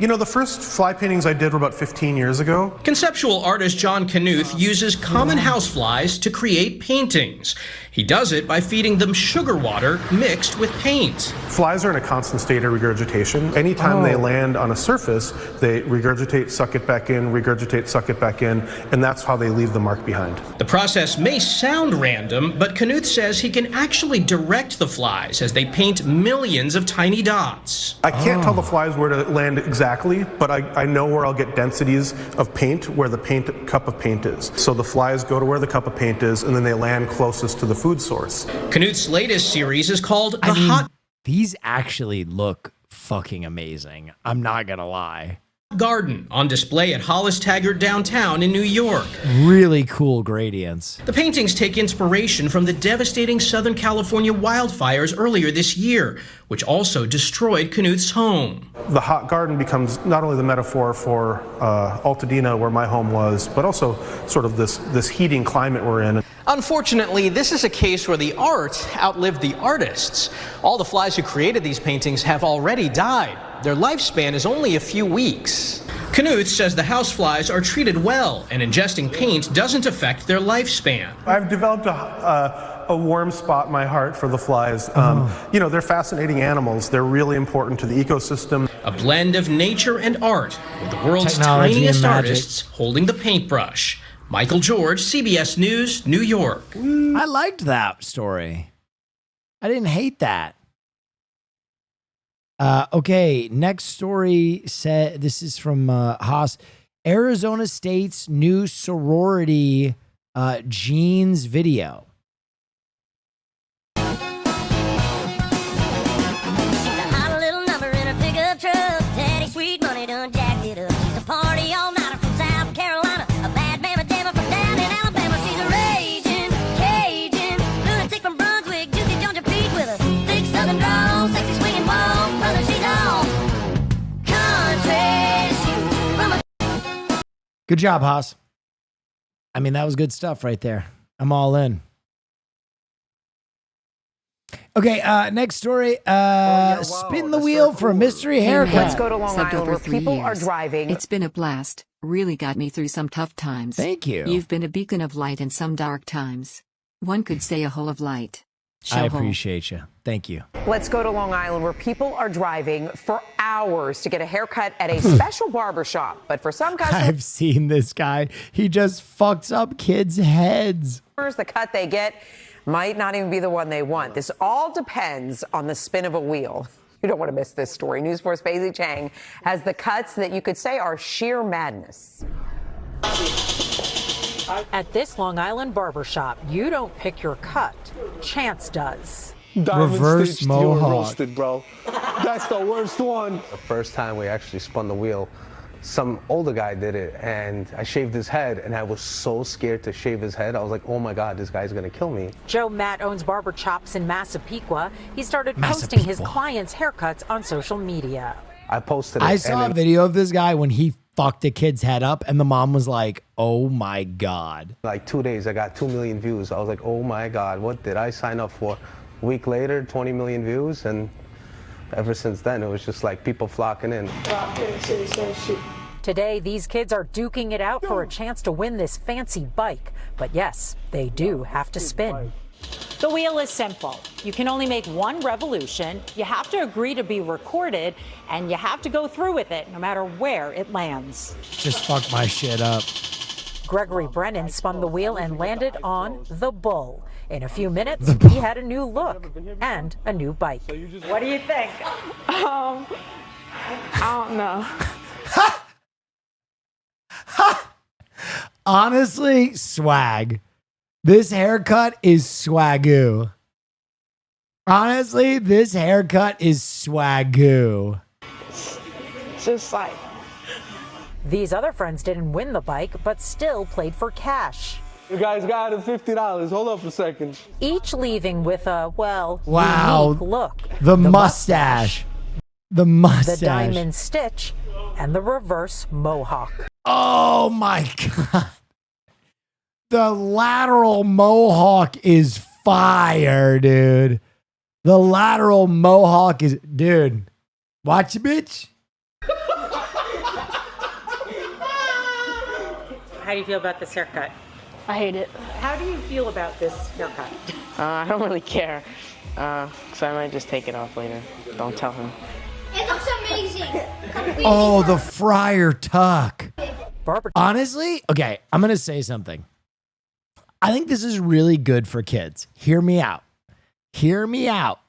You know, the first fly paintings I did were about 15 years ago. Conceptual artist John Knuth uses common houseflies to create paintings. He does it by feeding them sugar water mixed with paint. Flies are in a constant state of regurgitation. Anytime they land on a surface, they regurgitate, suck it back in, regurgitate, suck it back in, and that's how they leave the mark behind. The process may sound random, but Knuth says he can actually direct the flies as they paint millions of tiny dots. I can't tell the flies where to land exactly, but I know where I'll get densities of paint, where the cup of paint is. So the flies go to where the cup of paint is, and then they land closest to the food source. Knuth's latest series is called The Hot These actually look fucking amazing. I'm not gonna lie. Garden, on display at Hollis Taggart downtown in New York. Really cool gradients. The paintings take inspiration from the devastating Southern California wildfires earlier this year, which also destroyed Knuth's home. The hot garden becomes not only the metaphor for Altadena, where my home was, but also sort of this heating climate we're in. Unfortunately, this is a case where the art outlived the artists. All the flies who created these paintings have already died. Their lifespan is only a few weeks. Knuth says the houseflies are treated well, and ingesting paint doesn't affect their lifespan. I've developed a warm spot in my heart for the flies. You know, they're fascinating animals. They're really important to the ecosystem. A blend of nature and art, with the world's Technology tiniest and magic. artists holding the paintbrush. Michael George, CBS News, New York. I liked that story. I didn't hate that. Okay, next story said, this is from Haas. Arizona State's new sorority jeans video. Good job, Haas. I mean, that was good stuff right there. I'm all in. Okay, next story. Spin the wheel for a mystery haircut. Let's go to Long Island where people are driving. It's been a blast. Really got me through some tough times. Thank you. You've been a beacon of light in some dark times. One could say a hole of light. I appreciate you. Thank you. Let's go to Long Island where people are driving for hours to get a haircut at a special barbershop. But for some customers, I've seen this guy. He just fucks up kids' heads. the cut they get might not even be the one they want. This all depends on the spin of a wheel. You don't want to miss this story. News 4's Beijing Chang has the cuts that you could say are sheer madness. At this Long Island barbershop, you don't pick your cut. Chance does. Reverse stitched, mohawk. you were roasted, bro. That's the worst one. The first time we actually spun the wheel, some older guy did it, and I shaved his head, and I was so scared to shave his head. I was like, oh my God, this guy's gonna kill me. Joe Matt owns Barber Chops in Massapequa. He started posting his clients' haircuts on social media. I posted it. I saw a video of this guy when he fucked a kid's head up, and the mom was like, oh my God. Like 2 days, I got 2 million views. I was like, oh my God, what did I sign up for? A week later, 20 million views, and ever since then, it was just like people flocking in. Today, these kids are duking it out for a chance to win this fancy bike. But yes, they do have to spin. The wheel is simple. You can only make one revolution. You have to agree to be recorded, and you have to go through with it no matter where it lands. Just fuck my shit up. Gregory Brennan spun the wheel and landed on the bull. In a few minutes, he had a new look and a new bike. What do you think? I don't know. Honestly, swag. This haircut is swagoo. Honestly, this haircut is swagoo. Just like. These other friends didn't win the bike, but still played for cash. You guys got it $50. Hold up a second. Each leaving with a, well, Wow. unique look. The mustache. The mustache. The diamond stitch and the reverse mohawk. Oh my God. The lateral mohawk is fire, dude. The lateral mohawk is, dude. Watch it, bitch. How do you feel about this haircut? I hate it. How do you feel about this haircut? I don't really care. So I might just take it off later. Don't tell him. It looks amazing. Oh, the friar tuck. Honestly, okay, I'm going to say something. I think this is really good for kids. Hear me out. Hear me out.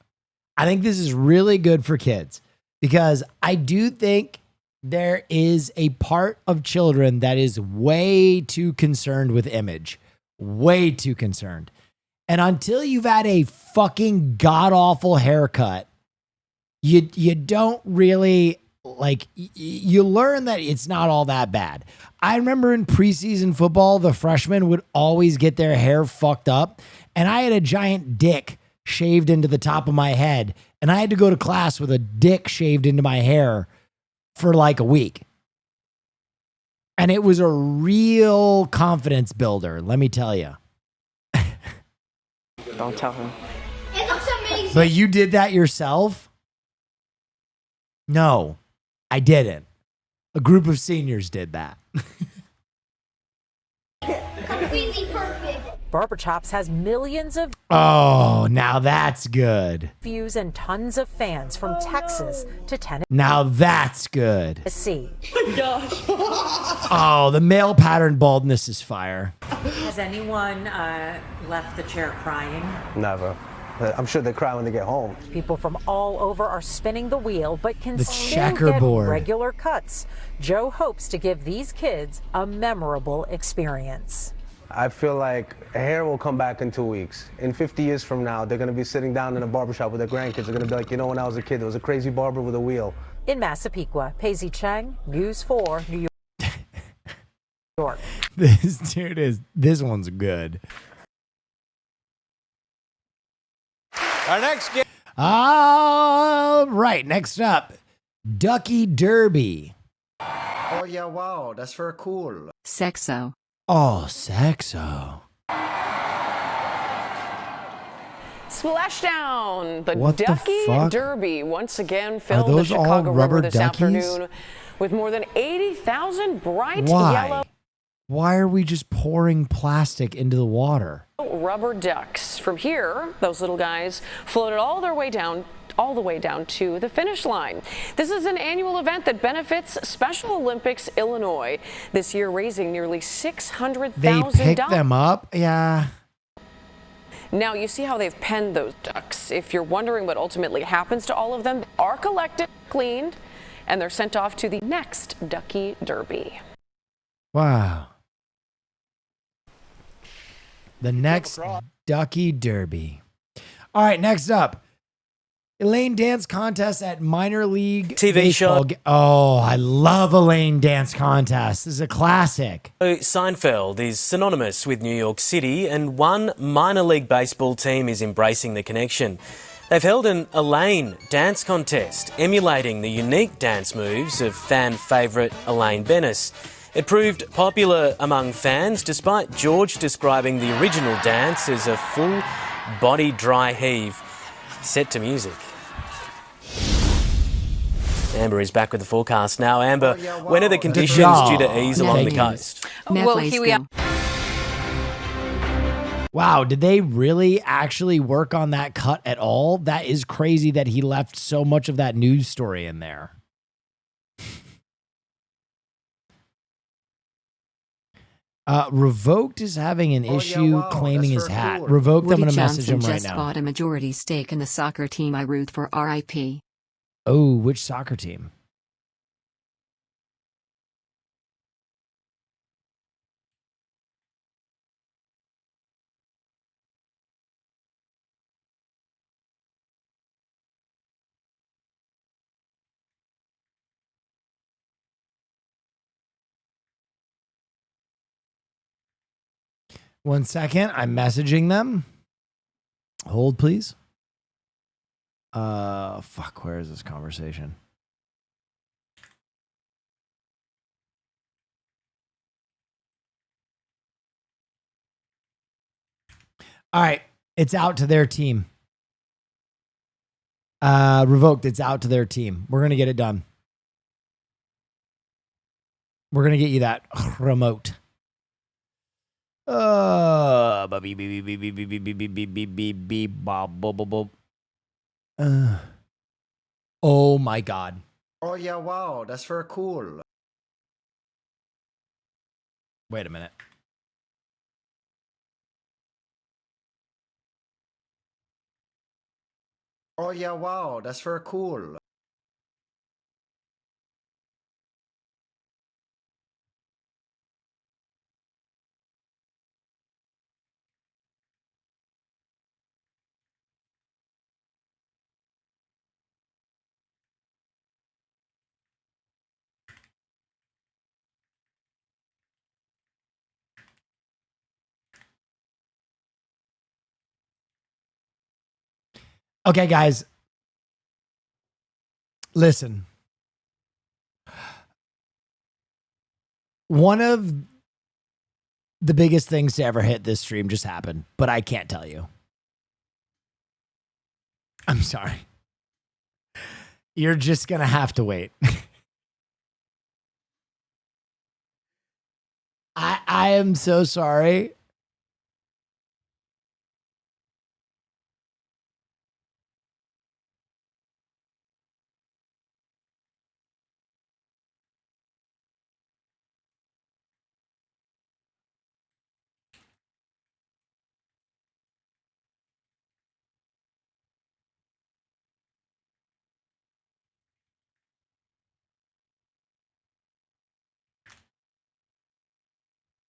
I think this is really good for kids because I do think there is a part of children that is way too concerned with image. Way too concerned. And until you've had a fucking god-awful haircut, you don't really, like, you learn that it's not all that bad. I remember in preseason football, the freshmen would always get their hair fucked up, and I had a giant dick shaved into the top of my head, and I had to go to class with a dick shaved into my hair for like a week. And it was a real confidence builder, let me tell you. Don't tell him. It looks amazing. But you did that yourself? No, I didn't. A group of seniors did that. Completely perfect. Barber Chops has millions of Oh, now that's good. views and tons of fans from Texas to Tennessee. Now that's good. Gosh. Oh, the male pattern baldness is fire. Has anyone left the chair crying? Never. I'm sure they cry when they get home. People from all over are spinning the wheel, but can The still checkerboard. get regular cuts. Joe hopes to give these kids a memorable experience. I feel like hair will come back in 2 weeks. In 50 years from now, they're going to be sitting down in a barbershop with their grandkids. They're going to be like, you know, when I was a kid, there was a crazy barber with a wheel. In Massapequa, Paisy Cheng, News 4, New York. This one's good. Our next game. All right, next up, Ducky Derby. Oh yeah, wow, that's very cool. Sexo. Oh, sexo. Splashdown! The What the Ducky fuck? Derby once again filled the those all Chicago rubber River this duckies? afternoon with more than 80,000 bright Why? yellow Why are we just pouring plastic into the water? rubber ducks. From here, those little guys floated all the way down to the finish line. This is an annual event that benefits Special Olympics Illinois, this year raising nearly They $600,000. pick them up? Yeah. Now, you see how they've penned those ducks. If you're wondering what ultimately happens to all of them, they are collected, cleaned, and they're sent off to the next Ducky Derby. Wow. The next Ducky Derby. All right, next up. Elaine dance contest at minor league TV show. Oh, I love Elaine dance contest. This is a classic. Seinfeld is synonymous with New York City, and one minor league baseball team is embracing the connection. They've held an Elaine dance contest, emulating the unique dance moves of fan favourite Elaine Bennis. It proved popular among fans, despite George describing the original dance as a full body dry heave set to music. Amber is back with the forecast now. Amber, when are the conditions due to ease along the coast? Well, here we are. Wow, did they really actually work on that cut at all? That is crazy that he left so much of that news story in there. Revoked is having an issue claiming his hat. cool. Revoked, I'm Woody going to message Johnson him right just now. bought a majority stake in the soccer team I root for, RIP. Oh, which soccer team? One second, I'm messaging them. Hold, please. Fuck, where is this conversation? All right, it's out to their team. Revoked, it's out to their team. We're going to get it done. We're going to get you that remote. Oh my God. Oh yeah, wow, that's very cool. Wait a minute. Oh yeah, wow, that's very cool. Okay, guys. Listen. One of the biggest things to ever hit this stream just happened, but I can't tell you. I'm sorry. You're just going to have to wait. I am so sorry.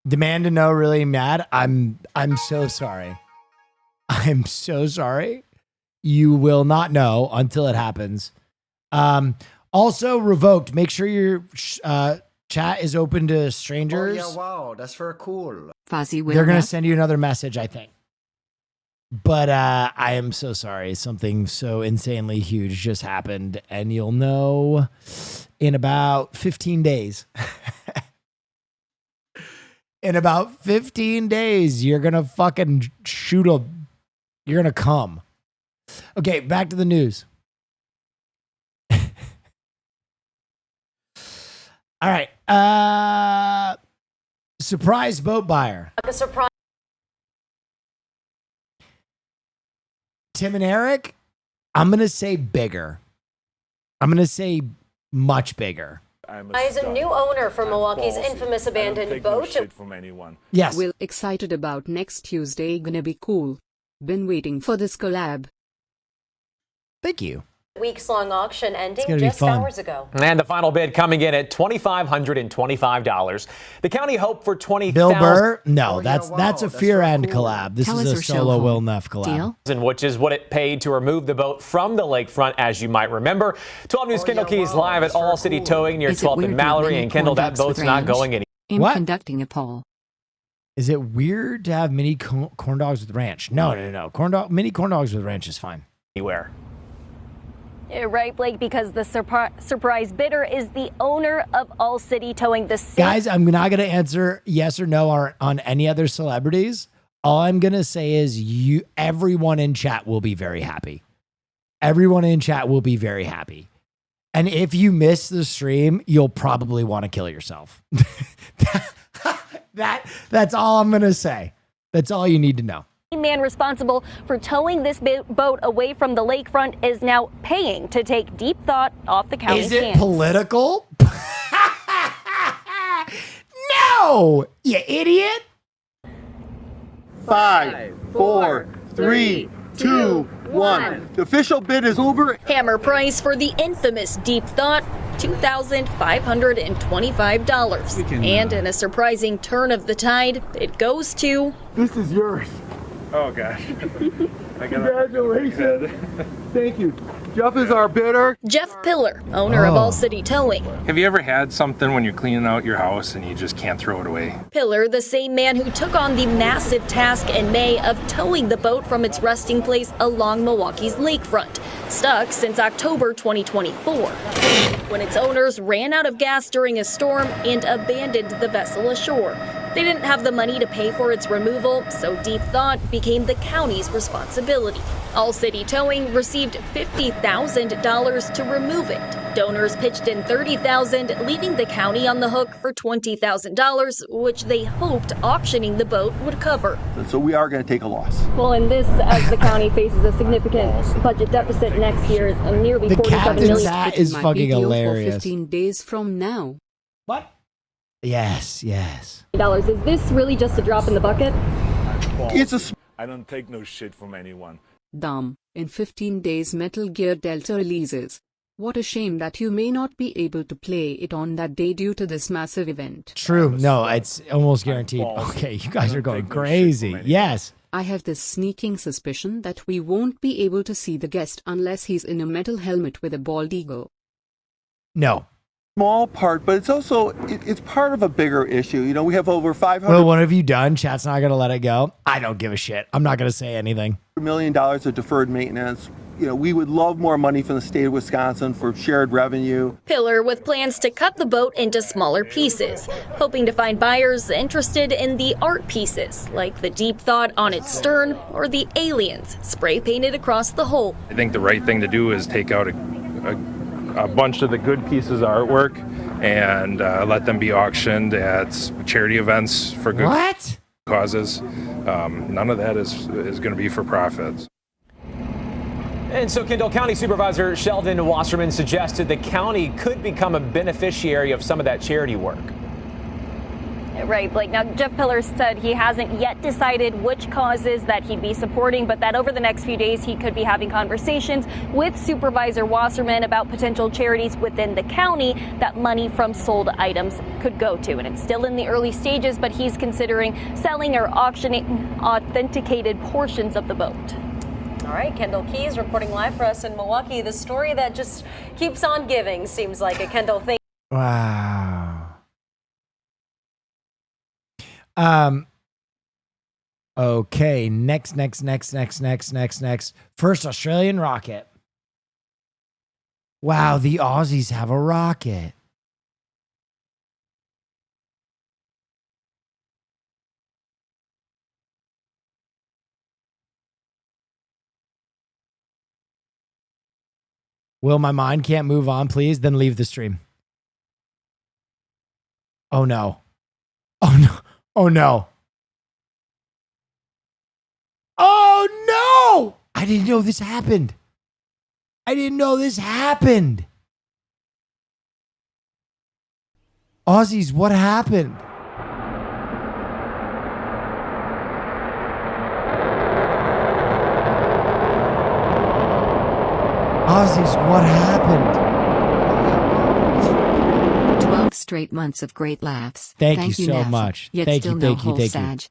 Demand to know, really mad. I'm so sorry. I'm so sorry. You will not know until it happens. Also, Revoked, make sure your chat is open to strangers. Oh yeah, wow, that's very cool. Fuzzy They're going to send you another message, I think. But I am so sorry. Something so insanely huge just happened, and you'll know in about 15 days. In about 15 days, you're going to fucking you're going to come. Okay, back to the news. All right. Surprise boat buyer. Like a surprise. Tim and Eric, I'm going to say bigger. I'm going to say much bigger. As a new owner for Milwaukee's infamous abandoned boat. Yes. We're excited about next Tuesday. Gonna be cool. Been waiting for this collab. Thank you. Weeks-long auction ending gonna be just fun. hours ago. And the final bid coming in at $2,525. The county hoped for $20,000. Bill Burr? No, that's a Fear End collab. This Tell is us a or show solo home. Will Neff collab. Deal? Which is what it paid to remove the boat from the lakefront, as you might remember. 12 News Kendall Keys live at All City Towing near Is it 12th weird and to have Mallory. many And Kendall, corn that dogs boat's with not ranch? going anywhere. I'm What? conducting a poll. Is it weird to have mini corn dogs with ranch? No. Mini corn dogs with ranch is fine. Right, Blake, because the surprise bidder is the owner of All City Towing. Guys, I'm not going to answer yes or no on any other celebrities. All I'm going to say is everyone in chat will be very happy. Everyone in chat will be very happy. And if you miss the stream, you'll probably want to kill yourself. That's all I'm going to say. That's all you need to know. The man responsible for towing this boat away from the lakefront is now paying to take Deep Thought off the county's Is it hands. political? No, you idiot. 5, 4, 3, 2, 1. The official bid is over. Hammer price for the infamous Deep Thought, $2,525. And in a surprising turn of the tide, it goes to... This is yours. Oh, gosh. Congratulations. Thank you. Jeff is our bidder. Jeff Pillar, owner of All City Towing. Have you ever had something when you're cleaning out your house and you just can't throw it away? Pillar, the same man who took on the massive task in May of towing the boat from its resting place along Milwaukee's lakefront, stuck since October 2024, when its owners ran out of gas during a storm and abandoned the vessel ashore. They didn't have the money to pay for its removal, so Deep Thought became the county's responsibility. All City Towing received $50,000 to remove it. Donors pitched in $30,000, leaving the county on the hook for $20,000, which they hoped auctioning the boat would cover. So we are going to take a loss. Well, and this, as the county faces a significant budget deficit next year, of nearly The $47 captain's million. hat is fucking hilarious. 15 days from now. What? Yes. Is this really just a drop in the bucket? I don't take no shit from anyone. Dumb. In 15 days Metal Gear Delta releases. What a shame that you may not be able to play it on that day due to this massive event. True. No, it's almost guaranteed. Okay, you guys are going crazy. Yes. I have this sneaking suspicion that we won't be able to see the guest unless he's in a metal helmet with a bald eagle. No. Small part, but it's also it's part of a bigger issue. You know, we have over 500 Well, what have you done? Chat's not going to let it go. I don't give a shit. I'm not going to say anything. $1 million of deferred maintenance. You know, we would love more money from the state of Wisconsin for shared revenue. Pillar with plans to cut the boat into smaller pieces, hoping to find buyers interested in the art pieces, like the Deep Thought on its stern or the aliens spray painted across the hull. I think the right thing to do is take out a bunch of the good pieces of artwork and let them be auctioned at charity events for good causes. None of that is going to be for profits. And so Kendall County Supervisor Sheldon Wasserman suggested the county could become a beneficiary of some of that charity work. Right, Blake. Now, Jeff Pillar said he hasn't yet decided which causes that he'd be supporting, but that over the next few days he could be having conversations with Supervisor Wasserman about potential charities within the county that money from sold items could go to. And it's still in the early stages, but he's considering selling or auctioning authenticated portions of the boat. All right, Kendall Keys reporting live for us in Milwaukee. The story that just keeps on giving, seems like a Kendall thing. Wow. Okay, next. First Australian rocket. Wow, the Aussies have a rocket. Will, my mind can't move on, please? Then leave the stream. Oh no. Oh no. Oh no. Oh no! I didn't know this happened. Aussies, what happened? Aussies, what happened? 12 straight months of great laughs. Thank you so Neff. much. Yet Thank still you, no thank you, whole thank you. Sag.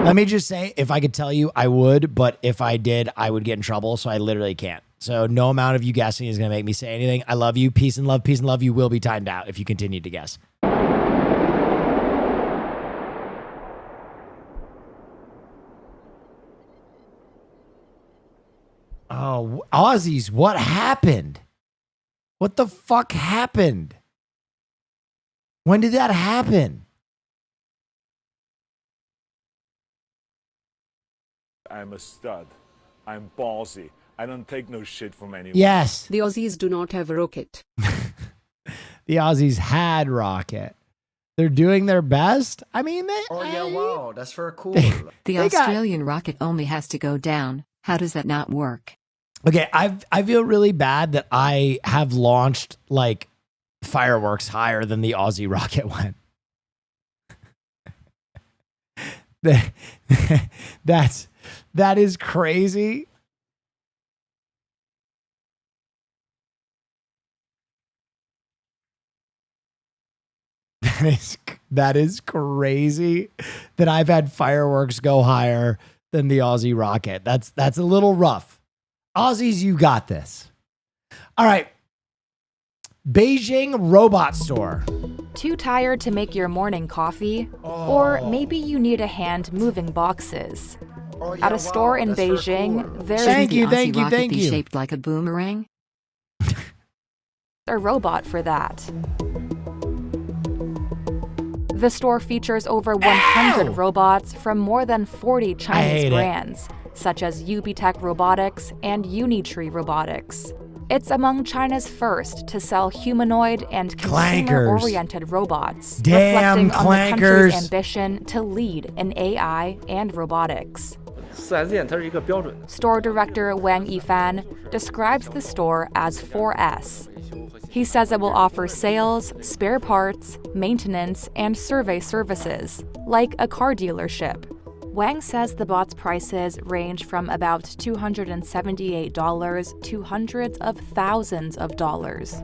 Let me just say, if I could tell you, I would, but if I did, I would get in trouble, so I literally can't. So no amount of you guessing is going to make me say anything. I love you. Peace and love. Peace and love. You will be timed out if you continue to guess. Oh, Aussies, what happened? What the fuck happened? When did that happen? I'm a stud. I'm ballsy. I don't take no shit from anyone. Yes. The Aussies do not have a rocket. The Aussies had rocket. They're doing their best. I mean, they. Oh yeah, wow, that's very cool. The Australian rocket only has to go down. How does that not work? Okay, I feel really bad that I have launched like fireworks higher than the Aussie rocket went. That is crazy. That is crazy that I've had fireworks go higher than the Aussie rocket. That's a little rough. Aussies, you got this. All right. Beijing robot store. Too tired to make your morning coffee? Or maybe you need a hand moving boxes. At a store in Beijing, there's Thank you. Shaped like a boomerang? a robot for that. The store features over 100 robots from more than 40 Chinese brands, such as Ubitech Robotics and Unitree Robotics. It's among China's first to sell humanoid and consumer-oriented robots, reflecting on the country's ambition to lead in AI and robotics. Store director Wang Yifan describes the store as 4S. He says it will offer sales, spare parts, maintenance, and survey services, like a car dealership. Wang says the bot's prices range from about $278 to hundreds of thousands of dollars.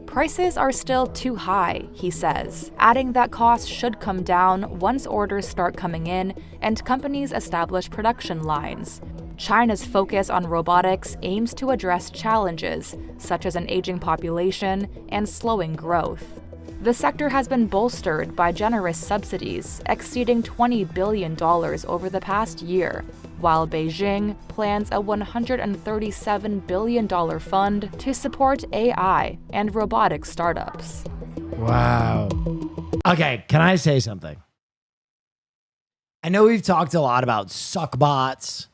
Prices are still too high, he says, adding that costs should come down once orders start coming in and companies establish production lines. China's focus on robotics aims to address challenges such as an aging population and slowing growth. The sector has been bolstered by generous subsidies exceeding $20 billion over the past year, while Beijing plans a $137 billion fund to support AI and robotic startups. Wow. Okay, can I say something? I know we've talked a lot about suck bots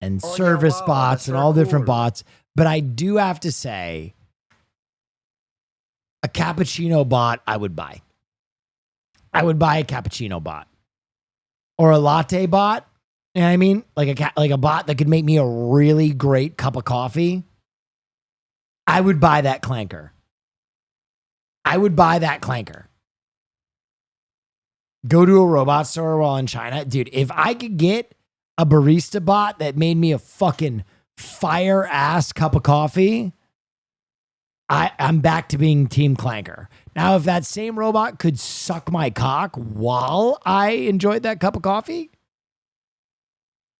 and service bots and all different bots, but I do have to say, a cappuccino bot I would buy. I would buy a cappuccino bot or a latte bot. You know what I mean? Like a bot that could make me a really great cup of coffee. I would buy that clanker. Go to a robot store while in China. Dude, if I could get a barista bot that made me a fucking fire ass cup of coffee, I'm back to being Team Clanker. Now, if that same robot could suck my cock while I enjoyed that cup of coffee,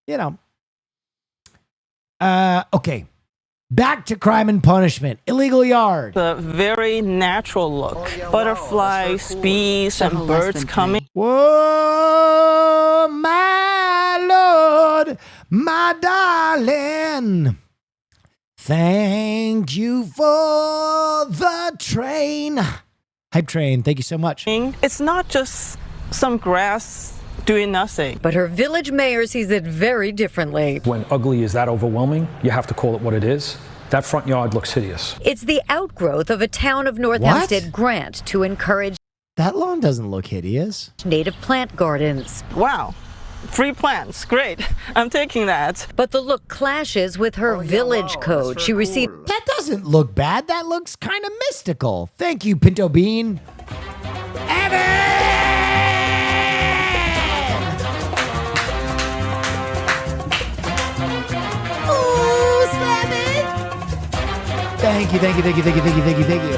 you know. Okay. Back to Crime and Punishment. Illegal Yard. The very natural look. Butterflies, bees, and birds coming. Whoa, my Lord, my darling. Thank you for the train. Hype Train, thank you so much. It's not just some grass doing nothing. But her village mayor sees it very differently. When ugly is that overwhelming, you have to call it what it is. That front yard looks hideous. It's the outgrowth of a town of North Hempstead grant to encourage. That lawn doesn't look hideous. Native plant gardens. Wow. Free plants, great. I'm taking that. But the look clashes with her village code. She received. That doesn't look bad. That looks kind of mystical. Thank you, Pinto Bean. Thank you, thank you, thank you, thank you, thank you, thank you, thank you.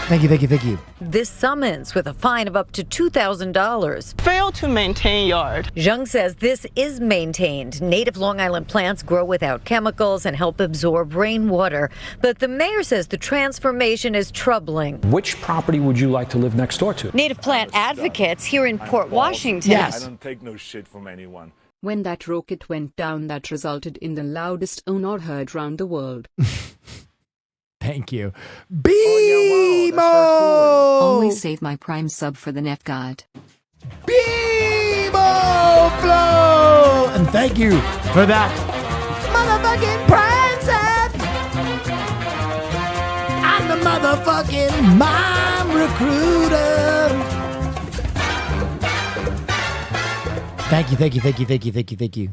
Thank you, thank you, thank you. This summons with a fine of up to $2,000. Fail to maintain yard. Zhang says this is maintained. Native Long Island plants grow without chemicals and help absorb rainwater. But the mayor says the transformation is troubling. Which property would you like to live next door to? Native plant advocates here in Port Washington. I don't take no shit from anyone. When that rocket went down, that resulted in the loudest honor heard round the world. Thank you. BMO! Always save my Prime sub for the Neff God. BMO Flow! And thank you for that motherfucking Prime sub! I'm the motherfucking mom recruiter! Thank you, thank you, thank you, thank you, thank you, thank you.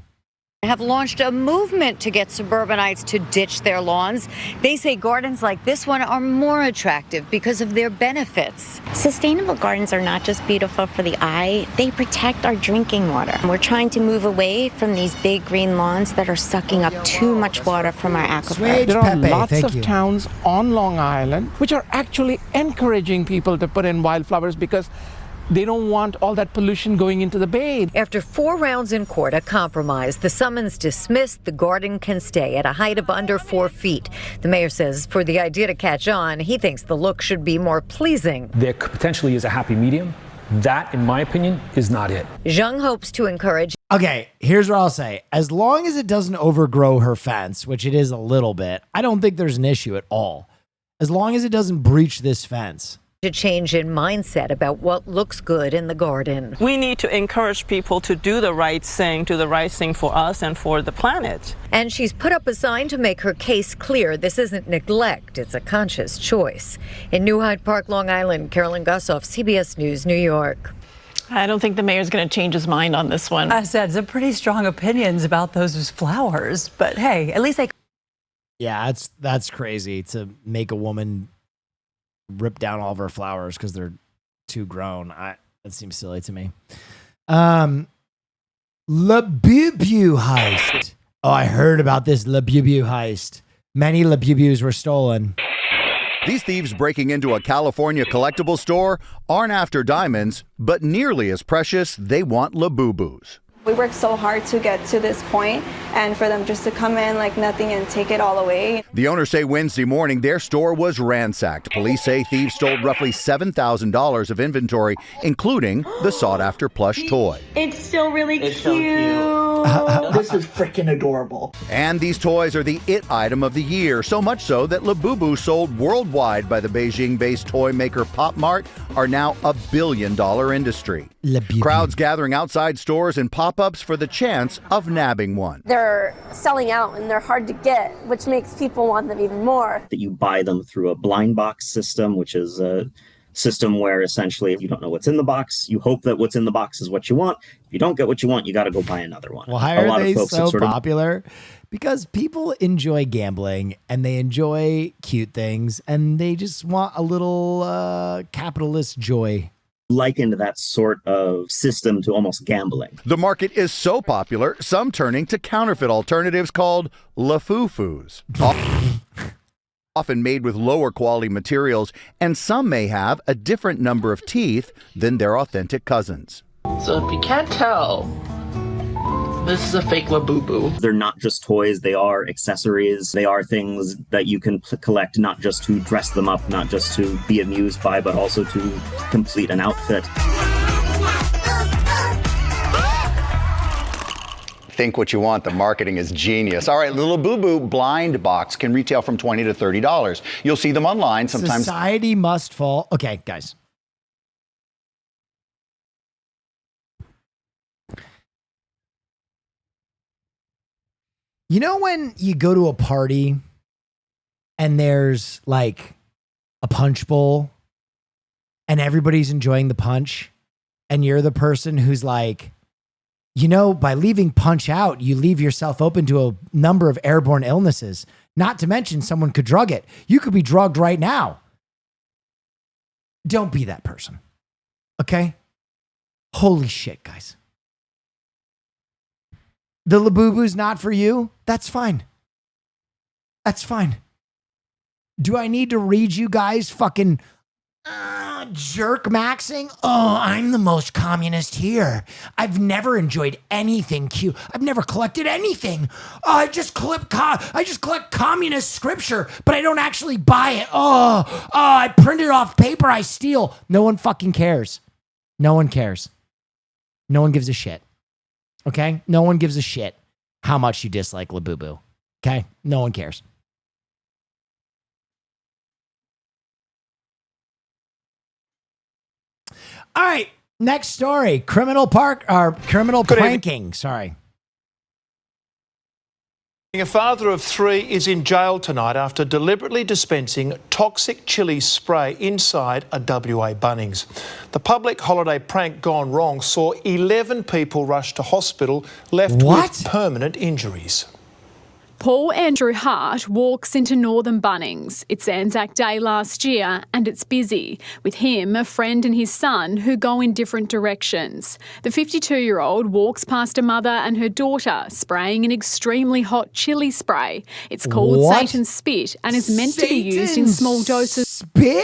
Have launched a movement to get suburbanites to ditch their lawns. They say gardens like this one are more attractive because of their benefits. Sustainable gardens are not just beautiful for the eye, they protect our drinking water. We're trying to move away from these big green lawns that are sucking up too much water from our aquifers. There are lots of towns on Long Island which are actually encouraging people to put in wildflowers because they don't want all that pollution going into the bay. After 4 rounds in court, a compromise. The summons dismissed. The garden can stay at a height of under 4 feet. The mayor says for the idea to catch on, he thinks the look should be more pleasing. There potentially is a happy medium. That, in my opinion, is not it. Zhang hopes to encourage. Okay, here's what I'll say. As long as it doesn't overgrow her fence, which it is a little bit, I don't think there's an issue at all. As long as it doesn't breach this fence. A change in mindset about what looks good in the garden. We need to encourage people to do the right thing for us and for the planet. And she's put up a sign to make her case clear. This isn't neglect, it's a conscious choice. In New Hyde Park, Long Island, Carolyn Gussoff, CBS News, New York. I don't think the mayor's going to change his mind on this one. I said some pretty strong opinions about those flowers, but hey, at least they... Yeah, that's crazy to make a woman rip down all of her flowers because they're too grown. That seems silly to me. Labubu heist. Oh, I heard about this Labubu heist. Many Labubus were stolen. These thieves breaking into a California collectible store aren't after diamonds, but nearly as precious, they want Labubus. We worked so hard to get to this point, and for them just to come in like nothing and take it all away. The owners say Wednesday morning their store was ransacked. Police say thieves stole roughly $7,000 of inventory, including the sought-after plush toy. It's still really cute. So cute. This is freaking adorable. And these toys are the it item of the year, so much so that Labubu, sold worldwide by the Beijing-based toy maker Pop Mart, are now a billion-dollar industry. Labubu. Crowds gathering outside stores and pop-ups for the chance of nabbing one. They're selling out and they're hard to get, which makes people want them even more. That you buy them through a blind box system, which is a system where essentially if you don't know what's in the box, you hope that what's in the box is what you want. If you don't get what you want, you got to go buy another one. Why are they so popular? Because people enjoy gambling and they enjoy cute things and they just want a little capitalist joy. Likened that sort of system to almost gambling. The market is so popular, some turning to counterfeit alternatives called Lafufus. Often made with lower quality materials, and some may have a different number of teeth than their authentic cousins. So if you can't tell, this is a fake Labubu. They're not just toys, they are accessories. They are things that you can collect not just to dress them up, not just to be amused by, but also to complete an outfit. Think what you want, the marketing is genius. All right, Little Boo Boo blind box can retail from $20 to $30. You'll see them online sometimes. Society must fall. Okay, guys. You know when you go to a party and there's like a punch bowl and everybody's enjoying the punch and you're the person who's like, you know, by leaving punch out, you leave yourself open to a number of airborne illnesses, not to mention someone could drug it. You could be drugged right now. Don't be that person. Okay? Holy shit, guys. The Labubu's not for you? That's fine. That's fine. Do I need to read you guys fucking jerk maxing? Oh, I'm the most communist here. I've never enjoyed anything cute. I've never collected anything. Oh, I just collect communist scripture, but I don't actually buy it. I print it off paper I steal. No one fucking cares. No one cares. No one gives a shit. Okay? No one gives a shit how much you dislike Labubu. Okay? No one cares. All right, next story. Criminal pranking. Sorry. A father of 3 is in jail tonight after deliberately dispensing toxic chili spray inside a WA Bunnings. The public holiday prank gone wrong saw 11 people rush to hospital, left with permanent injuries. Paul Andrew Hart walks into Northern Bunnings. It's Anzac Day last year and it's busy. With him, a friend and his son who go in different directions. The 52-year-old walks past a mother and her daughter spraying an extremely hot chili spray. It's called Satan's Spit and is meant to be used in small doses. Spit?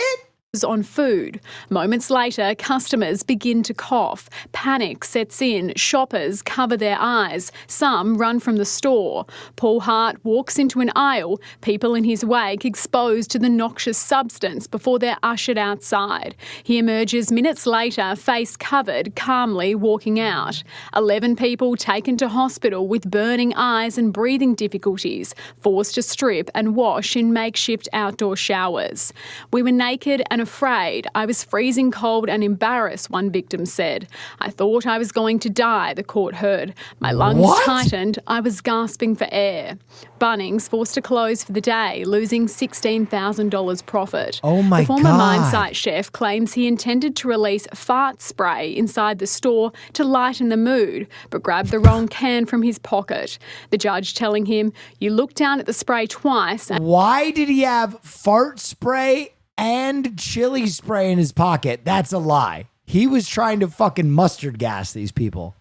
On food. Moments later, customers begin to cough. Panic sets in. Shoppers cover their eyes. Some run from the store. Paul Hart walks into an aisle, people in his wake exposed to the noxious substance before they're ushered outside. He emerges minutes later, face covered, calmly walking out. 11 people taken to hospital with burning eyes and breathing difficulties, forced to strip and wash in makeshift outdoor showers. We were naked and afraid. I was freezing cold and embarrassed, one victim said. I thought I was going to die, the court heard. My lungs tightened. I was gasping for air. Bunnings forced to close for the day, losing $16,000 profit. Oh my God. The former mine site chef claims he intended to release fart spray inside the store to lighten the mood, but grabbed the wrong can from his pocket. The judge telling him, you look down at the spray twice. Why did he have fart spray and chili spray in his pocket? That's a lie. He was trying to fucking mustard gas these people.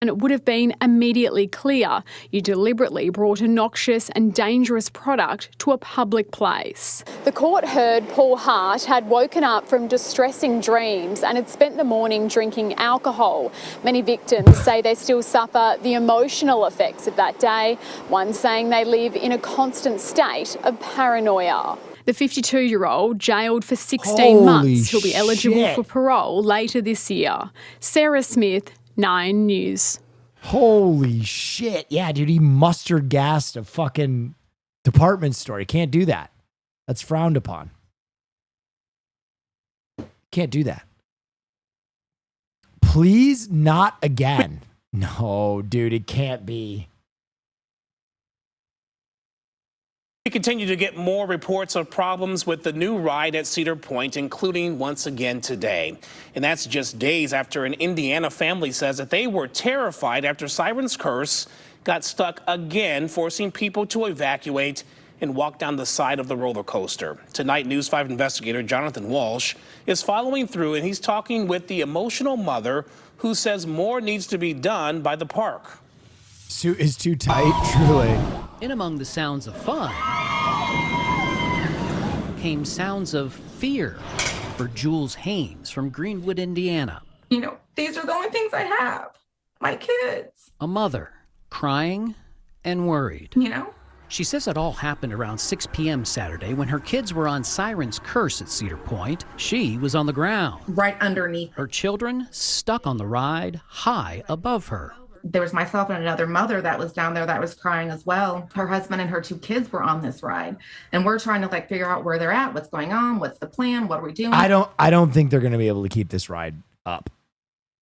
And it would have been immediately clear you deliberately brought a noxious and dangerous product to a public place. The court heard Paul Hart had woken up from distressing dreams and had spent the morning drinking alcohol. Many victims say they still suffer the emotional effects of that day, one saying they live in a constant state of paranoia. The 52-year-old jailed for 16 months. He'll be eligible for parole later this year. Sarah Smith, 9 News. Holy shit. Yeah, dude, he mustard gassed a fucking department store. He can't do that. That's frowned upon. Can't do that. Please, not again. No, dude, it can't be. We continue to get more reports of problems with the new ride at Cedar Point, including once again today. And that's just days after an Indiana family says that they were terrified after Siren's Curse got stuck again, forcing people to evacuate and walk down the side of the roller coaster. Tonight, News 5 investigator Jonathan Walsh is following through, and he's talking with the emotional mother who says more needs to be done by the park. Suit is too tight, truly. In among the sounds of fun came sounds of fear for Jules Haynes from Greenwood, Indiana. You know, these are the only things I have. My kids. A mother crying and worried. You know? She says it all happened around 6 p.m. Saturday when her kids were on Siren's Curse at Cedar Point. She was on the ground. Right underneath. Her children stuck on the ride high above her. There was myself and another mother that was down there that was crying as well. Her husband and her 2 kids were on this ride. And we're trying to figure out where they're at, what's going on, what's the plan, what are we doing? I don't think they're going to be able to keep this ride up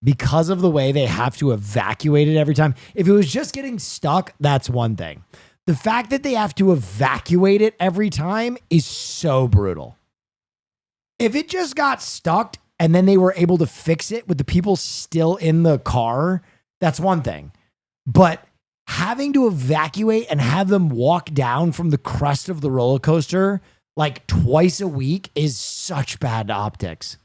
because of the way they have to evacuate it every time. If it was just getting stuck, that's one thing. The fact that they have to evacuate it every time is so brutal. If it just got stuck and then they were able to fix it with the people still in the car, that's one thing. But having to evacuate and have them walk down from the crest of the roller coaster like twice a week is such bad optics.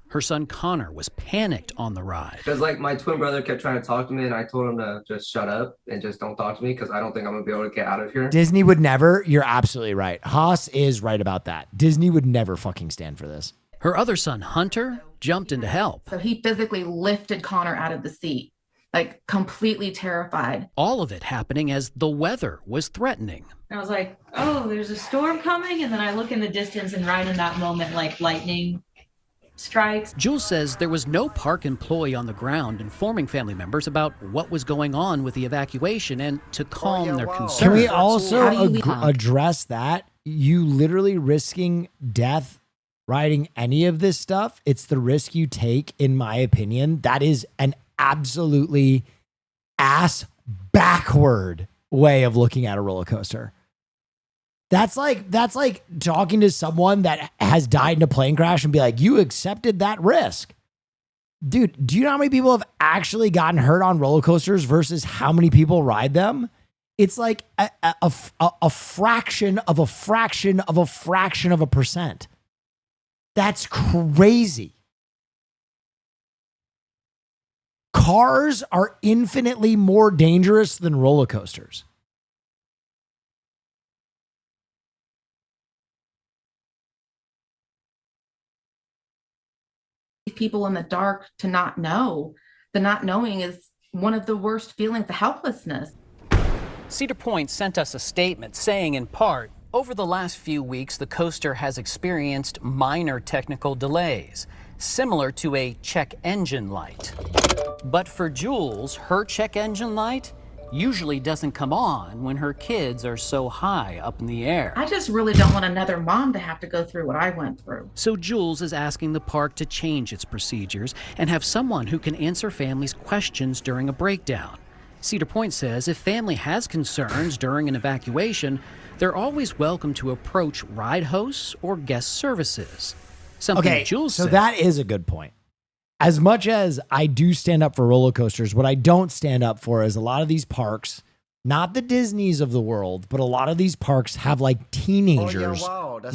Her son Connor was panicked on the ride. Because like my twin brother kept trying to talk to me, and I told him to just shut up and just don't talk to me because I don't think I'm gonna be able to get out of here. Disney would never. You're absolutely right. Haas is right about that. Disney would never fucking stand for this. Her other son Hunter jumped in to help. So he physically lifted Connor out of the seat, like completely terrified. All of it happening as the weather was threatening. I was like, oh, there's a storm coming. And then I look in the distance, and right in that moment, like lightning strikes. Jules says there was no park employee on the ground informing family members about what was going on with the evacuation and to calm their concerns. Can we also address that? You literally risking death riding any of this stuff. It's the risk you take, in my opinion. That is an absolutely ass backward way of looking at a roller coaster. That's like talking to someone that has died in a plane crash and be like, you accepted that risk. Dude, do you know how many people have actually gotten hurt on roller coasters versus how many people ride them? It's like a fraction of a fraction of a fraction of a percent. That's crazy. Cars are infinitely more dangerous than roller coasters. People in the dark to not know. The not knowing is one of the worst feelings, the helplessness. Cedar Point sent us a statement saying, in part, over the last few weeks, the coaster has experienced minor technical delays, similar to a check engine light. But for Jules, her check engine light usually doesn't come on when her kids are so high up in the air. I just really don't want another mom to have to go through what I went through. So Jules is asking the park to change its procedures and have someone who can answer families' questions during a breakdown. Cedar Point says if family has concerns during an evacuation, they're always welcome to approach ride hosts or guest services. Something Jules said. So that is a good point. As much as I do stand up for roller coasters, what I don't stand up for is a lot of these parks, not the Disneys of the world, but a lot of these parks have like teenagers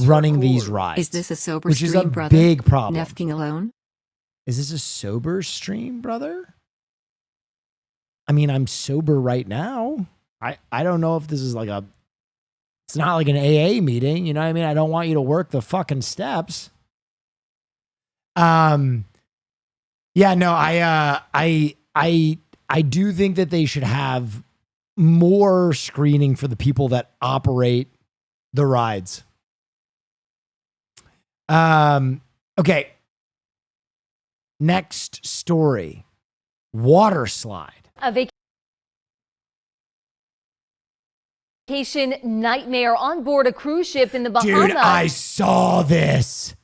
running these rides. Is this a sober which stream, is a brother? big problem. Neff king alone? Is this a sober stream, brother? I mean, I'm sober right now. I don't know if this is like it's not like an AA meeting, you know what I mean? I don't want you to work the fucking steps. Yeah, no, I do think that they should have more screening for the people that operate the rides. Okay. Next story. Water slide. A vacation nightmare on board a cruise ship in the Bahamas. Dude, I saw this.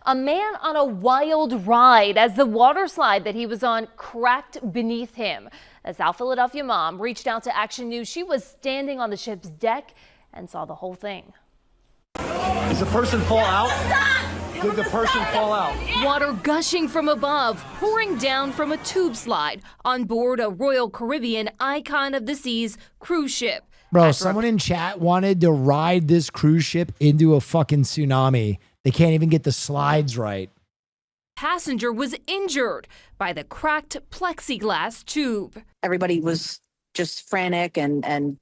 A man on a wild ride as the water slide that he was on cracked beneath him. A South Philadelphia mom reached out to Action News. She was standing on the ship's deck and saw the whole thing. Did the person fall out? Did the person fall out? Water gushing from above, pouring down from a tube slide on board a Royal Caribbean Icon of the Seas cruise ship. Bro, someone in chat wanted to ride this cruise ship into a fucking tsunami. They can't even get the slides right. Passenger was injured by the cracked plexiglass tube. Everybody was just frantic, and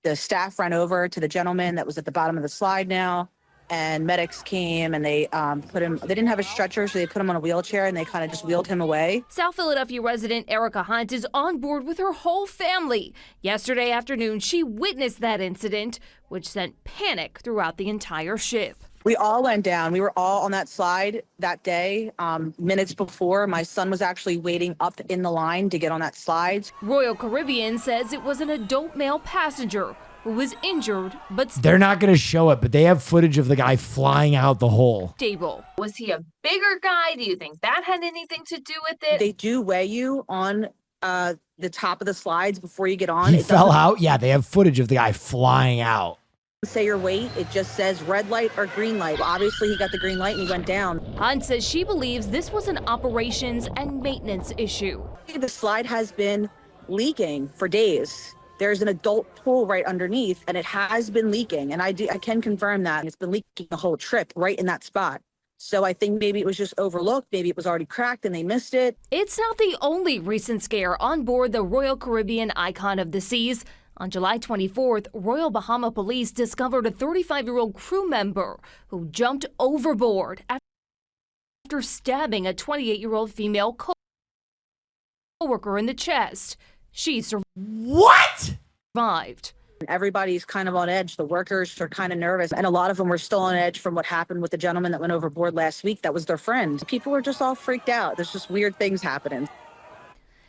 the staff ran over to the gentleman that was at the bottom of the slide now, and medics came and they put him, they didn't have a stretcher, so they put him on a wheelchair and they kind of just wheeled him away. South Philadelphia resident Erica Hunt is on board with her whole family. Yesterday afternoon, she witnessed that incident, which sent panic throughout the entire ship. We all went down. We were all on that slide that day. Minutes before, my son was actually waiting up in the line to get on that slide. Royal Caribbean says it was an adult male passenger who was injured, but They're not going to show it, but they have footage of the guy flying out the hole. stable. Was he a bigger guy? Do you think that had anything to do with it? They do weigh you on the top of the slides before you get on. He It fell doesn't out? Yeah, they have footage of the guy flying out. say your weight. It just says red light or green light. Well, obviously, he got the green light and he went down. Hunt says she believes this was an operations and maintenance issue. The slide has been leaking for days. There's an adult pool right underneath, and it has been leaking. And I can confirm that. It's been leaking the whole trip right in that spot. So I think maybe it was just overlooked. Maybe it was already cracked and they missed it. It's not the only recent scare on board the Royal Caribbean Icon of the Seas. On July 24th, Royal Bahama Police discovered a 35-year-old crew member who jumped overboard after stabbing a 28-year-old female co-worker in the chest. She survived. Everybody's kind of on edge. The workers are kind of nervous, and a lot of them were still on edge from what happened with the gentleman that went overboard last week. That was their friend. People are just all freaked out. There's just weird things happening.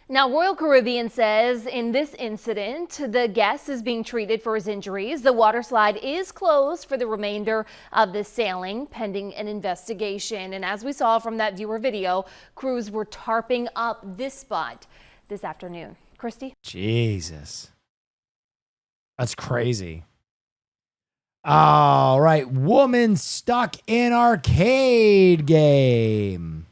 Now, Royal Caribbean says in this incident, the guest is being treated for his injuries. The water slide is closed for the remainder of the sailing, pending an investigation. And as we saw from that viewer video, crews were tarping up this spot this afternoon. Christy? Jesus. That's crazy. All right. Woman stuck in arcade game.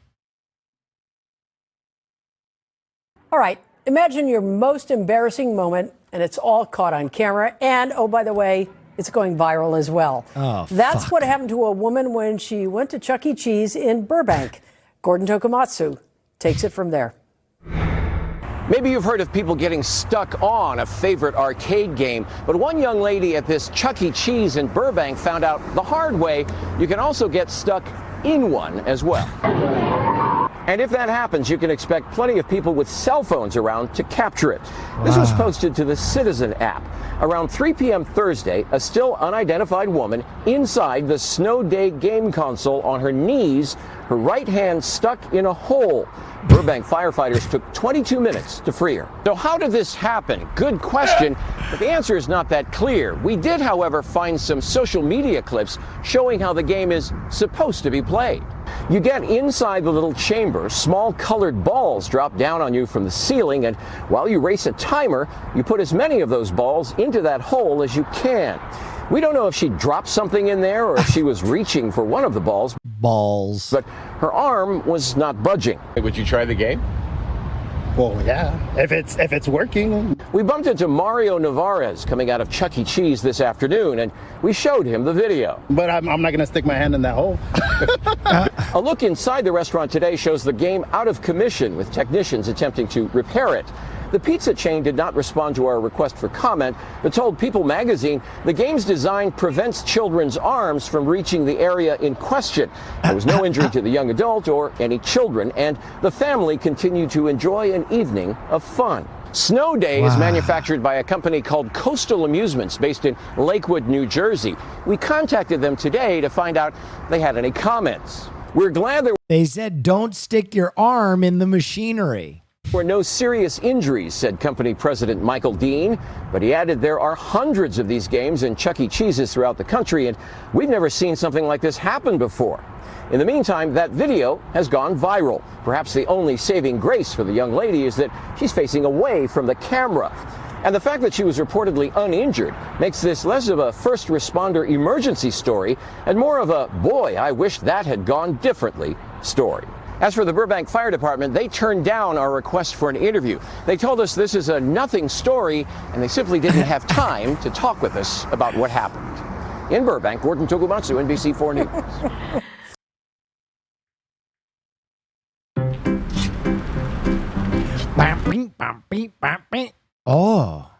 All right. Imagine your most embarrassing moment, and it's all caught on camera. And, oh, by the way, it's going viral as well. Oh, That's what happened to a woman when she went to Chuck E. Cheese in Burbank. Gordon Tokumatsu takes it from there. Maybe you've heard of people getting stuck on a favorite arcade game, but one young lady at this Chuck E. Cheese in Burbank found out the hard way you can also get stuck in one as well. And if that happens, you can expect plenty of people with cell phones around to capture it. This was posted to the Citizen app. Around 3 p.m. Thursday, a still unidentified woman inside the Snow Day game console on her knees, her right hand stuck in a hole. Burbank firefighters took 22 minutes to free her. So how did this happen? Good question, but the answer is not that clear. We did, however, find some social media clips showing how the game is supposed to be played. You get inside the little chamber, small colored balls drop down on you from the ceiling, and while you race a timer, you put as many of those balls into that hole as you can. We don't know if she dropped something in there or if she was reaching for one of the balls. But her arm was not budging. Would you try the game? Well, yeah, if it's working. We bumped into Mario Navarez coming out of Chuck E. Cheese this afternoon, and we showed him the video. But I'm not going to stick my hand in that hole. A look inside the restaurant today shows the game out of commission, with technicians attempting to repair it. The pizza chain did not respond to our request for comment, but told People magazine the game's design prevents children's arms from reaching the area in question. There was no injury to the young adult or any children, and the family continued to enjoy an evening of fun. Snow Day is manufactured by a company called Coastal Amusements based in Lakewood, New Jersey. We contacted them today to find out if they had any comments. We're glad they said don't stick your arm in the machinery. There were no serious injuries, said company president Michael Dean, but he added there are hundreds of these games in Chuck E. Cheese's throughout the country, and we've never seen something like this happen before. In the meantime, that video has gone viral. Perhaps the only saving grace for the young lady is that she's facing away from the camera. And the fact that she was reportedly uninjured makes this less of a first responder emergency story and more of a, boy, I wish that had gone differently story. As for the Burbank Fire Department, they turned down our request for an interview. They told us this is a nothing story, and they simply didn't have time to talk with us about what happened. In Burbank, Gordon Tokumatsu, NBC4 News. Oh.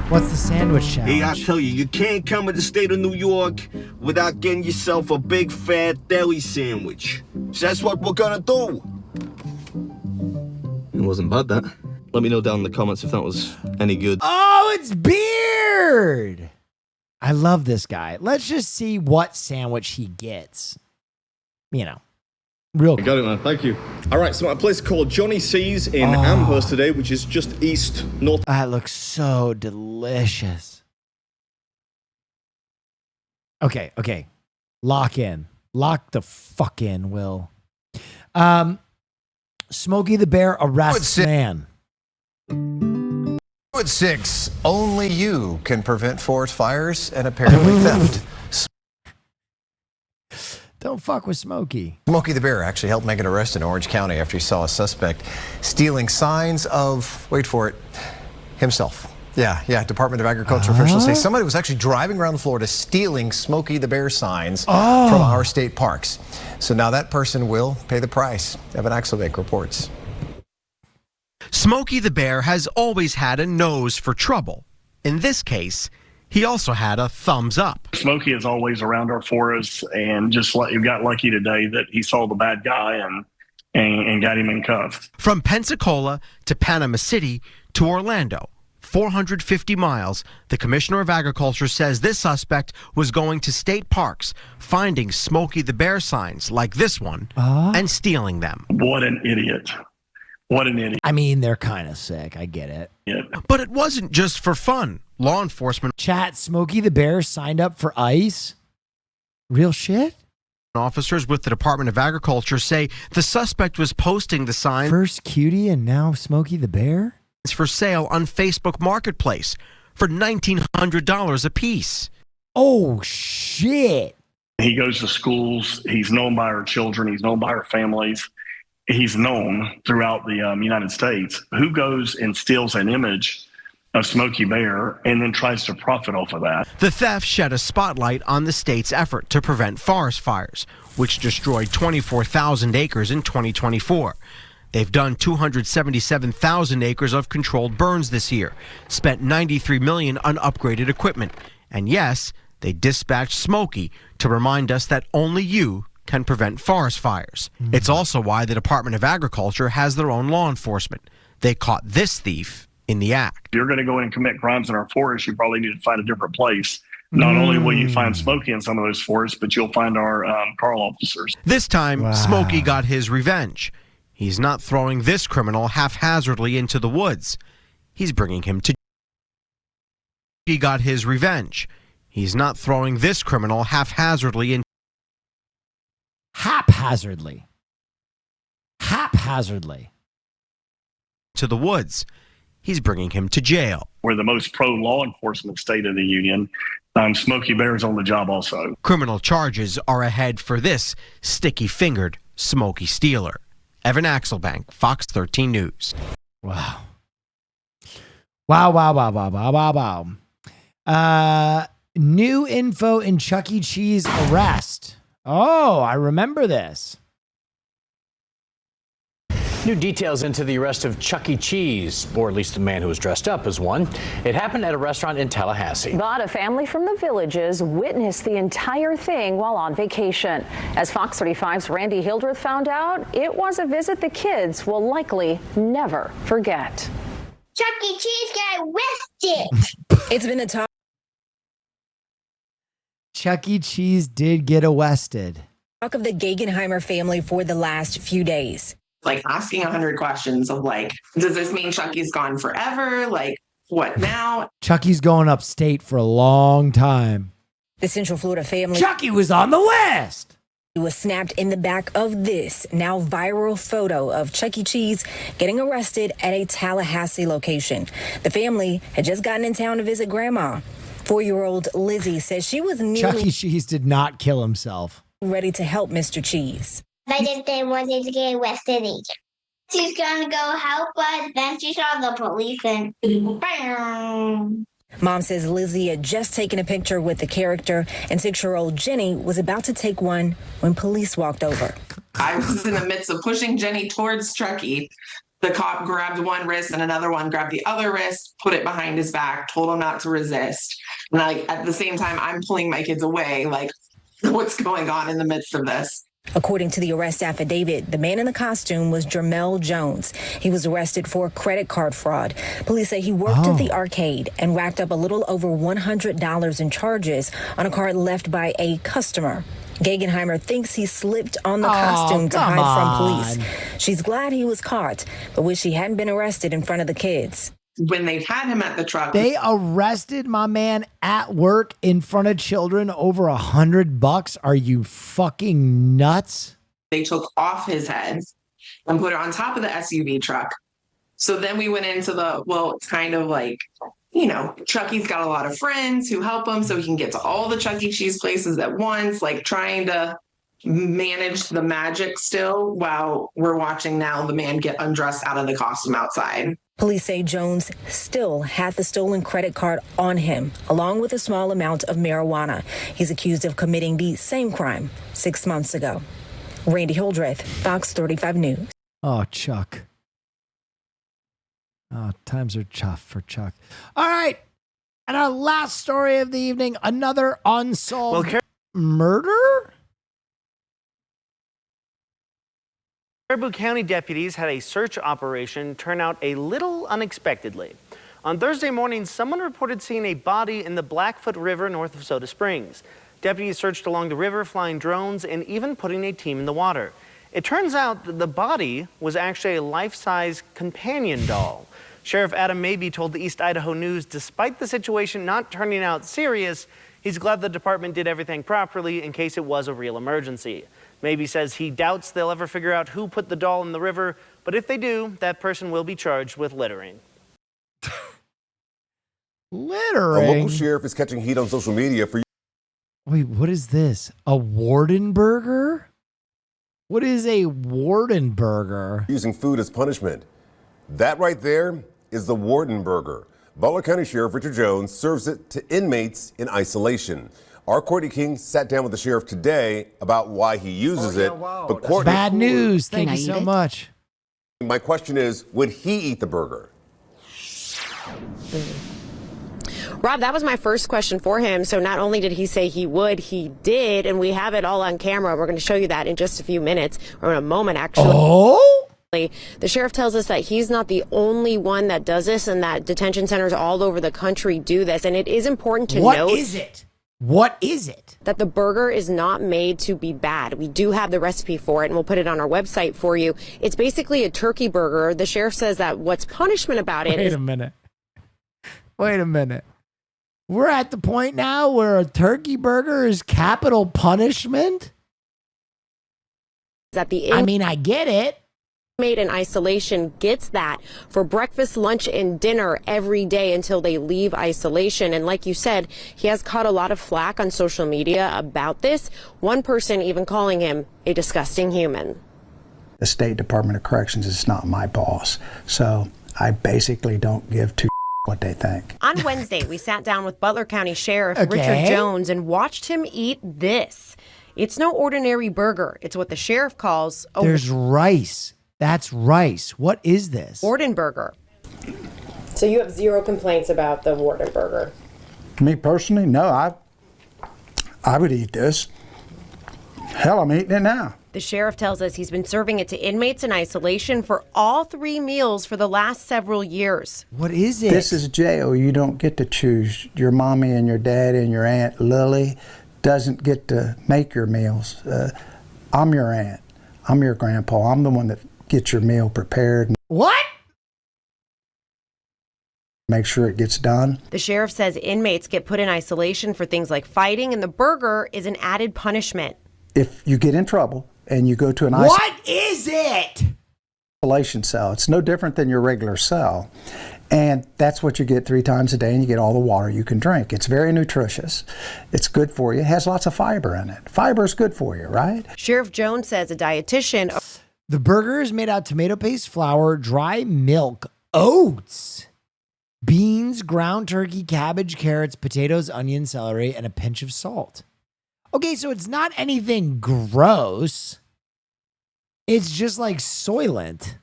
What's the sandwich challenge? Hey, I tell you, you can't come to the state of New York without getting yourself a big fat deli sandwich. So that's what we're gonna do. It wasn't bad, that. Let me know down in the comments if that was any good. Oh, it's Beard! I love this guy. Let's just see what sandwich he gets. You know, real quick. Got it, man. Thank you. All right, so I'm at a place called Johnny C's in Amherst today, which is just east north. That looks so delicious. Okay. Lock in. Lock the fuck in, Will. Smokey the Bear arrests man. At 6, only you can prevent forest fires and apparently theft. Don't fuck with Smokey. Smokey the Bear actually helped make an arrest in Orange County after he saw a suspect stealing signs of, wait for it, himself. Yeah. Department of Agriculture officials say somebody was actually driving around Florida stealing Smokey the Bear signs from our state parks. So now that person will pay the price. Evan Axelbeck reports. Smokey the Bear has always had a nose for trouble. In this case, he also had a thumbs up. Smokey is always around our forests, and he got lucky today that he saw the bad guy and got him in cuffs. From Pensacola to Panama City to Orlando, 450 miles, the Commissioner of Agriculture says this suspect was going to state parks, finding Smokey the Bear signs like this one, and stealing them. What an idiot. What an idiot. I mean, they're kind of sick. I get it. Yeah. But it wasn't just for fun. Law enforcement... Chat, Smokey the Bear signed up for ICE? Real shit? Officers with the Department of Agriculture say the suspect was posting the sign... First Cutie and now Smokey the Bear? ...for sale on Facebook Marketplace for $1,900 a piece. Oh, shit. He goes to schools. He's known by our children. He's known by our families. He's known throughout the United States. Who goes and steals an image of Smokey Bear and then tries to profit off of that? The theft shed a spotlight on the state's effort to prevent forest fires, which destroyed 24,000 acres in 2024. They've done 277,000 acres of controlled burns this year, spent $93 million on upgraded equipment. And yes, they dispatched Smokey to remind us that only you can prevent forest fires. It's also why the Department of Agriculture has their own law enforcement. They caught this thief in the act. If you're going to go in and commit crimes in our forest, you probably need to find a different place. Not only will you find Smokey in some of those forests, but you'll find our Carl officers. This time, Smokey got his revenge. He's not throwing this criminal haphazardly into the woods. He's bringing him to... He got his revenge. He's not throwing this criminal haphazardly into... Haphazardly. To the woods. He's bringing him to jail. We're the most pro-law enforcement state of the union. Smokey Bear's on the job also. Criminal charges are ahead for this sticky-fingered Smokey stealer. Evan Axelbank, Fox 13 News. Wow. New info in Chuck E. Cheese arrest. Oh, I remember this. New details into the arrest of Chuck E. Cheese, or at least the man who was dressed up as one. It happened at a restaurant in Tallahassee. But a family from the Villages witnessed the entire thing while on vacation. As Fox 35's Randy Hildreth found out, it was a visit the kids will likely never forget. Chuck E. Cheese got arrested. It's been a top. Chuck E. Cheese did get arrested. Talk of the Guggenheimer family for the last few days. Like asking 100 questions of like, does this mean Chucky's gone forever? Like, what now? Chucky's going upstate for a long time. The Central Florida family. Chucky was on the list. He was snapped in the back of this now viral photo of Chuck E. Cheese getting arrested at a Tallahassee location. The family had just gotten in town to visit grandma. 4-year-old Lizzie says she was nearly... Chuck E. Cheese did not kill himself. ...ready to help Mr. Cheese. I just didn't want to get arrested either. She's gonna go help us. Then she saw the police and bam. Mom says Lizzie had just taken a picture with the character, and 6-year-old Jenny was about to take one when police walked over. I was in the midst of pushing Jenny towards Chucky. The cop grabbed one wrist and another one grabbed the other wrist, put it behind his back, told him not to resist. And like at the same time, I'm pulling my kids away. Like, what's going on in the midst of this? According to the arrest affidavit, the man in the costume was Jermel Jones. He was arrested for credit card fraud. Police say he worked at the arcade and racked up a little over $100 in charges on a card left by a customer. Guggenheimer thinks he slipped on the costume to hide from police. She's glad he was caught, but wish he hadn't been arrested in front of the kids. When they've had him at the truck. They arrested my man at work in front of children over $100. Are you fucking nuts? They took off his head and put it on top of the SUV truck. So then we went into it's kind of like, you know, Chucky's got a lot of friends who help him so he can get to all the Chuck E. Cheese places at once, like trying to manage the magic still while we're watching now the man get undressed out of the costume outside. Police say Jones still had the stolen credit card on him, along with a small amount of marijuana. He's accused of committing the same crime 6 months ago. Randy Hildreth, Fox 35 News. Oh, Chuck. Oh, times are tough for Chuck. All right. And our last story of the evening, another unsolved murder? Caribou County deputies had a search operation turn out a little unexpectedly. On Thursday morning, someone reported seeing a body in the Blackfoot River north of Soda Springs. Deputies searched along the river, flying drones, and even putting a team in the water. It turns out that the body was actually a life-size companion doll. Sheriff Adam Mabee told the East Idaho News, despite the situation not turning out serious, he's glad the department did everything properly in case it was a real emergency. Mabee says he doubts they'll ever figure out who put the doll in the river, but if they do, that person will be charged with littering. Littering? A local sheriff is catching heat on social media for... Wait, what is this? A Wardenburger? What is a Wardenburger? Using food as punishment. That right there is the Wardenburger. Butler County Sheriff Richard Jones serves it to inmates in isolation. Our Courtney King sat down with the sheriff today about why he uses it. But Courtney, bad news. Thank you so much. My question is, would he eat the burger? Rob, that was my first question for him. So not only did he say he would, he did, and we have it all on camera. We're going to show you that in just a few minutes, or in a moment, actually. Oh? The sheriff tells us that he's not the only one that does this, and that detention centers all over the country do this. And it is important to note. What is it? What is it? That the burger is not made to be bad. We do have the recipe for it, and we'll put it on our website for you. It's basically a turkey burger. The sheriff says that what's punishment about it is... Wait a minute. We're at the point now where a turkey burger is capital punishment? That the I mean, I get it. Inmate in isolation gets that for breakfast, lunch, and dinner every day until they leave isolation. And like you said, he has caught a lot of flack on social media about this. One person even calling him a disgusting human. The State Department of Corrections is not my boss, so I basically don't give two what they think. On Wednesday, we sat down with Butler County Sheriff Okay. Richard Jones and watched him eat this. It's no ordinary burger. It's what the sheriff calls a There's rice. That's rice. What is this? Wardenburger. So you have zero complaints about the Wardenburger? Me personally, no, I would eat this. Hell, I'm eating it now. The sheriff tells us he's been serving it to inmates in isolation for all 3 meals for the last several years. What is it? This is jail. You don't get to choose. Your mommy and your daddy and your Aunt Lily doesn't get to make your meals. I'm your aunt. I'm your grandpa. I'm the one that gets your meal prepared. What? Make sure it gets done. The sheriff says inmates get put in isolation for things like fighting, and the burger is an added punishment. If you get in trouble and you go to an What is it? isolation cell, it's no different than your regular cell. And that's what you get 3 times a day, and you get all the water you can drink. It's very nutritious. It's good for you. It has lots of fiber in it. Fiber is good for you, right? Sheriff Jones says a dietitian... The burger is made out of tomato paste, flour, dry milk, oats, beans, ground turkey, cabbage, carrots, potatoes, onion, celery, and a pinch of salt. Okay, so it's not anything gross. It's just like Soylent.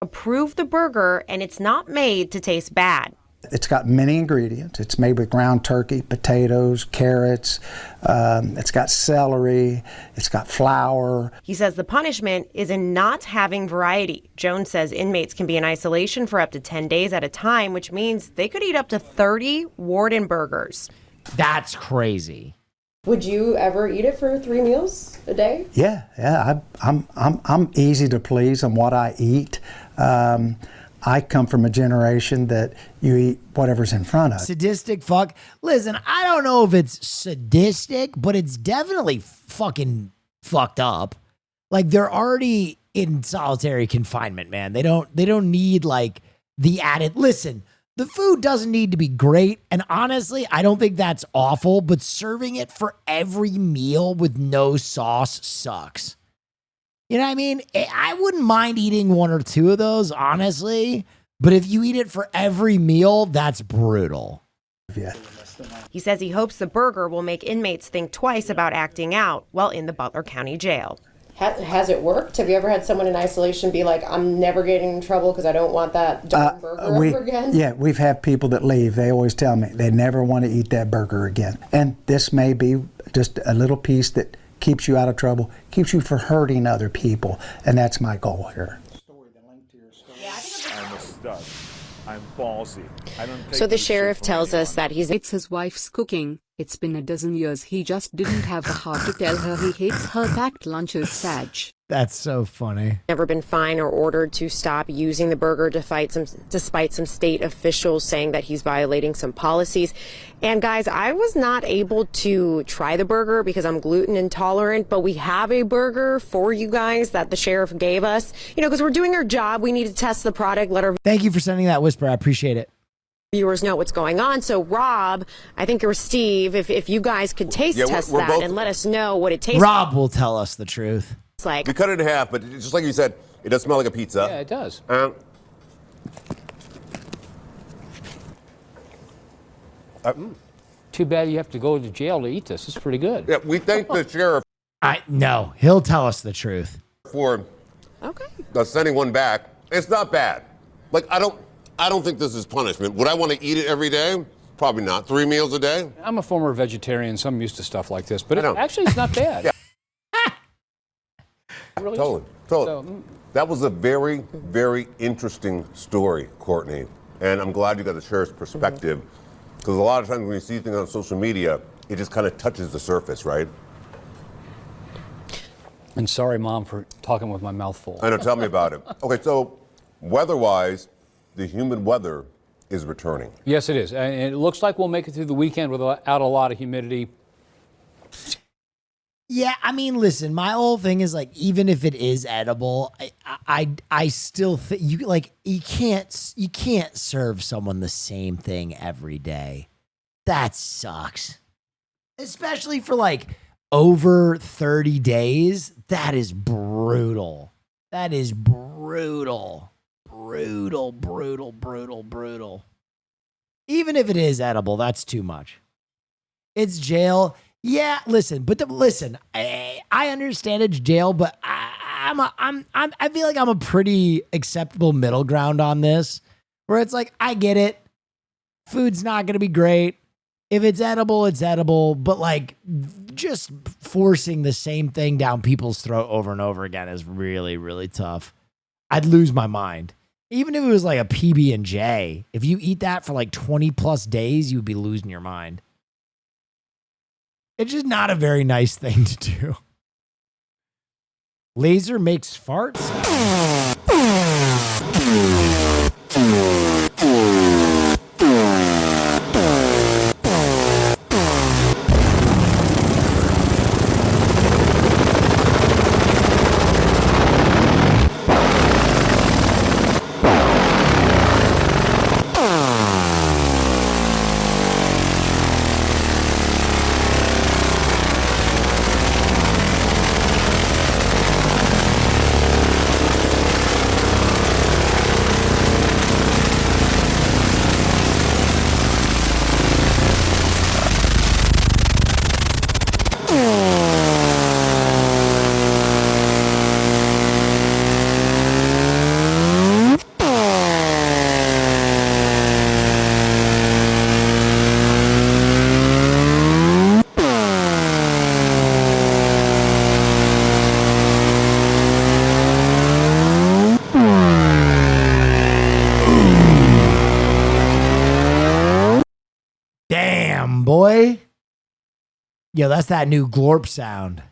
Approve the burger, and it's not made to taste bad. It's got many ingredients. It's made with ground turkey, potatoes, carrots. It's got celery. It's got flour. He says the punishment is in not having variety. Jones says inmates can be in isolation for up to 10 days at a time, which means they could eat up to 30 Wardenburgers. That's crazy. Would you ever eat it for 3 meals a day? Yeah. I'm easy to please on what I eat. I come from a generation that you eat whatever's in front of. Sadistic fuck. Listen, I don't know if it's sadistic, but it's definitely fucking fucked up. Like, they're already in solitary confinement, man. They don't need like the added. Listen, the food doesn't need to be great, and honestly, I don't think that's awful, but serving it for every meal with no sauce sucks. You know what I mean? I wouldn't mind eating 1 or 2 of those, honestly, But if you eat it for every meal, that's brutal. Yeah. He says he hopes the burger will make inmates think twice about acting out while in the Butler County Jail. Has it worked? Have you ever had someone in isolation be like, I'm never getting in trouble because I don't want that darn burger ever again? Yeah, we've had people that leave. They always tell me they never want to eat that burger again. And this may be just a little piece that keeps you out of trouble, keeps you from hurting other people. And that's my goal here. I'm a stud. I'm ballsy. I don't take So the this sheriff shit from tells us anyone. that It's his wife's cooking. It's been a dozen years. He just didn't have the heart to tell her he hates her packed lunches, Sag. That's so funny. Never been fined or ordered to stop using the burger despite some state officials saying that he's violating some policies. And guys, I was not able to try the burger because I'm gluten intolerant, but we have a burger for you guys that the sheriff gave us. You know, because we're doing our job, we need to test the product, let our Thank you for sending that whisper. I appreciate it. viewers know what's going on. So Rob, I think, or Steve, if you guys could taste test we're that both- and let us know what it tastes Rob will tell us the truth. like. We cut it in half, but just like you said, it does smell like a pizza. Yeah, it does. Too bad you have to go to jail to eat this. It's pretty good. Yeah, we thank the sheriff No, he'll tell us the truth. for sending one back. It's not bad. Like I don't think this is punishment. Would I want to eat it every day? Probably not. 3 meals a day? I'm a former vegetarian, so I'm used to stuff like this. But I know. actually, it's not bad. Yeah. Really? Totally. That was a very, very interesting story, Courtney. And I'm glad you got the sheriff's perspective. Because a lot of times when you see things on social media, it just kind of touches the surface, right? And sorry, Mom, for talking with my mouth full. I know, tell me about it. Okay, so weather-wise, the humid weather is returning. Yes, it is. And it looks like we'll make it through the weekend without a lot of humidity. Yeah, I mean, listen, my whole thing is like, even if it is edible, I still think you can't serve someone the same thing every day. That sucks. Especially for like over 30 days. That is brutal. That is brutal. Brutal. Even if it is edible, that's too much. It's jail. Yeah, listen, I understand it's jail, but I feel like I'm a pretty acceptable middle ground on this, where it's like, I get it. Food's not going to be great. If it's edible, but like just forcing the same thing down people's throat over and over again is really, really tough. I'd lose my mind. Even if it was like a PB&J, if you eat that for like 20 plus days, you would be losing your mind. It's just not a very nice thing to do. Laser makes farts? Damn, boy. Yo, that's that new glorp sound.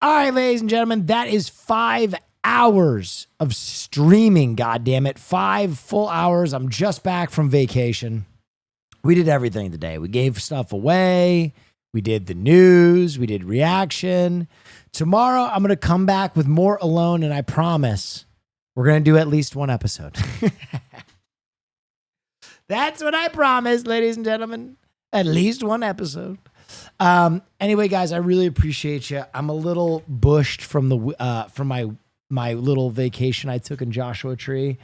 All right, ladies and gentlemen, that is 5 hours of streaming, goddammit. 5 full hours. I'm just back from vacation. We did everything today. We gave stuff away. We did the news. We did reaction. Tomorrow, I'm going to come back with more Alone, and I promise we're going to do at least one episode. That's what I promise, ladies and gentlemen. At least one episode. Anyway, guys, I really appreciate you. I'm a little bushed from my little vacation I took in Joshua Tree.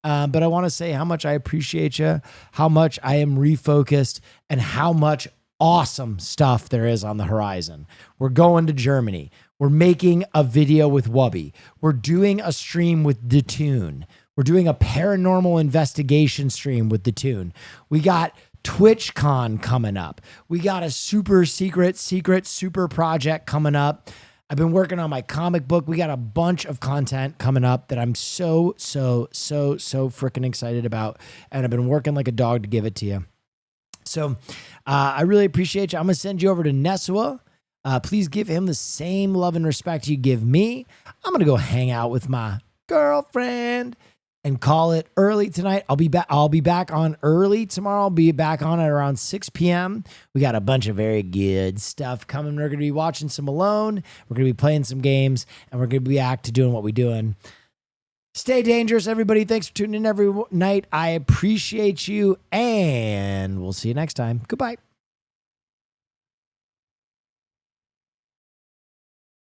But I want to say how much I appreciate you, how much I am refocused, and how much awesome stuff there is on the horizon. We're going to Germany. We're making a video with Wubby. We're doing a stream with Detoon. We're doing a paranormal investigation stream with Detoon. We got TwitchCon coming up. We got a super secret super project coming up. I've been working on my comic book. We got a bunch of content coming up that I'm so freaking excited about. And I've been working like a dog to give it to you. So I really appreciate you. I'm going to send you over to Nesua. Please give him the same love and respect you give me. I'm going to go hang out with my girlfriend and call it early tonight. I'll be back on early tomorrow. I'll be back on at around 6 p.m. We got a bunch of very good stuff coming. We're going to be watching some Alone. We're going to be playing some games, and we're going to be back to doing what we're doing. Stay dangerous, everybody. Thanks for tuning in every night. I appreciate you, and we'll see you next time. Goodbye.